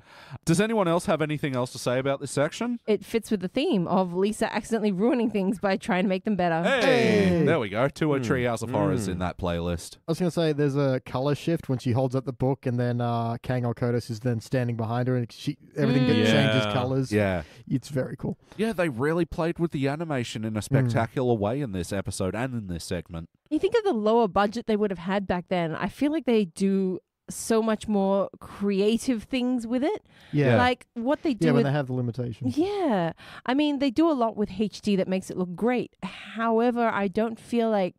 Does anyone else have anything else to say about this section? It fits with the theme of Lisa accidentally ruining things by trying to make them better. Hey! There we go. 2 Treehouse of Horrors in that playlist. I was going to say there's a color shift when she holds up the book and then Kang or Kodos is then standing behind her and everything changes colors. Yeah. It's very cool. Yeah, they really played with the animation in a spectacular way in this episode and in this segment. You think of the lower budget they would have had back then. I feel like they do so much more creative things with it. Yeah. Like what they do Yeah, when with they have the limitations. Yeah. I mean, they do a lot with HD that makes it look great. However, I don't feel like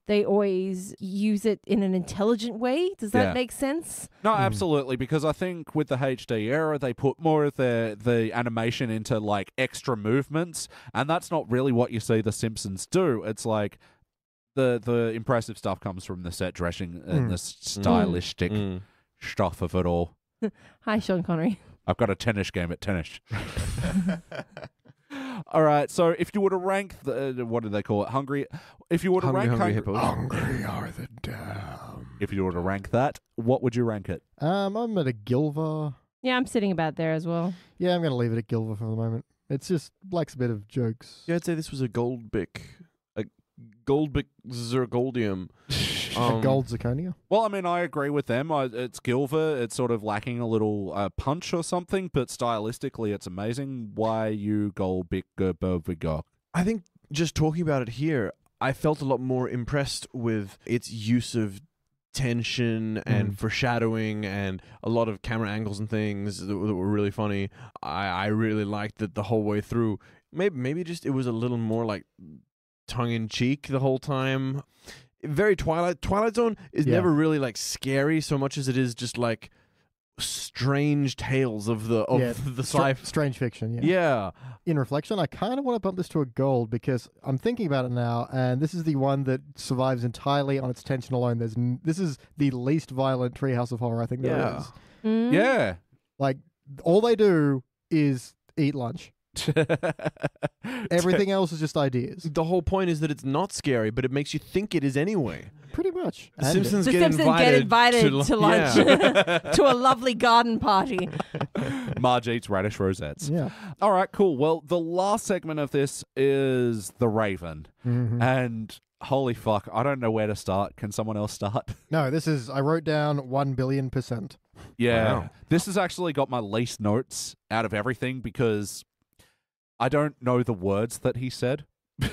they always use it in an intelligent way. Does that Yeah. make sense? No, absolutely, because I think with the HD era, they put more of the animation into like extra movements, and that's not really what you see the Simpsons do. It's like the impressive stuff comes from the set dressing and the stylistic stuff of it all. Hi, Sean Connery. I've got a tennis game at tennis. All right, so if you were to rank the what do they call it? Hungry. If you were to rank Hungry Hippos. Hungry are the damned. if you were to rank that, what would you rank it? I'm at a Gilva. Yeah, I'm sitting about there as well. Yeah, I'm going to leave it at Gilva for the moment. It's just likes a bit of jokes. Yeah, I'd say this was a Goldbick. A Goldbick Zirgoldium. A gold zirconia. Well, I mean, I agree with them. It's Gilva. It's sort of lacking a little punch or something, but stylistically, it's amazing. Why you go big go? I think just talking about it here, I felt a lot more impressed with its use of tension and foreshadowing and a lot of camera angles and things that were really funny. I really liked that the whole way through. Maybe just it was a little more like tongue-in-cheek the whole time. Very Twilight Zone is never really like scary so much as it is just like strange tales of the sci-fi. Strange fiction, Yeah. In reflection, I kind of want to bump this to a gold because I'm thinking about it now, and this is the one that survives entirely on its tension alone. This is the least violent Treehouse of Horror I think there is. Yeah. Like, all they do is eat lunch. Everything else is just ideas. The whole point is that it's not scary, but it makes you think it is anyway. Pretty much. The And Simpsons The get Simpsons get invited to to lunch. Yeah. To a lovely garden party. Marge eats radish rosettes. Yeah. All right, cool. Well, the last segment of this is The Raven. And holy fuck, I don't know where to start. Can someone else start? No, I wrote down 1,000,000,000%. Yeah. Wow. This has actually got my least notes out of everything because I don't know the words that he said.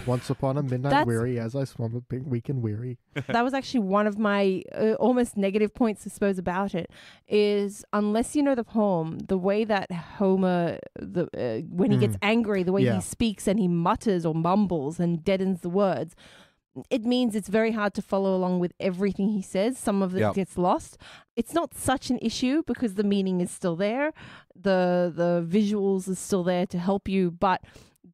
Once upon a midnight That's- weary, as I swam a big week and weary. That was actually one of my almost negative points, I suppose, about it, is unless you know the poem, the way that Homer, when he gets angry, the way Yeah. he speaks and he mutters or mumbles and deadens the words, it means it's very hard to follow along with everything he says. Some of it gets lost. It's not such an issue because the meaning is still there. The visuals are still there to help you, but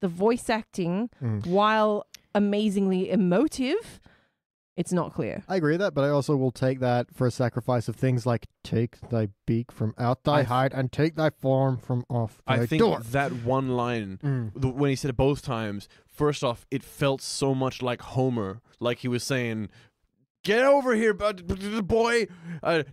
the voice acting, while amazingly emotive, it's not clear. I agree with that, but I also will take that for a sacrifice of things like take thy beak from out thy hide and take thy form from off thy I think door. that one line, when he said it both times, first off, it felt so much like Homer, like he was saying, "Get over here, boy!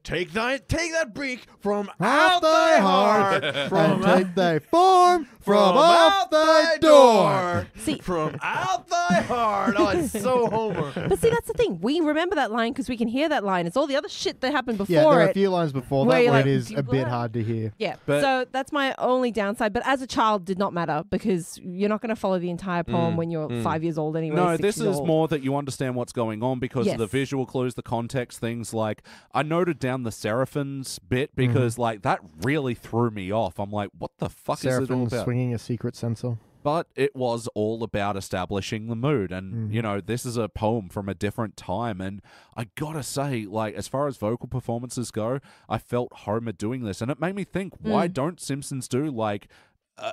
Take that beak from out thy heart, and take thy form from off thy door." See, from out thy heart. Oh, it's so Homer. but see, that's the thing. We remember that line because we can hear that line. It's all the other shit that happened before Yeah, there are it. a few lines before where that you're where like, it is "Do you a bit believe?" hard to hear. Yeah, But- so that's my only downside. But as a child, did not matter because you're not going to follow the entire poem when you're 5 years old anyway. No, 6 this years is old. more that you understand what's going on because of the Yes. visual clues, the context, things like I noted down the Seraphins bit because like that really threw me off. I'm like, what the fuck is it all Seraphim about? swinging a secret sensor. But it was all about establishing the mood. And, you know, this is a poem from a different time. And I gotta say, like, as far as vocal performances go, I felt Homer doing this. And it made me think, why don't Simpsons do, like,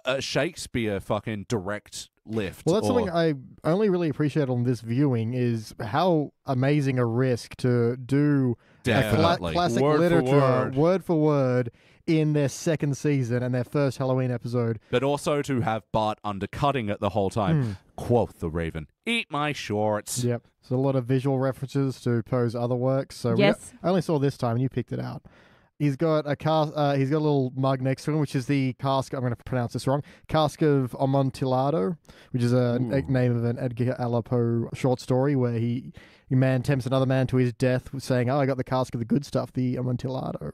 a Shakespeare fucking direct lift? Well, that's or- something I only really appreciate on this viewing is how amazing a risk to do Definitely. classic Word for literature, word. for word, in their second season and their first Halloween episode. But also to have Bart undercutting it the whole time. Quoth the Raven, "Eat my shorts." Yep. So a lot of visual references to Poe's other works. So Yes. I only saw this time, and you picked it out. He's got a he's got a little mug next to him, which is the cask. I'm going to pronounce this wrong. Cask of Amontillado, which is a name of an Edgar Allan Poe short story where a man tempts another man to his death, saying, "Oh, I got the cask of the good stuff, the Amontillado."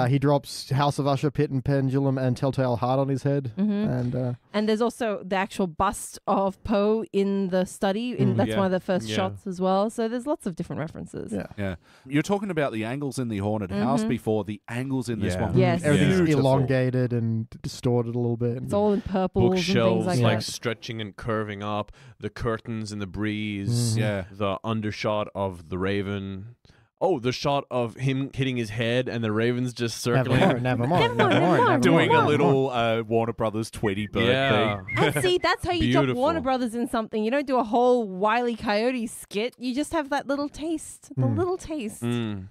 He drops House of Usher, Pit and Pendulum, and Telltale Heart on his head, And there's also the actual bust of Poe in the study. That's one of the first shots as well. So there's lots of different references. Yeah. Yeah. You're talking about the angles in the Haunted House before. The angles in this Yeah. one. Yes. Everything's Beautiful. elongated and distorted a little bit. It's all in purples and Bookshelves things like like that. stretching and curving up, the curtains in the breeze, Yeah. the undershot of the Raven. Oh, the shot of him hitting his head and the Raven's just circling. Nevermore. Doing a little Warner Brothers Tweety Bird Yeah. thing. And see, that's how you drop Beautiful. Warner Brothers in something. You don't do a whole Wile E. Coyote skit. You just have that little taste. The little taste.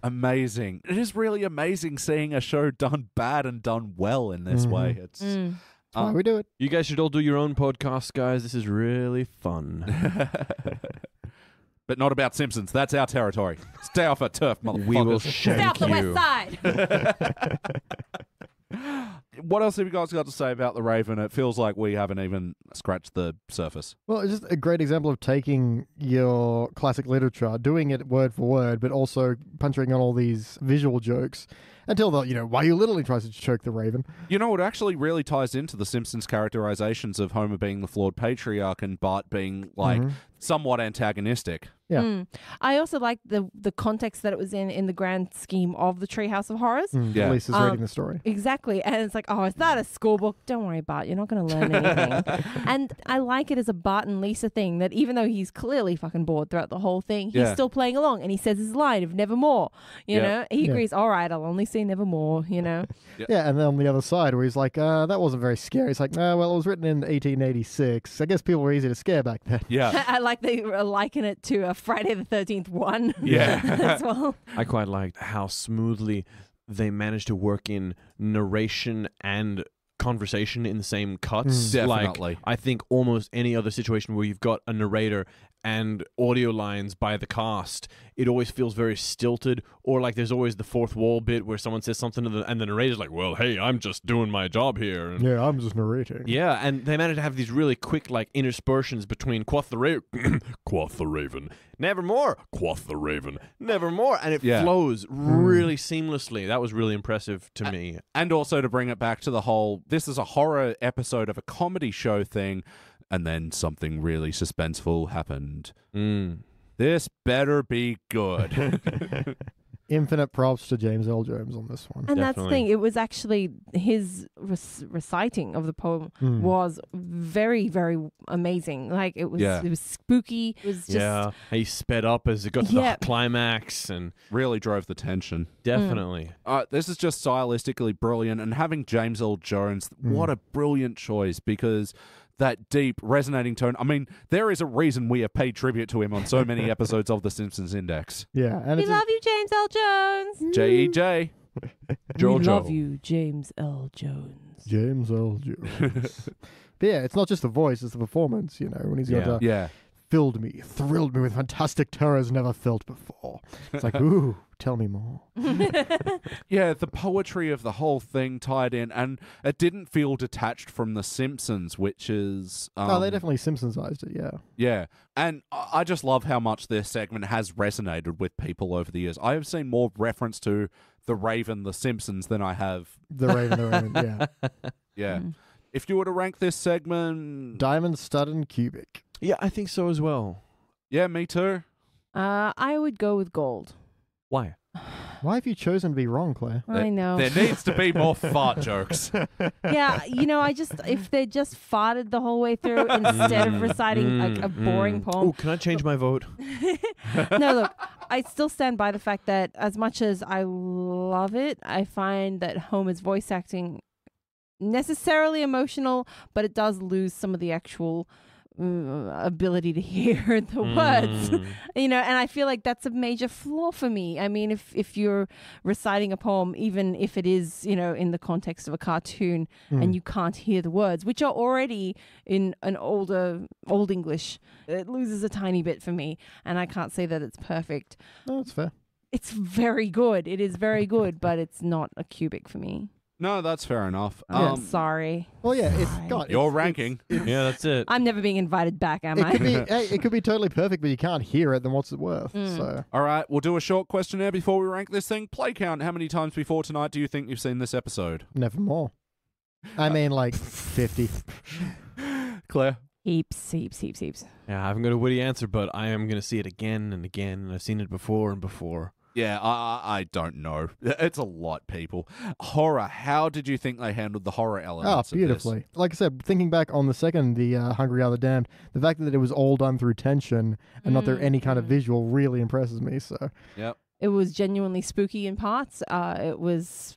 Amazing. It is really amazing seeing a show done bad and done well in this way. It's Why we do it. You guys should all do your own podcasts, guys. This is really fun. but not about Simpsons. That's our territory. Stay off our turf, motherfuckers. We will Stay off shank the west you. side. What else have you guys got to say about the Raven? It feels like we haven't even scratched the surface. Well, it's just a great example of taking your classic literature, doing it word for word, but also puncturing on all these visual jokes until why you literally tries to choke the Raven. You know, it actually really ties into the Simpsons characterizations of Homer being the flawed patriarch and Bart being, like, somewhat antagonistic. Yeah. I also like the context that it was in the grand scheme of the Treehouse of Horrors. Yeah. Lisa's reading the story. Exactly. And it's like, oh, is that a school book? Don't worry, Bart. You're not going to learn anything. And I like it as a Bart and Lisa thing that even though he's clearly fucking bored throughout the whole thing, he's still playing along and he says his line of nevermore. You know, he agrees, all right, I'll only say nevermore, you know. Yeah, and then on the other side where he's like, that wasn't very scary. It's like, well, it was written in 1886. I guess people were easy to scare back then. Yeah. I like they liken it to a Friday the 13th one. Yeah. as well. I quite liked how smoothly they managed to work in narration and conversation in the same cuts. Definitely. Like, I think almost any other situation where you've got a narrator and audio lines by the cast, it always feels very stilted, or like there's always the fourth wall bit where someone says something and the narrator's like, well, hey, I'm just doing my job here. And Yeah, I'm just narrating. yeah, and they managed to have these really quick, like, interspersions between quoth the Raven, nevermore, quoth the Raven, nevermore, and it flows really seamlessly. That was really impressive to me. And also to bring it back to the whole, this is a horror episode of a comedy show thing, and then something really suspenseful happened. This better be good. Infinite props to James L. Jones on this one. And that's the Definitely. thing. It was actually his reciting of the poem was very, very amazing. Like it was spooky. It was just he sped up as it got to the climax, and Really drove the tension. definitely. This is just stylistically brilliant, and having James L. Jones, what a brilliant choice, because that deep, resonating tone. I mean, there is a reason we have paid tribute to him on so many episodes of The Simpsons Index. Yeah, and we it's love you, James L. Jones. J.E.J. We love you, James L. Jones. James L. Jones. But yeah, it's not just the voice; it's the performance. You know, when he's got filled me, thrilled me with fantastic terrors never felt before. It's like, ooh, tell me more. Yeah, the poetry of the whole thing tied in, and it didn't feel detached from The Simpsons, which is... oh, they definitely Simpsonsized it, yeah. Yeah, and I just love how much this segment has resonated with people over the years. I have seen more reference to The Raven, The Simpsons than I have... The Raven, yeah. Yeah. If you were to rank this segment... Diamond, stud, and cubic. Yeah, I think so as well. Yeah, me too. I would go with gold. Why? Why have you chosen to be wrong, Claire? I know. There needs to be more fart jokes. Yeah, if they just farted the whole way through instead of reciting like a boring poem. Oh, can I change my vote? No, look, I still stand by the fact that as much as I love it, I find that Homer's voice acting necessarily emotional, but it does lose some of the actual ability to hear the words, and I feel like that's a major flaw for me. I mean, if you're reciting a poem, even if it is, in the context of a cartoon and you can't hear the words, which are already in an old English, it loses a tiny bit for me, and I can't say that it's perfect. No, that's fair. It's very good. It is very good, but it's not a cubic for me. No, that's fair enough. Sorry. Well, yeah, it's Sorry. got Your ranking. Yeah, that's it. I'm never being invited back, am It I? could be, it could be totally perfect, but you can't hear it. Then what's it worth? So All right, we'll do a short questionnaire before we rank this thing. Play count. How many times before tonight do you think you've seen this episode? never more. I mean, like 50. Claire? Heaps. Yeah, I haven't got a witty answer, but I am going to see it again and again, and I've seen it before and before. Yeah, I don't know. It's a lot, people. Horror. How did you think they handled the horror elements? Oh, beautifully. Like I said, thinking back on the second, the Hungry Are the Damned, the fact that it was all done through tension and not through any kind of visual really impresses me. So, Yep. It was genuinely spooky in parts. It was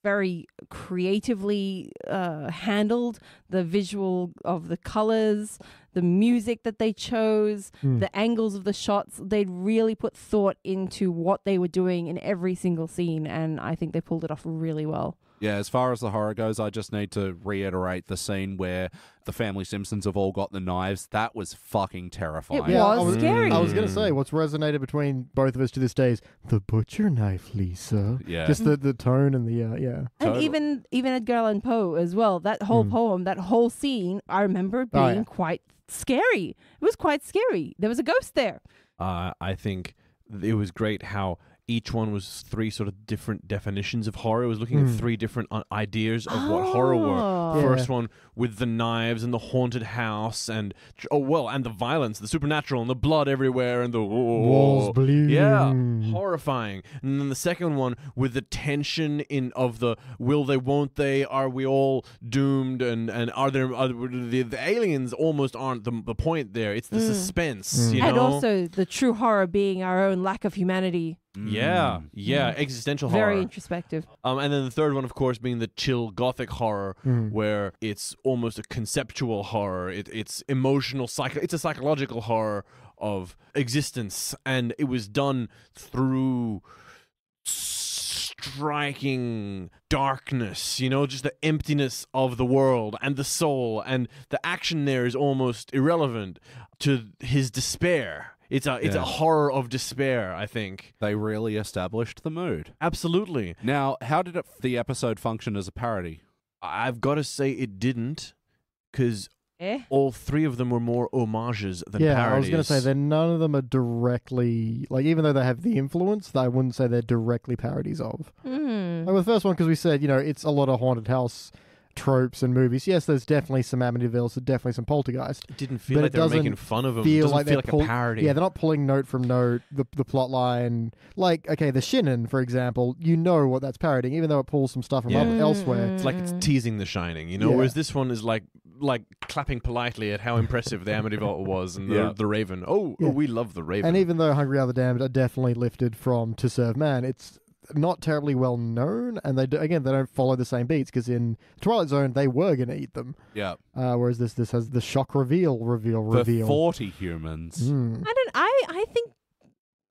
very creatively handled. The visual of the colors, the music that they chose, the angles of the shots, they'd really put thought into what they were doing in every single scene, and I think they pulled it off really well. Yeah, as far as the horror goes, I just need to reiterate the scene where the family Simpsons have all got the knives. That was fucking terrifying. It was scary. I was going to say, what's resonated between both of us to this day is the butcher knife, Lisa. Yeah. Just the tone and the, yeah. And Totally. even Edgar Allan Poe as well. That whole poem, that whole scene, I remember being quite scary. It was quite scary. There was a ghost there. I think it was great how each one was three sort of different definitions of horror. It was looking at three different ideas of what horror were. Yeah. First one with the knives and the haunted house and and the violence, the supernatural and the blood everywhere and the Walls bleeding. Yeah, horrifying. And then the second one with the tension of the will they, won't they, are we all doomed, and are the aliens almost aren't the point there. It's the suspense, you know? And also the true horror being our own lack of humanity. Yeah, existential horror. Very introspective. And then the third one, of course, being the chill gothic horror, where it's almost a conceptual horror. It's emotional, it's a psychological horror of existence, and it was done through striking darkness, just the emptiness of the world and the soul, and the action there is almost irrelevant to his despair. It's a horror of despair, I think. They really established the mood. Absolutely. Now, how did the episode function as a parody? I've got to say it didn't, because all three of them were more homages than parodies. I was going to say that none of them are directly, like, even though they have the influence, I wouldn't say they're directly parodies of. Like with the first one, because we said, it's a lot of haunted house tropes and movies. Yes, there's definitely some Amityville, there's definitely some Poltergeist. It didn't feel But like it they were doesn't making fun of them. It Feel doesn't like feel like a parody. Yeah, they're not pulling note from note the plot line. Like, okay, the Shinnin, for example, you know what that's parodying, even though it pulls some stuff from elsewhere. It's like it's teasing The Shining, you know. Yeah. Whereas this one is like clapping politely at how impressive the Amityville was and the Raven. Oh, we love the Raven. And even though Hungry Are the Damned are definitely lifted from To Serve Man, it's not terribly well known, and they don't follow the same beats, because in Twilight Zone they were going to eat them. Yeah. Whereas this has the shock reveal. For 40 humans.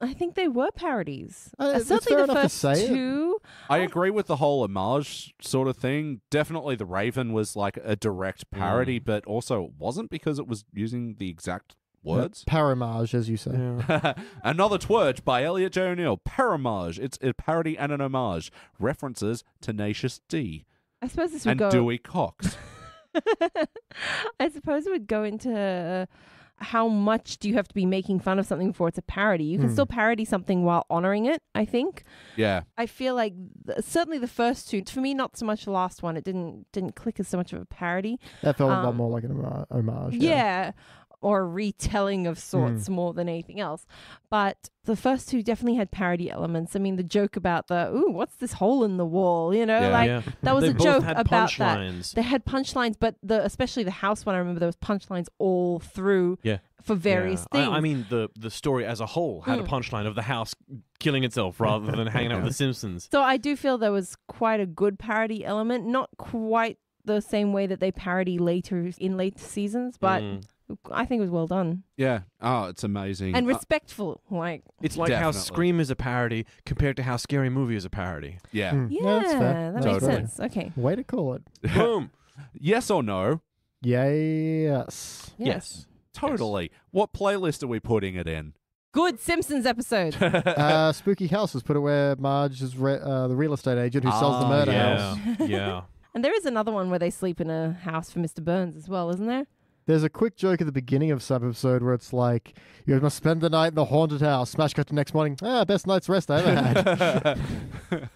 I think they were parodies. It's Certainly fair the enough to first say it. two. I agree with the whole homage sort of thing. Definitely the Raven was like a direct parody, but also it wasn't, because it was using the exact words. Paramage, as you say. Another twirge by Elliot Jay O'Neill. Paramage. It's a parody and an homage. References Tenacious D I suppose this would and go. Dewey Cox. I suppose it would go into how much do you have to be making fun of something before it's a parody. You can still parody something while honoring it, I think. Yeah. I feel like certainly the first two, for me, not so much the last one. It didn't click as so much of a parody. That felt a lot more like an homage. Yeah. Or a retelling of sorts more than anything else. But the first two definitely had parody elements. I mean, the joke about what's this hole in the wall? You know, that was They a both joke had about punchlines. that. They had punchlines, but especially the house one, I remember there was punchlines all through for various things. I mean, the story as a whole had a punchline of the house killing itself rather than hanging out with the Simpsons. So I do feel there was quite a good parody element, not quite the same way that they parody later seasons, but I think it was well done. Yeah. Oh, it's amazing. And respectful. It's like how Scream is a parody compared to how Scary Movie is a parody. Yeah. Yeah, No, that's fair. that makes sense. Okay. Way to call it. Boom. Yes or no? Yes. Yes. Totally. What playlist are we putting it in? Good Simpsons episodes. Spooky Houses, put it where Marge is the real estate agent who sells the murder house. Yeah. And there is another one where they sleep in a house for Mr. Burns as well, isn't there? There's a quick joke at the beginning of some episode where it's like, you must spend the night in the haunted house. Smash cut to next morning. Best night's rest I ever had.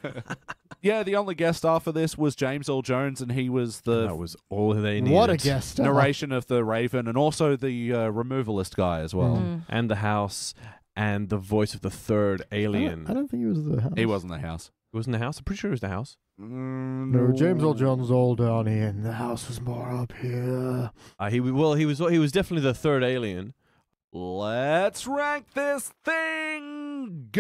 Yeah, the only guest star for this was James Earl Jones, and he was That was all they needed. What a guest star. narration of the Raven, and also the removalist guy as well. And the house and the voice of the third alien. I don't think he was the house. He wasn't the house. It wasn't the house? I'm pretty sure it was the house. No, James Earl Jones was all down here, and the house was more up here. He was definitely the third alien. Let's rank this thing.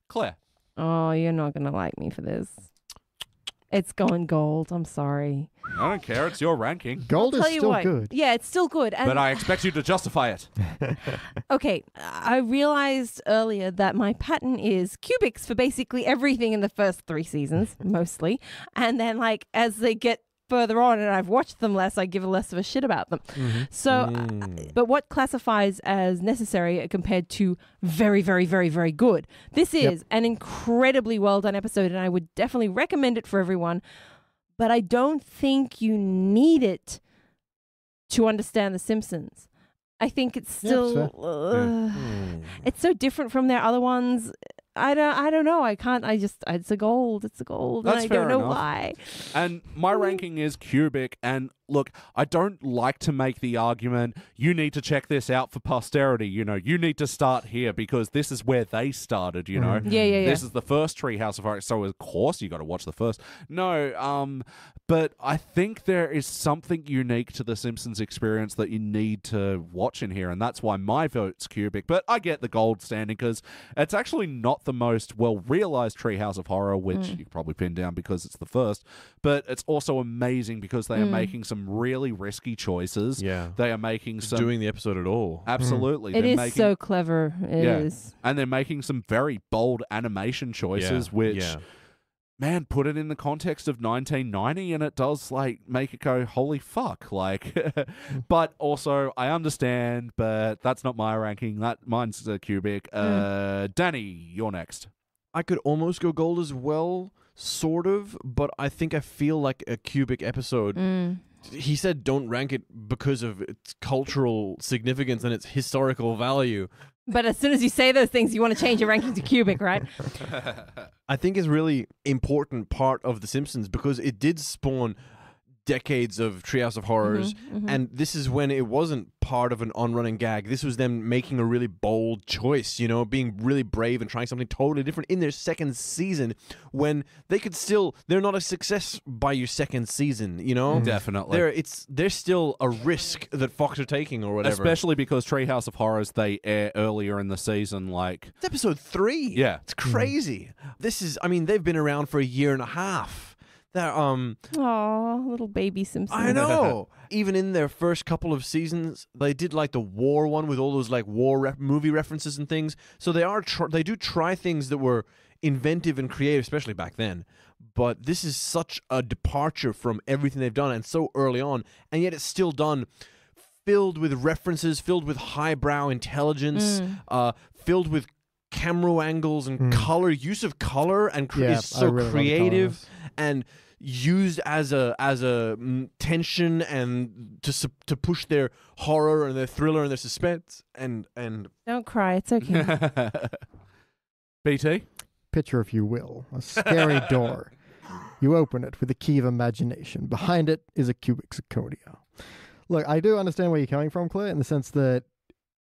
Claire. Oh, you're not going to like me for this. It's going gold. I'm sorry. I don't care. It's your ranking. Gold I'll is tell you still what. good. Yeah, it's still good. And But I expect you to justify it. okay, I realized earlier that my pattern is cubics for basically everything in the first 3 seasons, mostly. And then, as they get further on and I've watched them less, I give less of a shit about them. So, but what classifies as necessary compared to very, very, very, very good? This is an incredibly well done episode, and I would definitely recommend it for everyone. But I don't think you need it to understand The Simpsons. I think it's still it's so different from their other ones. I don't know. I can't. It's a gold. It's a gold. That's and I don't know fair enough. why. And my ranking is cubic. And look, I don't like to make the argument, you need to check this out for posterity. You need to start here because this is where they started, Yeah. This is the first Treehouse of Horror. So, of course, you got to watch the first. No, but I think there is something unique to the Simpsons experience that you need to watch in here. And that's why my vote's cubic. But I get the gold standing because it's actually not the most well-realized Treehouse of Horror, which you probably pin down because it's the first, but it's also amazing because they are making some really risky choices. Yeah. They are making some... doing the episode at all. Absolutely. It is so clever. It is. And they're making some very bold animation choices, which... Man, put it in the context of 1990 and it does make it go, holy fuck. But also I understand, but that's not my ranking. Mine's a cubic. Danny, you're next. I could almost go gold as well, sort of, but I think I feel like a cubic episode. He said don't rank it because of its cultural significance and its historical value. But as soon as you say those things, you want to change your ranking to cubic, right? I think is really important part of The Simpsons because it did spawn decades of Treehouse of Horrors, and this is when it wasn't part of an on-running gag. This was them making a really bold choice, you know, being really brave and trying something totally different in their second season when they could still, they're not a success by your second season, you know? Definitely. They're still a risk that Fox are taking or whatever. Especially because Treehouse of Horrors, they air earlier in the season, like... It's episode 3. Yeah. It's crazy. This is, I mean, they've been around for a year and a half. They're, Aw, little baby Simpsons. I know. Even in their first couple of seasons, they did like the war one with all those like war movie references and things. So they do try things that were inventive and creative, especially back then. But this is such a departure from everything they've done, and so early on, and yet it's still done filled with references, filled with highbrow intelligence, filled with camera angles and color, use of color, and is so really creative and used as a tension and to push their horror and their thriller and their suspense and Don't cry, it's okay. BT? Picture, if you will, a scary door. You open it with a key of imagination. Behind it is a cubic zirconia. Look, I do understand where you're coming from, Claire, in the sense that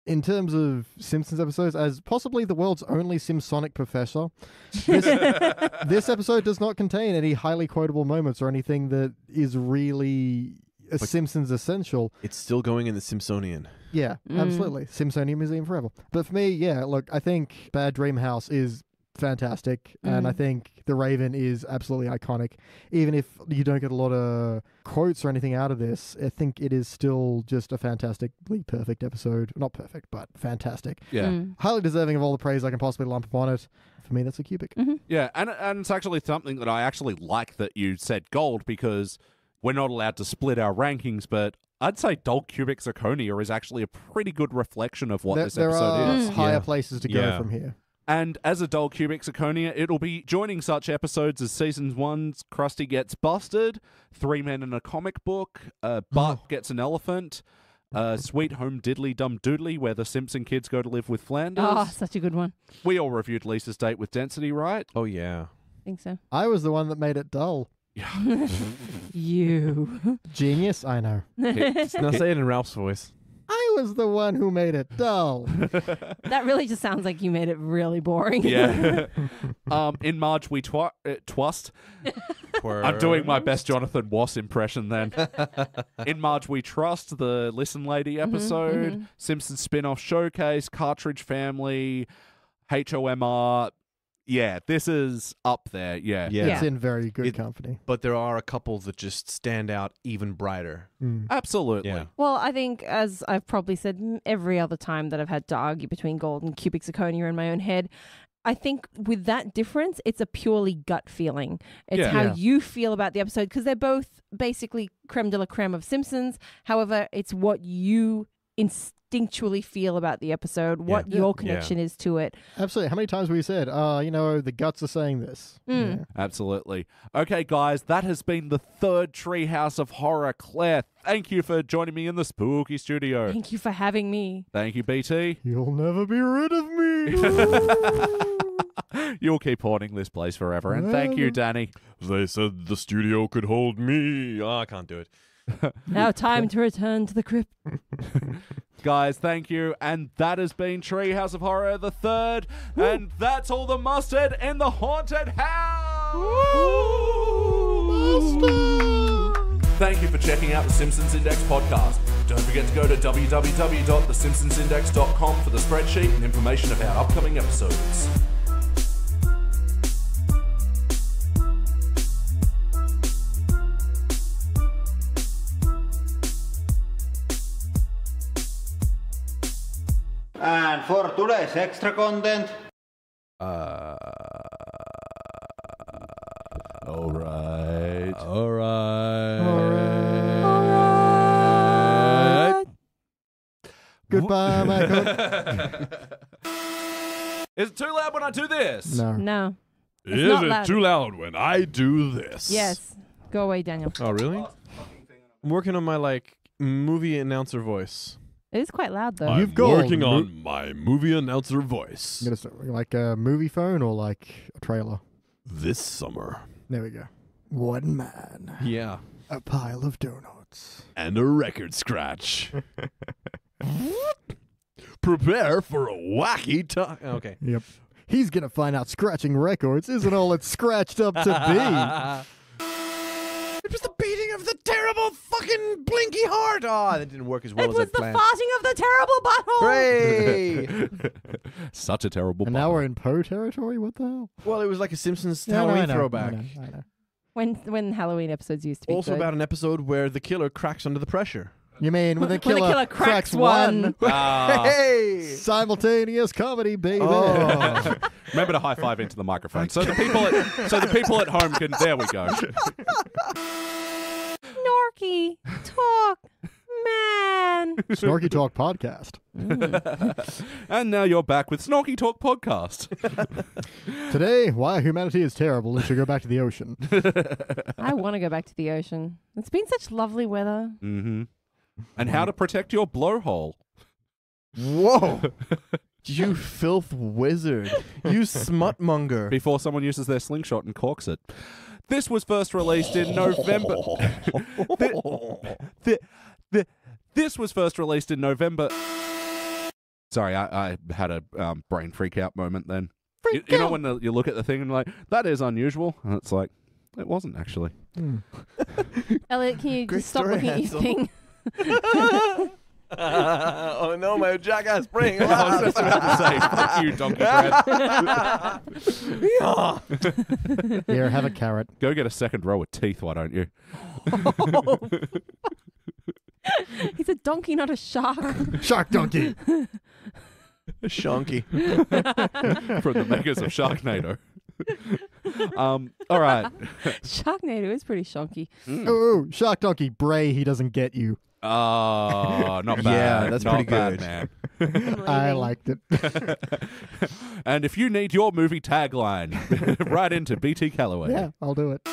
in terms of Simpsons episodes, as possibly the world's only Simpsonic professor, this episode does not contain any highly quotable moments or anything that is really a Simpsons essential. it's still going in the Simpsonian. Yeah, absolutely. Simpsonian Museum forever. But for me, yeah, look, I think Bad Dream House is fantastic, and I think The Raven is absolutely iconic. Even if you don't get a lot of quotes or anything out of this, I think it is still just a fantastically perfect episode. Not perfect, but fantastic. Yeah. Highly deserving of all the praise I can possibly lump upon it. For me, that's a cubic. Yeah, and it's actually something that I actually like that you said gold, because we're not allowed to split our rankings, but I'd say Dull Cubic Zirconia is actually a pretty good reflection of what this episode is. There are higher places to go from here. And as a Dull Cubic Zirconia, it'll be joining such episodes as Season 1's Krusty Gets Busted, Three Men in a Comic Book, Bart Gets an Elephant, Sweet Home Diddly Dum Doodly, where the Simpson kids go to live with Flanders. Oh, such a good one. We all reviewed Lisa's Date with Density, right? Oh, yeah. I think so. I was the one that made it dull. You. Genius, I know. Now say it in Ralph's voice. I was the one who made it dull. That really just sounds like you made it really boring. Yeah. In Marge we twust. I'm doing my best Jonathan Wass impression then. In Marge We Trust, the Listen Lady episode, Simpsons spin-off showcase, Cartridge Family, HOMR. Yeah, this is up there. Yeah. It's in very good company. But there are a couple that just stand out even brighter. Absolutely. Yeah. Well, I think, as I've probably said every other time that I've had to argue between gold and cubic zirconia in my own head, I think with that difference, it's a purely gut feeling. It's how you feel about the episode, because they're both basically creme de la creme of Simpsons. However, it's what you instinctually feel about the episode, what your connection is to it. Absolutely. How many times have we said, the guts are saying this? Yeah. Absolutely. Okay, guys, that has been the third Treehouse of Horror. Claire, thank you for joining me in the spooky studio. Thank you for having me. Thank you, BT. You'll never be rid of me. You'll keep haunting this place forever. And thank you, Danny. They said the studio could hold me. Oh, I can't do it. Now time to return to the crypt. Guys, thank you. And that has been Treehouse of Horror the third. And that's all the mustard in the haunted house. Thank you for checking out the Simpsons Index podcast. Don't forget to go to www.thesimpsonsindex.com for the spreadsheet and information about upcoming episodes. And for today's extra content, All right. Goodbye, Michael. Is it too loud when I do this? No. It's Is not it loud. too loud when I do this? Yes. Go away, Daniel. Oh, really? I'm working on my, movie announcer voice. It is quite loud, though. You've I'm got working on my movie announcer voice. I'm gonna start, like a movie phone or like a trailer. This summer. There we go. One man. Yeah. A pile of donuts. And a record scratch. Prepare for a wacky time. Okay. Yep. He's gonna find out scratching records isn't all it's scratched up to It was the beating of the terrible fucking blinky heart. Oh, that didn't work as well It as was I the planned. farting of the terrible butthole. Hooray! Such a terrible. be. And now we're in Poe territory? What the hell? Well, it was like a Simpsons Yeah, no, I Halloween know, throwback. I know. When Halloween episodes used to be Also good. about an episode where the killer cracks under the pressure. You mean when the When killer, the killer cracks one. Ah. Hey! Simultaneous comedy, baby. Oh. Remember to high five into the microphone, so the people at home can. There we go. Snorky, talk, man. Snorky Talk podcast. And now you're back with Snorky Talk podcast. Today, why humanity is terrible and should go back to the ocean. I want to go back to the ocean. It's been such lovely weather. Mm-hmm. And how to protect your blowhole. Whoa! You filth wizard. You smutmonger. Before someone uses their slingshot and corks it. This was first released in November. This was first released in November. Sorry, I had a brain freak out moment then. You know when you look at the thing and like, that is unusual? And it's like, it wasn't actually. Elliot, can you Great just stop story, looking at your Hansel. thing? Oh no, my jackass spring. I was just about to say, fuck you, donkey bread. Here, have a carrot. Go get a second row of teeth, why don't you? He's a donkey, not a shark. Shark donkey. Shonky. From the makers of Sharknado. All right. Sharknado is pretty shonky. Oh, shark donkey. Bray, he doesn't get you. Oh, not bad. Yeah, that's Not pretty bad, good. man. I liked it. And if you need your movie tagline, write into BT Calloway. Yeah, I'll do it.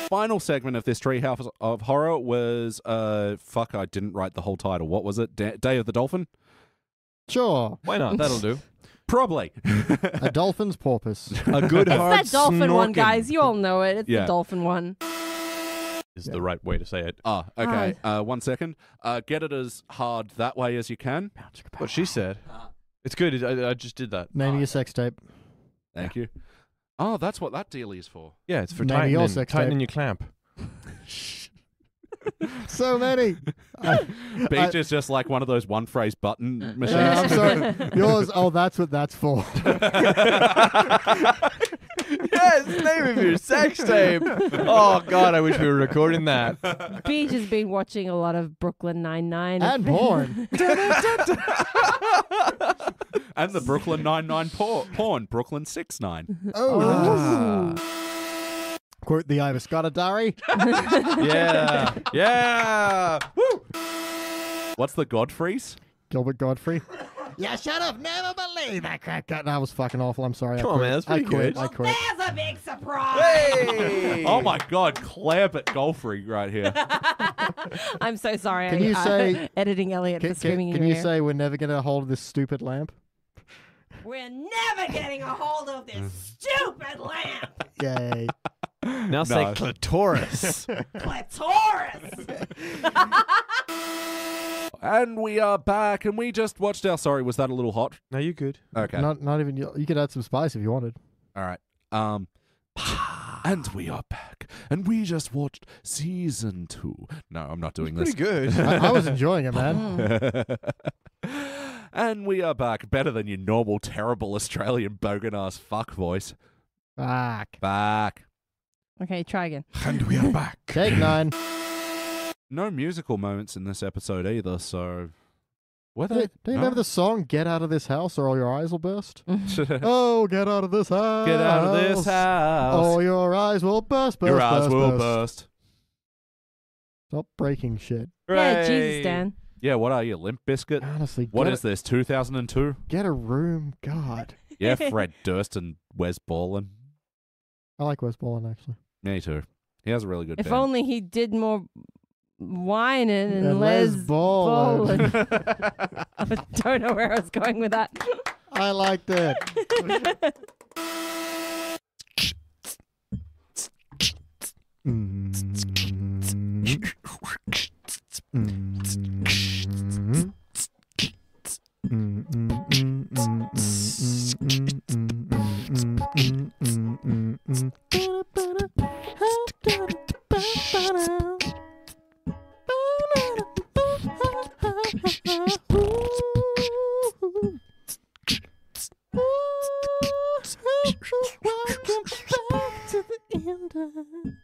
Final segment of this Treehouse of Horror was, fuck, I didn't write the whole title. What was it? Day of the Dolphin? Sure. Why not? That'll do. Probably. A dolphin's porpoise. A good It's hard that dolphin one, snorking guys. You all know it. It's Yeah. the dolphin one. is the right way to say it. Oh, okay. 1 second. Get it as hard that way as you can. What she said. It's good. I just did that. Name of your sex tape. Thank you. Oh, that's what that dealie is for. Yeah, it's for Name of your tightening, sex tightening tape. your clamp. So many. Beach is just like one of those one-phrase button machines. I'm sorry. Yours. Oh, that's what that's for. Yes, name of your sex tape. Oh God, I wish we were recording that. Beach has been watching a lot of Brooklyn Nine-Nine. And porn. And the Brooklyn Nine-Nine porn, Brooklyn 6-9. Oh. Quote the Ivor Scottadari. Yeah, yeah. Woo. What's the Godfreys? Gilbert Godfrey. Yeah, shut up. Never believe that crap. That was fucking awful. I'm sorry. Come on, man, that's pretty good. I quit. There's a big surprise. Hey. Oh my God, Clambert Godfrey right here. I'm so sorry. Can you say- editing Elliot for screaming in Can your you ear. say we're never going to hold this stupid lamp? We're never getting a hold of this stupid lamp. Yay. Now say clitoris. Clitoris. And we are back, and we just watched our... Sorry, was that a little hot? No, you good. Okay. Not even... You could add some spice if you wanted. All right. And we are back, and we just watched season 2. No, I'm not doing this. Pretty good. I was enjoying it, man. And we are back, better than your normal, terrible Australian bogan-ass fuck voice. Fuck. Back. Okay, try again. And we are back. Take 9. No musical moments in this episode either, so... Were Do they? you remember the song "Get Out of This House" or all your eyes will burst? the... Oh, get out of this house! Get out of this house. Or your eyes will burst, burst, Your eyes burst, will burst. burst. Stop breaking shit. Yeah, Jesus, Dan. Yeah, what are you, Limp Biscuit? Honestly, What is this, 2002? Get a room, God. Yeah, Fred Durst and Wes Borland. I like Wes Borland actually. Me too. He has a really good If band. only he did more whining and Les Les Borland. Borland. I don't know where I was going with that. I liked it. dun.